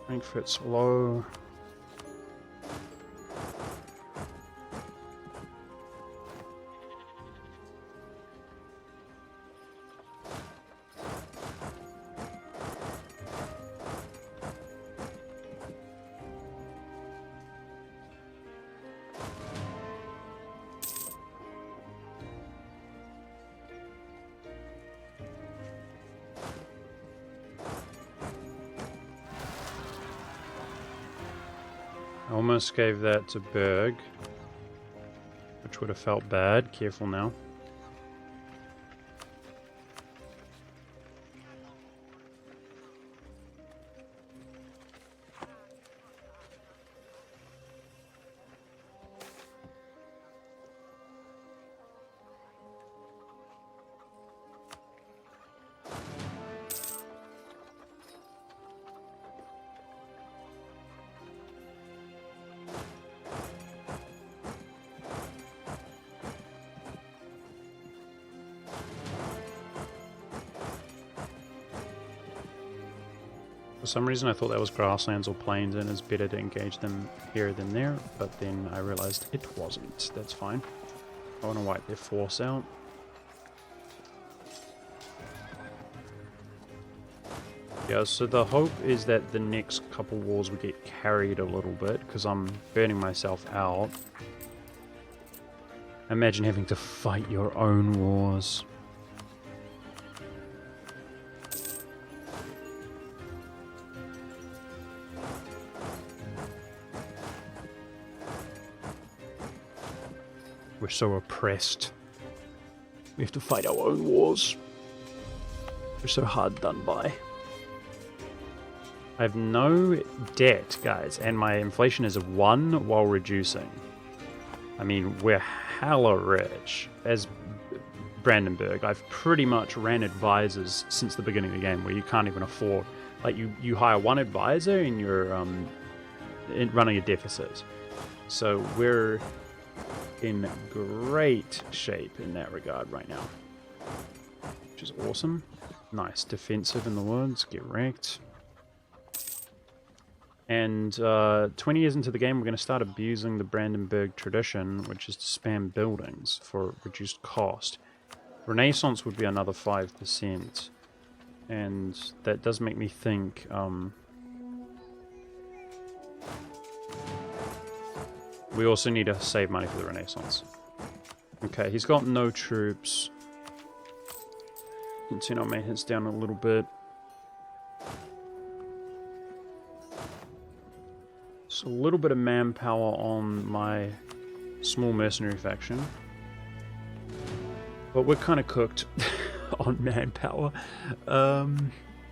Frankfurt's low. I almost gave that to Berg, which would have felt bad. Careful now. For some reason I thought that was grasslands or plains and it's better to engage them here than there, but then I realized it wasn't. That's fine. I want to wipe their force out. Yeah, so the hope is that the next couple wars we get carried a little bit, because I'm burning myself out. Imagine having to fight your own wars. We're so oppressed. We have to fight our own wars. We're so hard done by. I have no debt, guys, and my inflation is 1 while reducing. I mean, we're hella rich. As Brandenburg, I've pretty much ran advisors since the beginning of the game, where you can't even afford... Like, you hire one advisor and you're running a deficit. So we're in great shape in that regard right now, which is awesome. Nice defensive in the woods, get wrecked. And 20 years into the game, we're going to start abusing the Brandenburg tradition, which is to spam buildings for reduced cost. Renaissance would be another 5%, and that does make me think we also need to save money for the Renaissance. Okay, he's got no troops. You can turn our maintenance down a little bit. So a little bit of manpower on my small mercenary faction. But we're kind of cooked on manpower.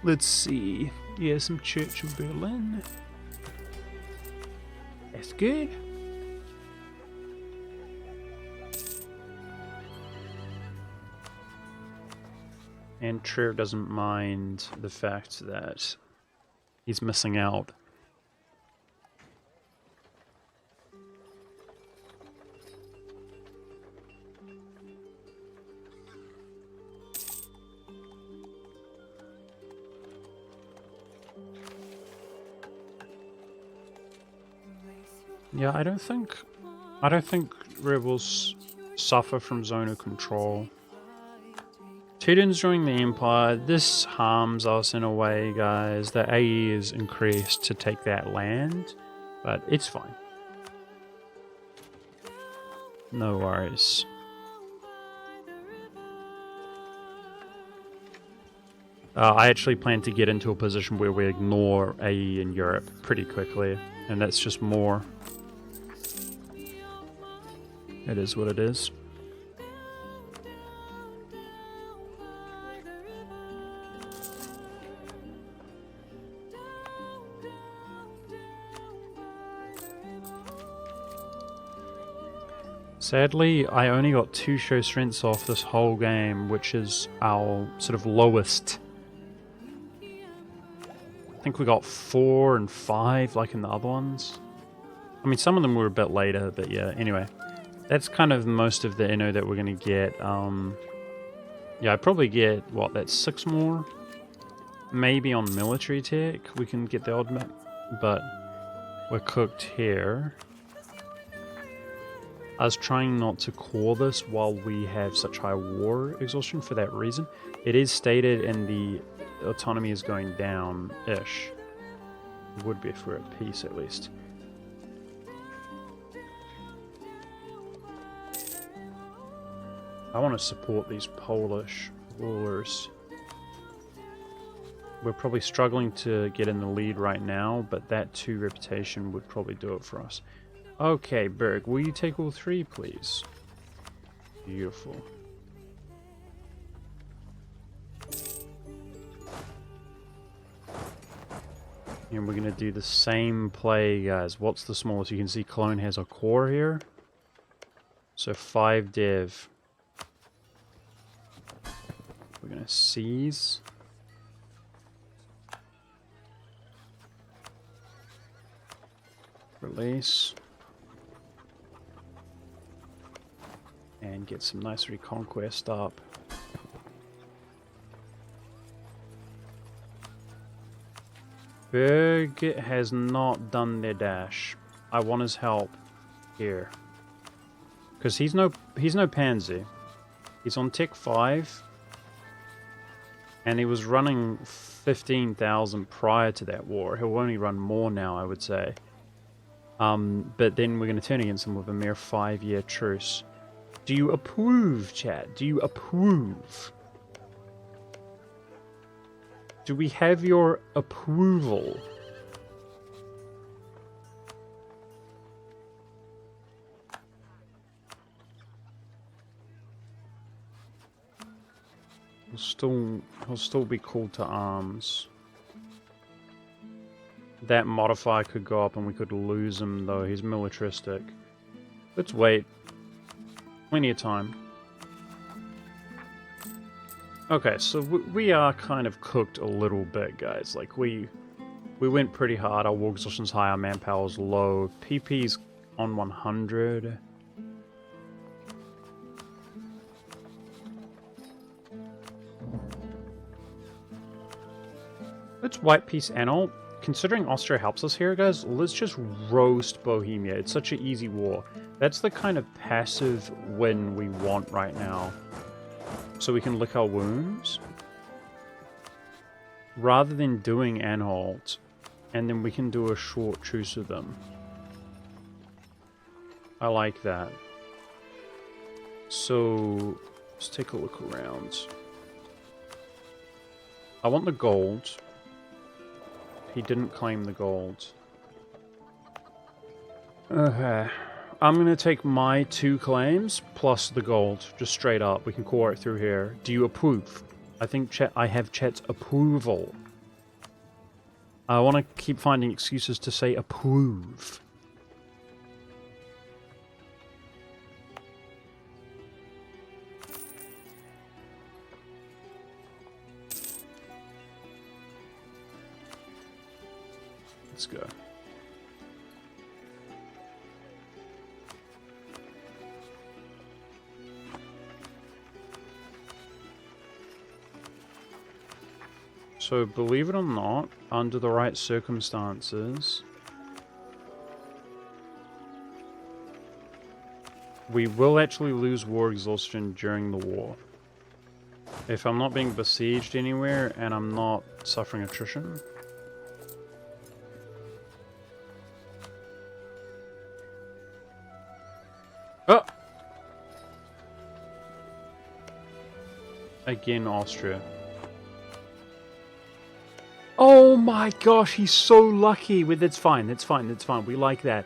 Let's see. Yeah, some Church of Berlin. That's good. And Trier doesn't mind the fact that he's missing out. Yeah, I don't think rebels suffer from zonal control. Titans joining the Empire, this harms us in a way, guys. The AE is increased to take that land, but it's fine. No worries. I actually plan to get into a position where we ignore AE in Europe pretty quickly, and that's just more. It is what it is. Sadly, I only got 2 show strengths off this whole game, which is our sort of lowest. I think we got 4 and 5 like in the other ones. I mean, some of them were a bit later, but yeah, anyway. That's kind of most of the Inno that we're going to get. Yeah, I probably get, what, that's 6 more? Maybe on military tech we can get the odd map, but we're cooked here. I was trying not to core this while we have such high war exhaustion for that reason. It is stated in the autonomy is going down-ish. It would be if we're at peace at least. I want to support these Polish rulers. We're probably struggling to get in the lead right now, but that 2 reputation would probably do it for us. Okay, Berg, will you take all 3, please? Beautiful. And we're going to do the same play, guys. What's the smallest? You can see Cologne has a core here. So 5 dev. We're going to seize. Release. And get some nice reconquest up. Berg has not done their dash. I want his help here. Because he's no pansy. He's on Tech 5. And he was running 15,000 prior to that war. He'll only run more now, I would say. But then we're going to turn against him with a mere 5-year truce. Do you approve, chat? Do you approve? Do we have your approval? He'll still be called to arms. That modifier could go up and we could lose him though. He's militaristic. Let's wait. Plenty of time. Okay, so we are kind of cooked a little bit, guys. Like, we went pretty hard. Our war exhaustion's high, our manpower's low. PP's on 100. Let's white peace Anhalt. Considering Austria helps us here, guys, let's just roast Bohemia. It's such an easy war. That's the kind of passive win we want right now. So we can lick our wounds. Rather than doing Anhalt, and then we can do a short truce with them. I like that. So, let's take a look around. I want the gold. He didn't claim the gold. Okay. I'm going to take my 2 claims plus the gold, just straight up. We can core it through here. Do you approve? I think I have chat's approval. I want to keep finding excuses to say approve. Let's go. So, believe it or not, under the right circumstances, we will actually lose war exhaustion during the war. If I'm not being besieged anywhere and I'm not suffering attrition. Oh! Again, Austria. Oh my gosh, he's so lucky with it's fine, that's fine, that's fine. We like that.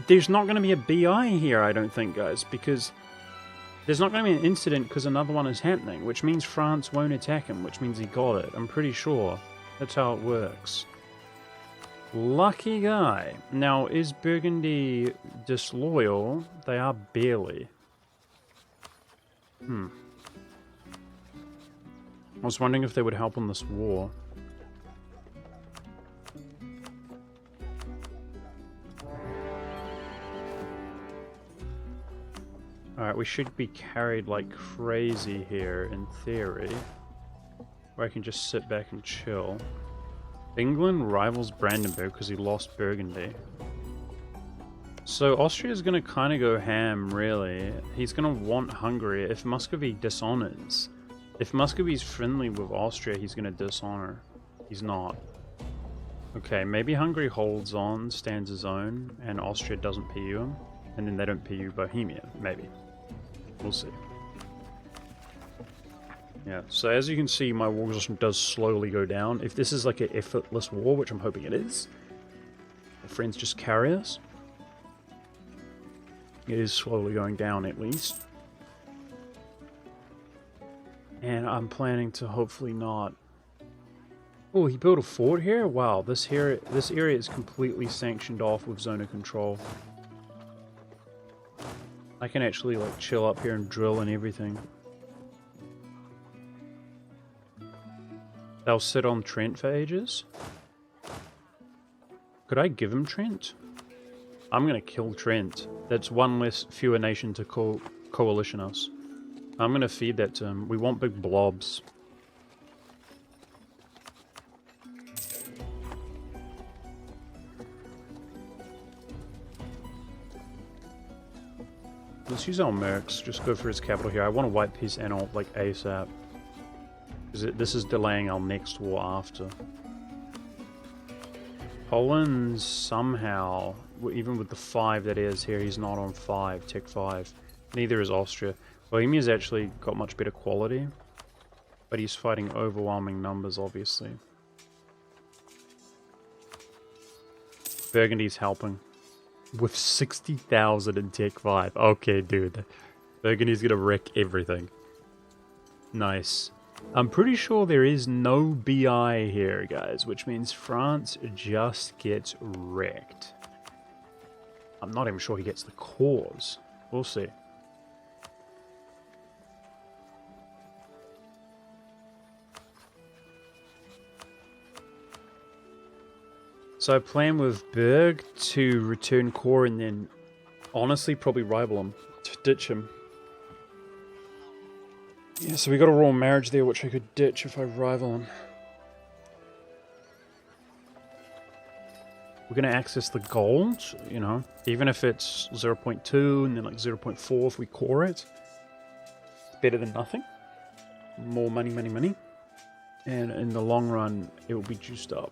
There's not going to be a BI here, I don't think, guys, because there's not going to be an incident because another one is happening, which means France won't attack him, which means he got it. I'm pretty sure that's how it works. Lucky guy. Now, is Burgundy disloyal? They are barely. I was wondering if they would help on this war. Alright, we should be carried like crazy here, in theory. Or I can just sit back and chill. England rivals Brandenburg because he lost Burgundy. So Austria's going to kind of go ham, really. He's going to want Hungary if Muscovy dishonors. If Muscovy's friendly with Austria, he's going to dishonor. He's not. Okay, maybe Hungary holds on, stands his own, and Austria doesn't PU him. And then they don't PU Bohemia, maybe. We'll see. Yeah, so as you can see, my war exhaustion does slowly go down. If this is like an effortless war, which I'm hoping it is, my friends just carry us. It is slowly going down, at least. And I'm planning to hopefully not... Oh, he built a fort here? Wow, this area is completely sanctioned off with zone of control. I can actually like chill up here and drill and everything. They'll sit on Trent for ages. Could I give him Trent? I'm gonna kill Trent. That's one less fewer nation to coalition us. I'm gonna feed that to him. We want big blobs. Let's use our mercs. Just go for his capital here. I want a white piece and all like ASAP. Because this is delaying our next war after. Poland somehow, even with the 5 that is here, he's not on 5, Tech 5. Neither is Austria. Bohemia's actually got much better quality. But he's fighting overwhelming numbers, obviously. Burgundy's helping. With 60,000 in Tech 5. Okay, dude. Burgundy's gonna wreck everything. Nice. I'm pretty sure there is no BI here, guys, which means France just gets wrecked. I'm not even sure he gets the cause. We'll see. So I plan with Berg to return core and then honestly probably rival him, to ditch him. Yeah, so we got a royal marriage there which I could ditch if I rival him. We're going to access the gold, you know, even if it's 0.2 and then like 0.4 if we core it. It's better than nothing. More money, money, money. And in the long run, it will be juiced up.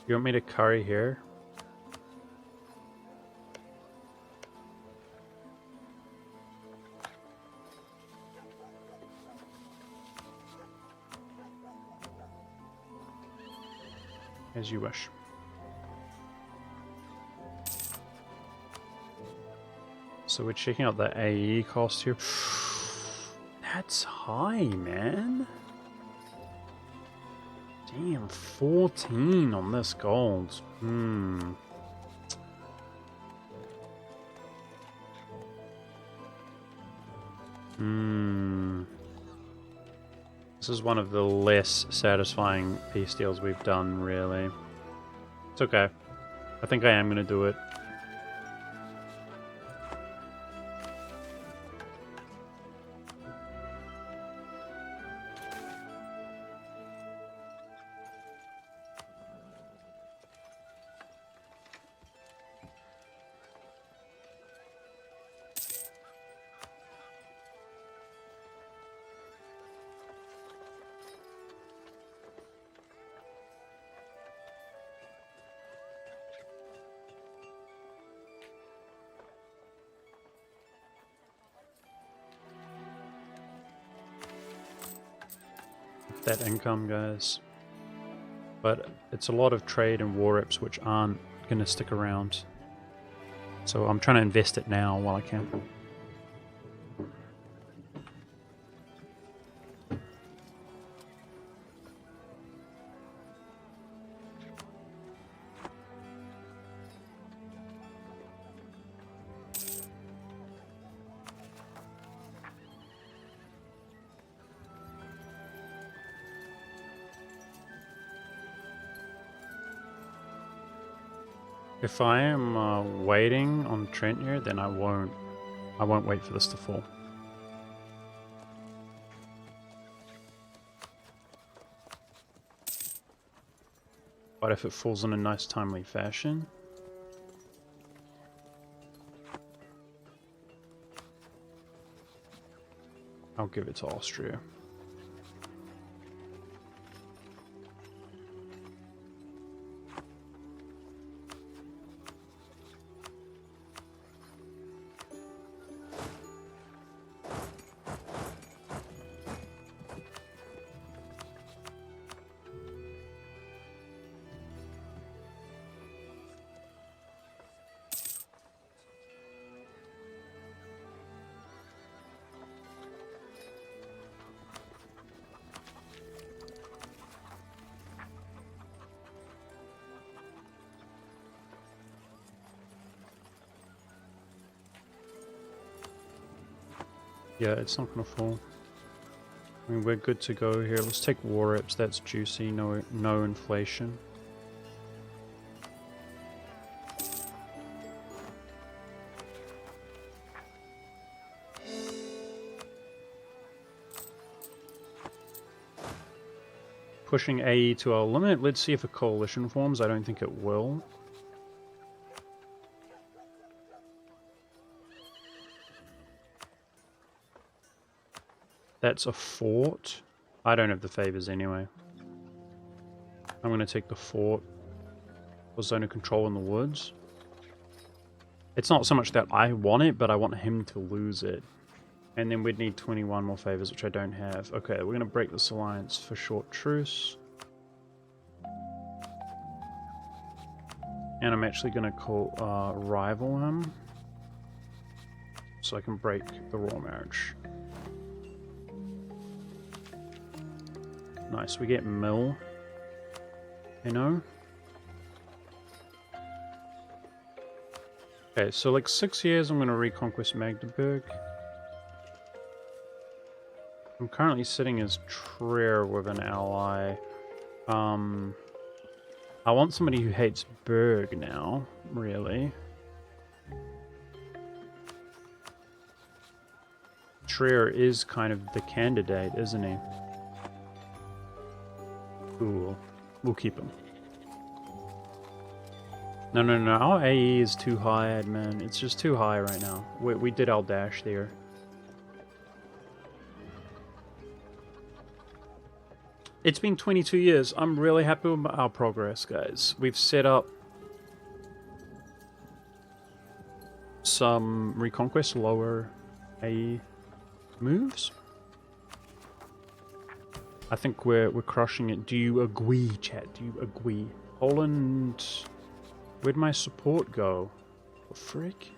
You want me to curry here? As you wish. So we're checking out the AE cost here. That's high, man. Damn, 14 on this gold. This is one of the less satisfying peace deals we've done, really. It's okay. I think I am going to do it. that income, guys. But it's a lot of trade and war reps which aren't going to stick around. So I'm trying to invest it now while I can. If I am waiting on Trent here, then I won't wait for this to fall. But if it falls in a nice timely fashion, I'll give it to Austria. Yeah, it's not gonna fall. I mean, we're good to go here. Let's take war reps. That's juicy. No inflation. Pushing AE to our limit. Let's see if a coalition forms. I don't think it will. That's a fort. I don't have the favors anyway. I'm going to take the fort. For zone of control in the woods. It's not so much that I want it, but I want him to lose it. And then we'd need 21 more favors, which I don't have. Okay, we're going to break this alliance for short truce. And I'm actually going to call rival him. So I can break the royal marriage. Nice, we get mill. You know? Okay, so like 6 years I'm going to reconquest Magdeburg. I'm currently sitting as Trier with an ally. I want somebody who hates Berg now, really. Trier is kind of the candidate, isn't he? Cool. We'll keep him. No, our AE is too high, man. It's just too high right now. We did our dash there. It's been 22 years. I'm really happy with our progress, guys. We've set up some reconquest lower AE moves. I think we're crushing it. Do you agree, chat? Do you agree? Poland, where'd my support go? What frick?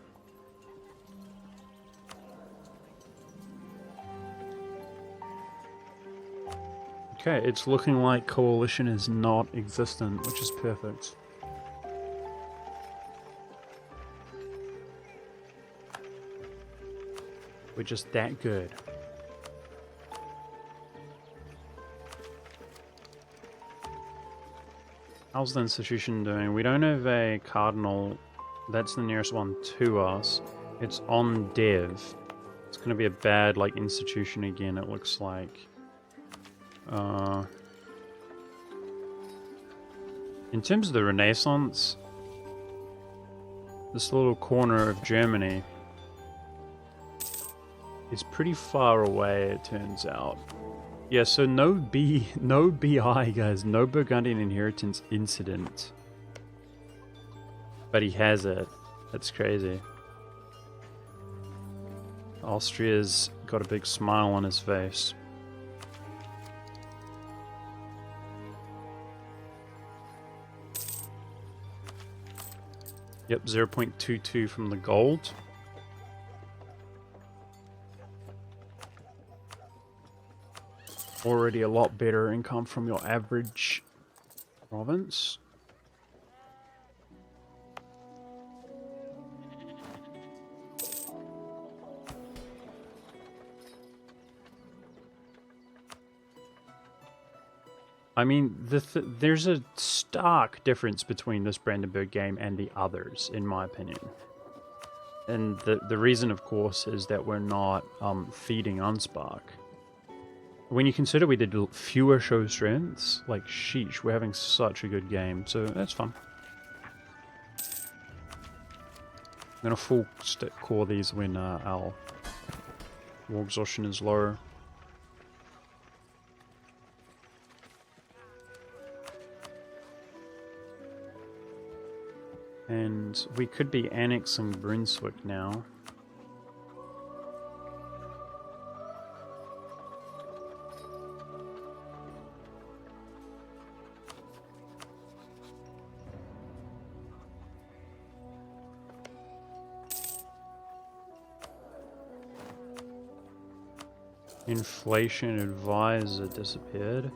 Okay, it's looking like coalition is not existent, which is perfect. We're just that good. How's the institution doing? We don't have a cardinal. That's the nearest one to us. It's on dev. It's going to be a bad like institution again, it looks like. In terms of the Renaissance, this little corner of Germany is pretty far away, it turns out. Yeah, so no BI, guys. No Burgundian inheritance incident. But he has it. That's crazy. Austria's got a big smile on his face. Yep, 0.22 from the gold. Already a lot better income from your average province. I mean, there's a stark difference between this Brandenburg game and the others, in my opinion. And the reason, of course, is that we're not feeding Unspark. When you consider we did fewer show strengths, like, sheesh, we're having such a good game, so that's fun. I'm gonna full core these when our war exhaustion is low. And we could be annexing Brunswick now. Inflation advisor disappeared.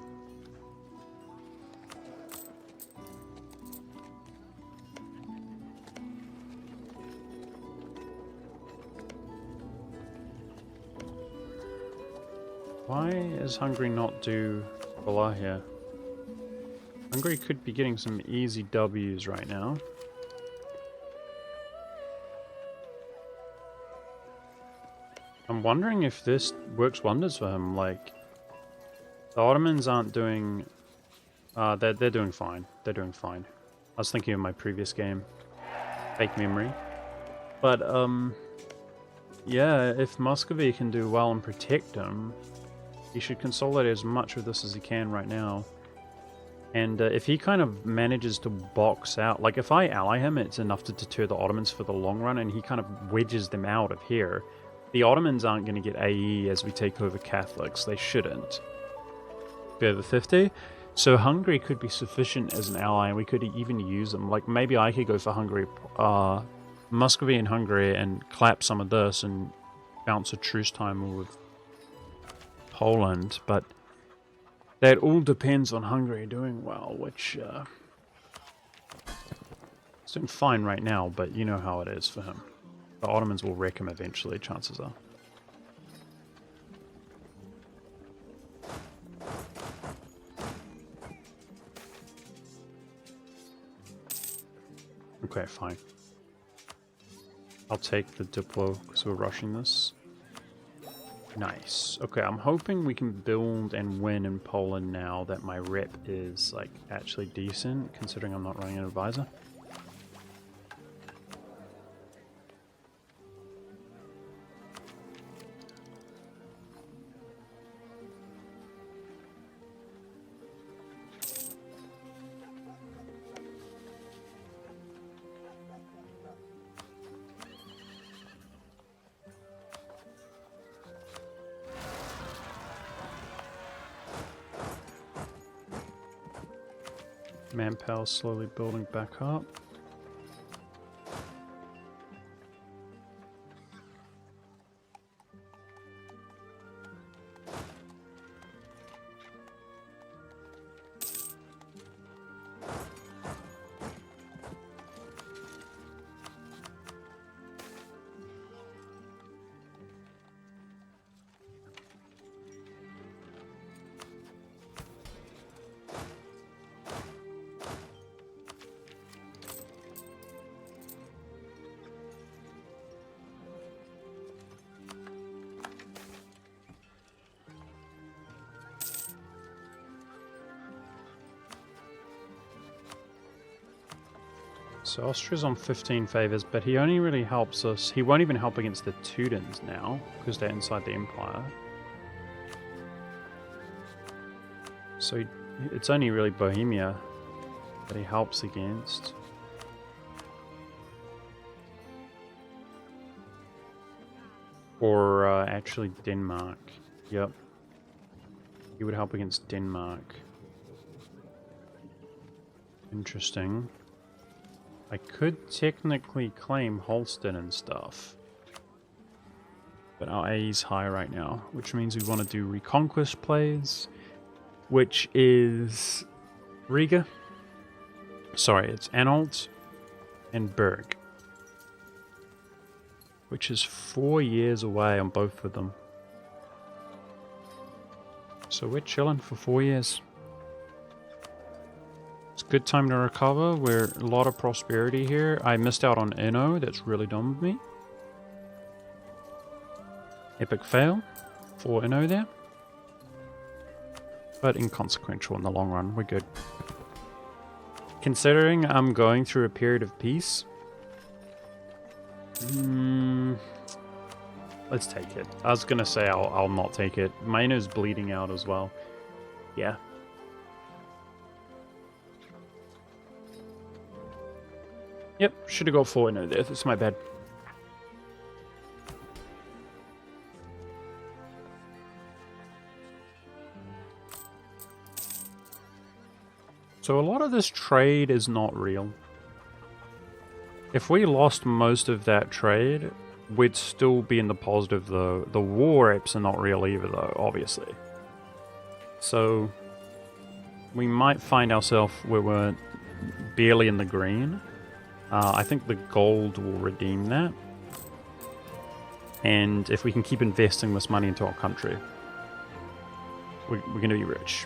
Why is Hungary not due Wallachia? Hungary could be getting some easy W's right now. I'm wondering if this works wonders for him. Like, the Ottomans aren't doing... they're doing fine. They're doing fine. I was thinking of my previous game. Fake memory. But, yeah, if Muscovy can do well and protect him, he should consolidate as much of this as he can right now. And if he kind of manages to box out... Like, if I ally him, it's enough to deter the Ottomans for the long run, and he kind of wedges them out of here. The Ottomans aren't going to get AE as we take over Catholics. They shouldn't. Be over 50. So Hungary could be sufficient as an ally, and we could even use them. Like, maybe I could go for Hungary, Muscovy and Hungary, and clap some of this and bounce a truce time with Poland. But that all depends on Hungary doing well, which it's doing fine right now, but you know how it is for him. The Ottomans will wreck him eventually, chances are. Okay, fine. I'll take the Diplo because we're rushing this. Nice. Okay, I'm hoping we can build and win in Poland now that my rep is, like, actually decent, considering I'm not running an advisor. Manpower slowly building back up. So Austria's on 15 favors, but he only really helps us. He won't even help against the Teutons now, because they're inside the Empire. So it's only really Bohemia that he helps against. Or actually Denmark. Yep. He would help against Denmark. Interesting. I could technically claim Holston and stuff. But our A is high right now, which means we want to do Reconquest plays, which is Riga. Sorry, it's Anhalt and Berg, which is 4 years away on both of them. So we're chilling for 4 years. It's a good time to recover. We're a lot of prosperity here. I missed out on Inno. That's really dumb of me. Epic fail for Inno there. But inconsequential in the long run. We're good. Considering I'm going through a period of peace, let's take it. I was gonna say I'll not take it. My Inno's bleeding out as well. Yeah. Yep, should have got 4 Inno there. That's my bad. So a lot of this trade is not real. If we lost most of that trade, we'd still be in the positive though. The war apps are not real either though, obviously. So we might find ourselves where we're barely in the green. I think the gold will redeem that. And if we can keep investing this money into our country, we're going to be rich.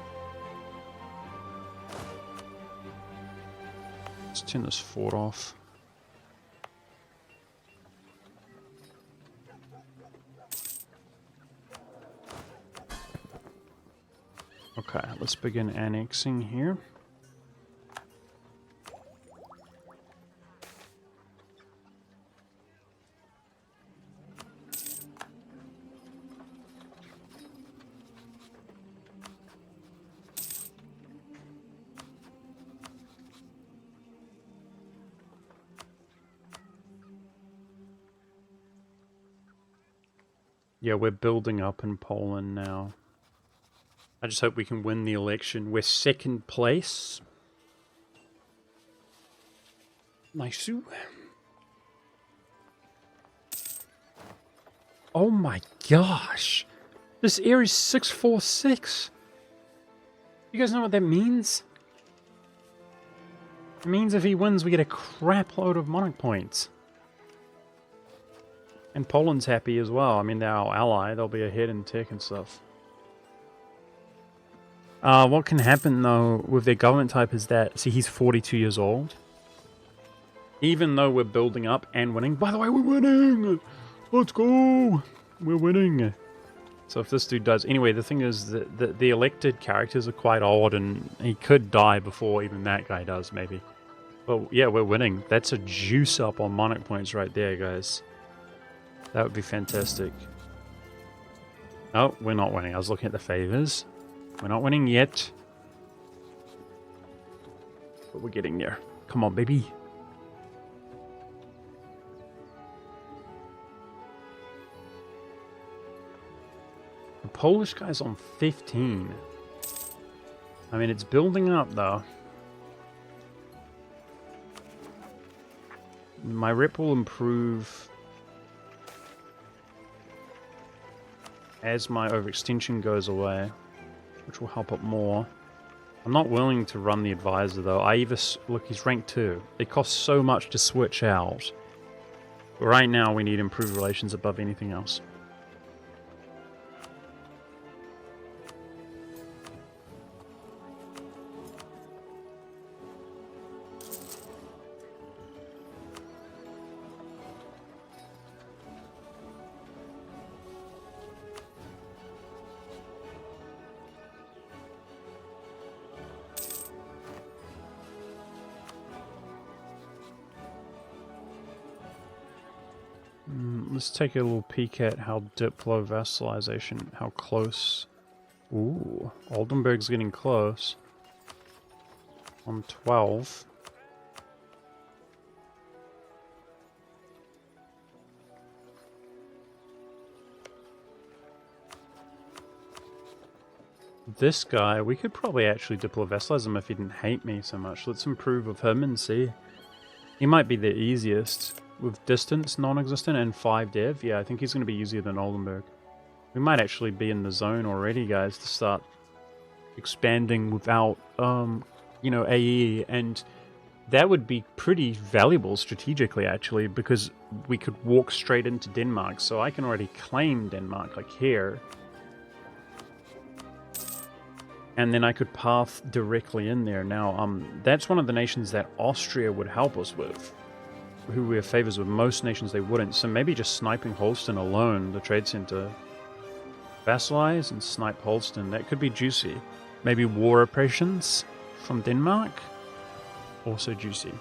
Let's turn this fort off. Okay, let's begin annexing here. Yeah, we're building up in Poland now. I just hope we can win the election. We're second place. Nice. Oh my gosh. This area's 646. You guys know what that means? It means if he wins, we get a crap load of monarch points. And Poland's happy as well. I mean, they're our ally. They'll be ahead in tech and stuff. What can happen, though, with their government type is that... See, he's 42 years old. Even though we're building up and winning... By the way, we're winning! Let's go! We're winning! So if this dude does... Anyway, the thing is that the elected characters are quite old, and he could die before even that guy does, maybe. But yeah, we're winning. That's a juice up on monarch points right there, guys. That would be fantastic. Oh, we're not winning. I was looking at the favors. We're not winning yet. But we're getting there. Come on, baby. The Polish guy's on 15. I mean, it's building up, though. My rep will improve... as my overextension goes away, which will help up more. I'm not willing to run the advisor though. Look, he's rank 2. It costs so much to switch out. But right now we need improved relations above anything else. Let's take a little peek at how Diplo vassalization, how close. Ooh, Oldenburg's getting close. On 12. This guy, we could probably actually Diplo vassalize him if he didn't hate me so much. Let's improve with him and see. He might be the easiest with distance non-existent and 5 dev. Yeah, I think he's going to be easier than Oldenburg. We might actually be in the zone already, guys, to start expanding without, you know, AE, and that would be pretty valuable strategically, actually, because we could walk straight into Denmark, so I can already claim Denmark, like here. And then I could path directly in there. Now, that's one of the nations that Austria would help us with, who we have favors with. Most nations they wouldn't, so maybe just sniping Holsten alone, the trade center. Vassalize and snipe Holsten, that could be juicy. Maybe war operations from Denmark, also juicy.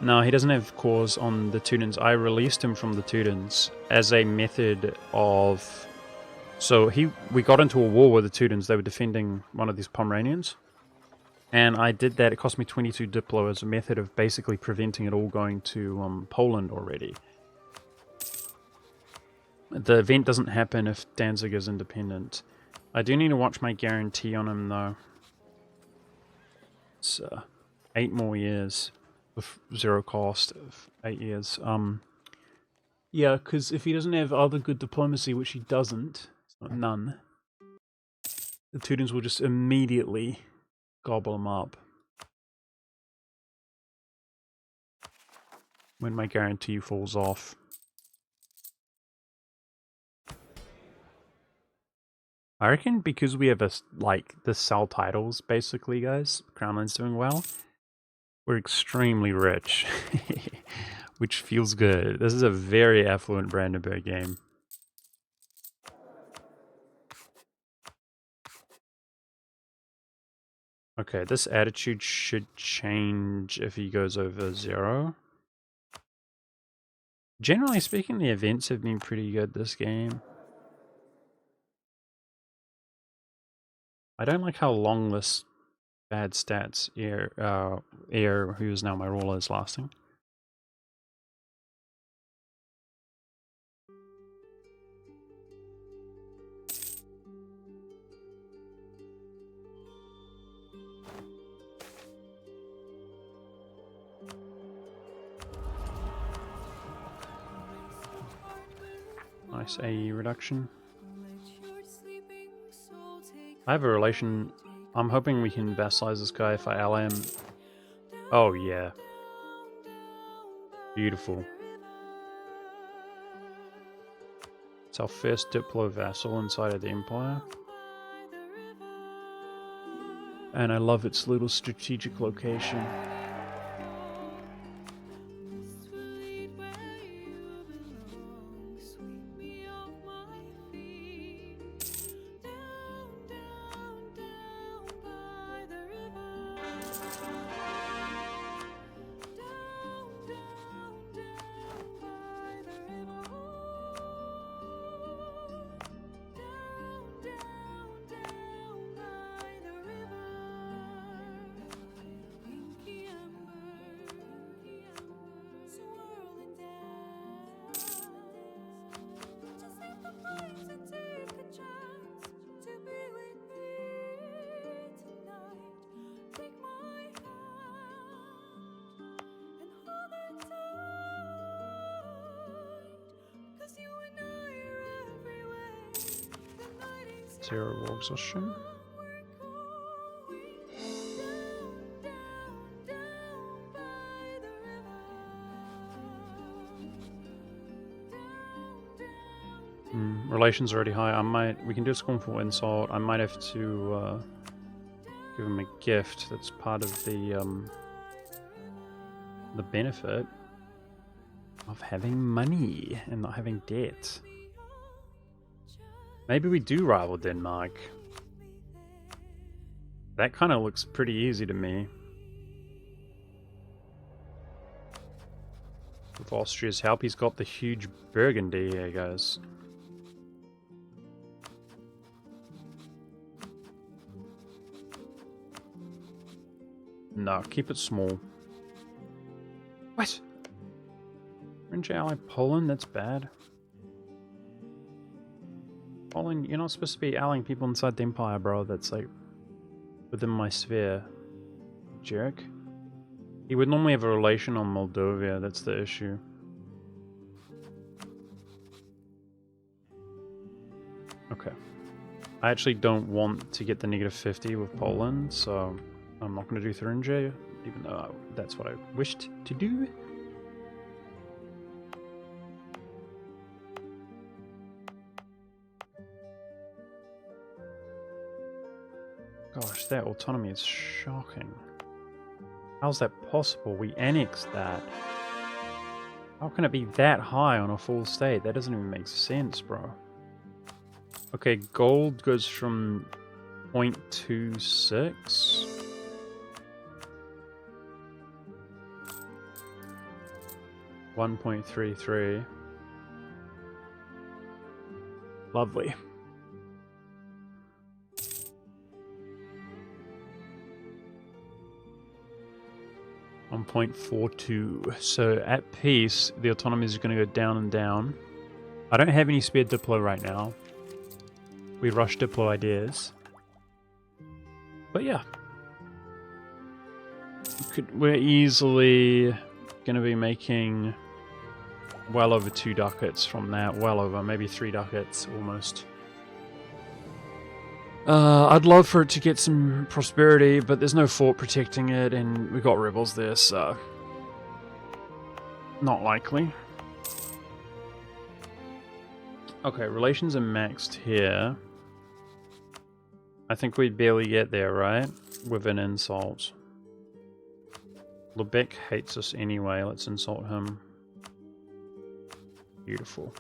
No, he doesn't have cores on the Teutons. I released him from the Teutons as a method of... So we got into a war with the Teutons. They were defending one of these Pomeranians. And I did that. It cost me 22 Diplo as a method of basically preventing it all going to Poland already. The event doesn't happen if Danzig is independent. I do need to watch my guarantee on him, though. It's 8 more years with 0 cost of 8 years. Yeah, because if he doesn't have other good diplomacy, which he doesn't, none, the Teutons will just immediately gobble him up. When my guarantee falls off. I reckon because we have the sell titles, basically, guys, Crownland's doing well, we're extremely rich, which feels good. This is a very affluent Brandenburg game. Okay, this attitude should change if he goes over 0. Generally speaking, the events have been pretty good this game. I don't like how long this bad stats Air, who is now my ruler, is lasting. Nice AE reduction. I have a relation. I'm hoping we can vassalize this guy if I ally him. Oh yeah. Beautiful. It's our first Diplo vassal inside of the Empire. And I love its little strategic location. Zero war exhaustion. Relations already high. We can do a scornful insult. I might have to give him a gift. That's part of the benefit of having money and not having debt. Maybe we do rival Denmark. That kind of looks pretty easy to me. With Austria's help, he's got the huge Burgundy here, guys. No, keep it small. What? French ally Poland? That's bad. Poland, you're not supposed to be allying people inside the Empire, bro. That's like within my sphere. Jerk. He would normally have a relation on Moldova, that's the issue. Okay. I actually don't want to get the -50 with Poland, so I'm not going to do Thuringia, even though that's what I wished to do. Gosh, that autonomy is shocking. How's that possible? We annexed that. How can it be that high on a full state? That doesn't even make sense, bro. Okay, gold goes from 0.26. $1.33. Lovely. On 0.42. So at peace, the autonomy is going to go down and down. I don't have any spare Diplo right now. We rush Diplo ideas. But yeah. We're easily going to be making well over 2 ducats from that. Well over, maybe 3 ducats almost. I'd love for it to get some prosperity, but there's no fort protecting it, and we've got rebels there, so not likely. Okay, relations are maxed here. I think we'd barely get there, right? With an insult. Lubeck hates us anyway, let's insult him. Beautiful.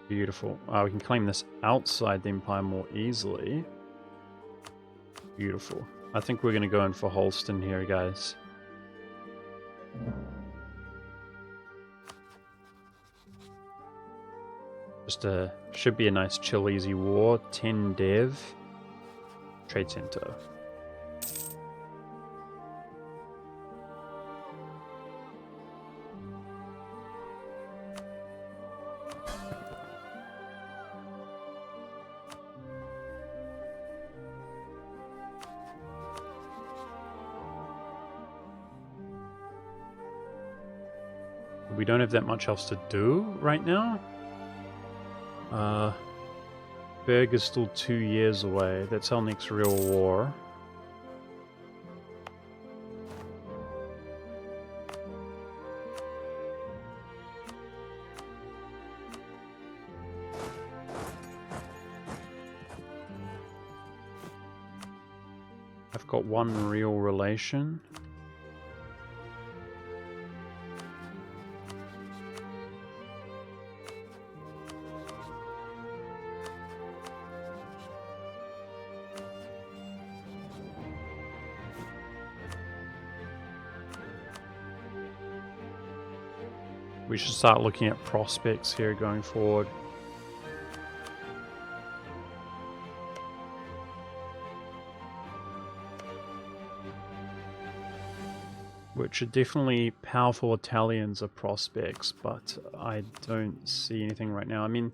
Beautiful. We can claim this outside the Empire more easily. Beautiful. I think we're going to go in for Holstein here, guys. Just should be a nice chill, easy war. 10 dev. Trade center. We don't have that much else to do right now. Berg is still 2 years away. That's our next real war. I've got one real relation. We should start looking at prospects here going forward. Which are definitely powerful Italians are prospects, but I don't see anything right now. I mean,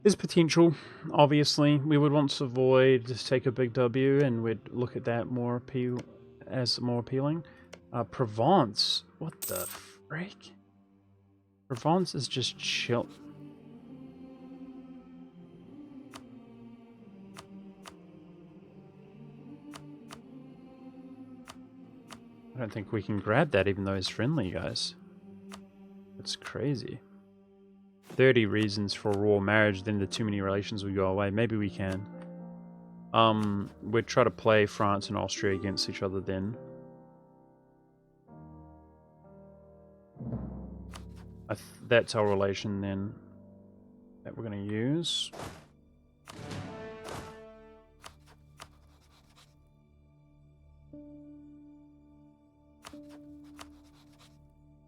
there's potential, obviously. We would want Savoy to take a big W, and we'd look at that more appealing. Provence, what the frick? Provence is just chill. I don't think we can grab that even though he's friendly, guys. That's crazy. 30 reasons for a raw marriage, then the too many relations will go away. Maybe we can. We'd try to play France and Austria against each other then. That's our relation then that we're going to use.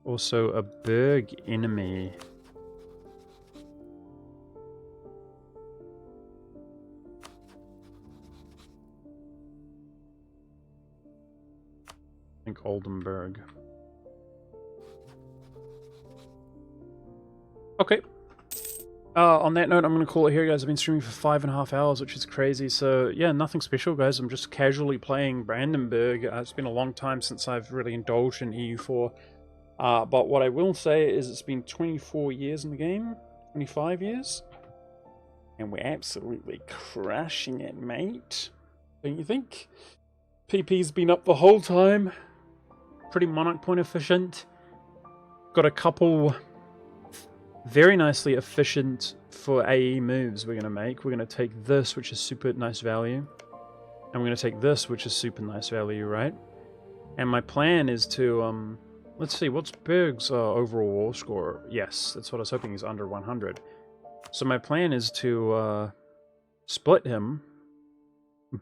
Also a Berg enemy. I think Oldenburg. Okay. On that note, I'm going to call it here, guys. I've been streaming for 5.5 hours, which is crazy. So, yeah, nothing special, guys. I'm just casually playing Brandenburg. It's been a long time since I've really indulged in EU4. But what I will say is it's been 24 years in the game. 25 years. And we're absolutely crushing it, mate. Don't you think? PP's been up the whole time. Pretty monarch point efficient. Got a couple very nicely efficient for AE moves we're going to make. We're going to take this, which is super nice value. And we're going to take this, which is super nice value, right? And my plan is to, let's see, what's Berg's overall war score? Yes, that's what I was hoping, is under 100. So my plan is to split him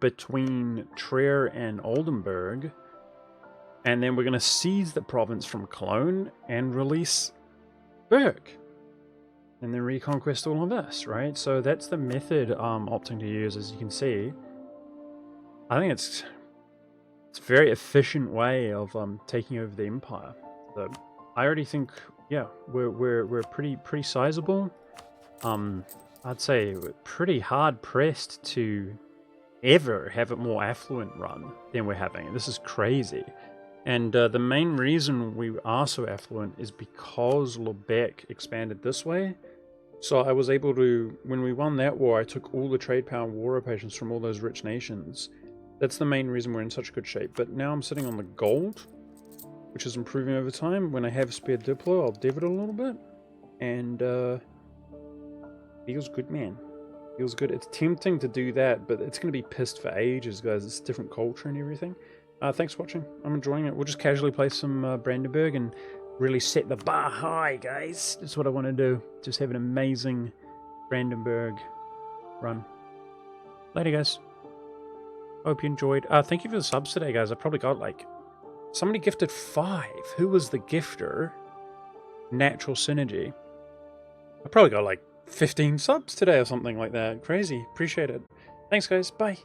between Trier and Oldenburg. And then we're going to seize the province from Cologne and release Berg. And then reconquest all of this, right? So that's the method I'm opting to use, as you can see. I think it's a very efficient way of taking over the empire. So I already think, yeah, we're pretty sizable. I'd say we're pretty hard pressed to ever have a more affluent run than we're having. This is crazy. And the main reason we are so affluent is because Lubeck expanded this way. So I was able to, when we won that war, I took all the trade power and war reparations from all those rich nations. That's the main reason we're in such good shape. But now I'm sitting on the gold, which is improving over time. When I have spare Diplo, I'll div it a little bit. And feels good, man. Feels good. It's tempting to do that, but it's going to be pissed for ages, guys. It's a different culture and everything. Thanks for watching. I'm enjoying it. We'll just casually play some Brandenburg and really set the bar high, guys. That's what I want to do. Just have an amazing Brandenburg run. Later, guys. Hope you enjoyed. Thank you for the subs today, guys. I probably got like... Somebody gifted 5. Who was the gifter? Natural Synergy. I probably got like 15 subs today or something like that. Crazy. Appreciate it. Thanks, guys. Bye.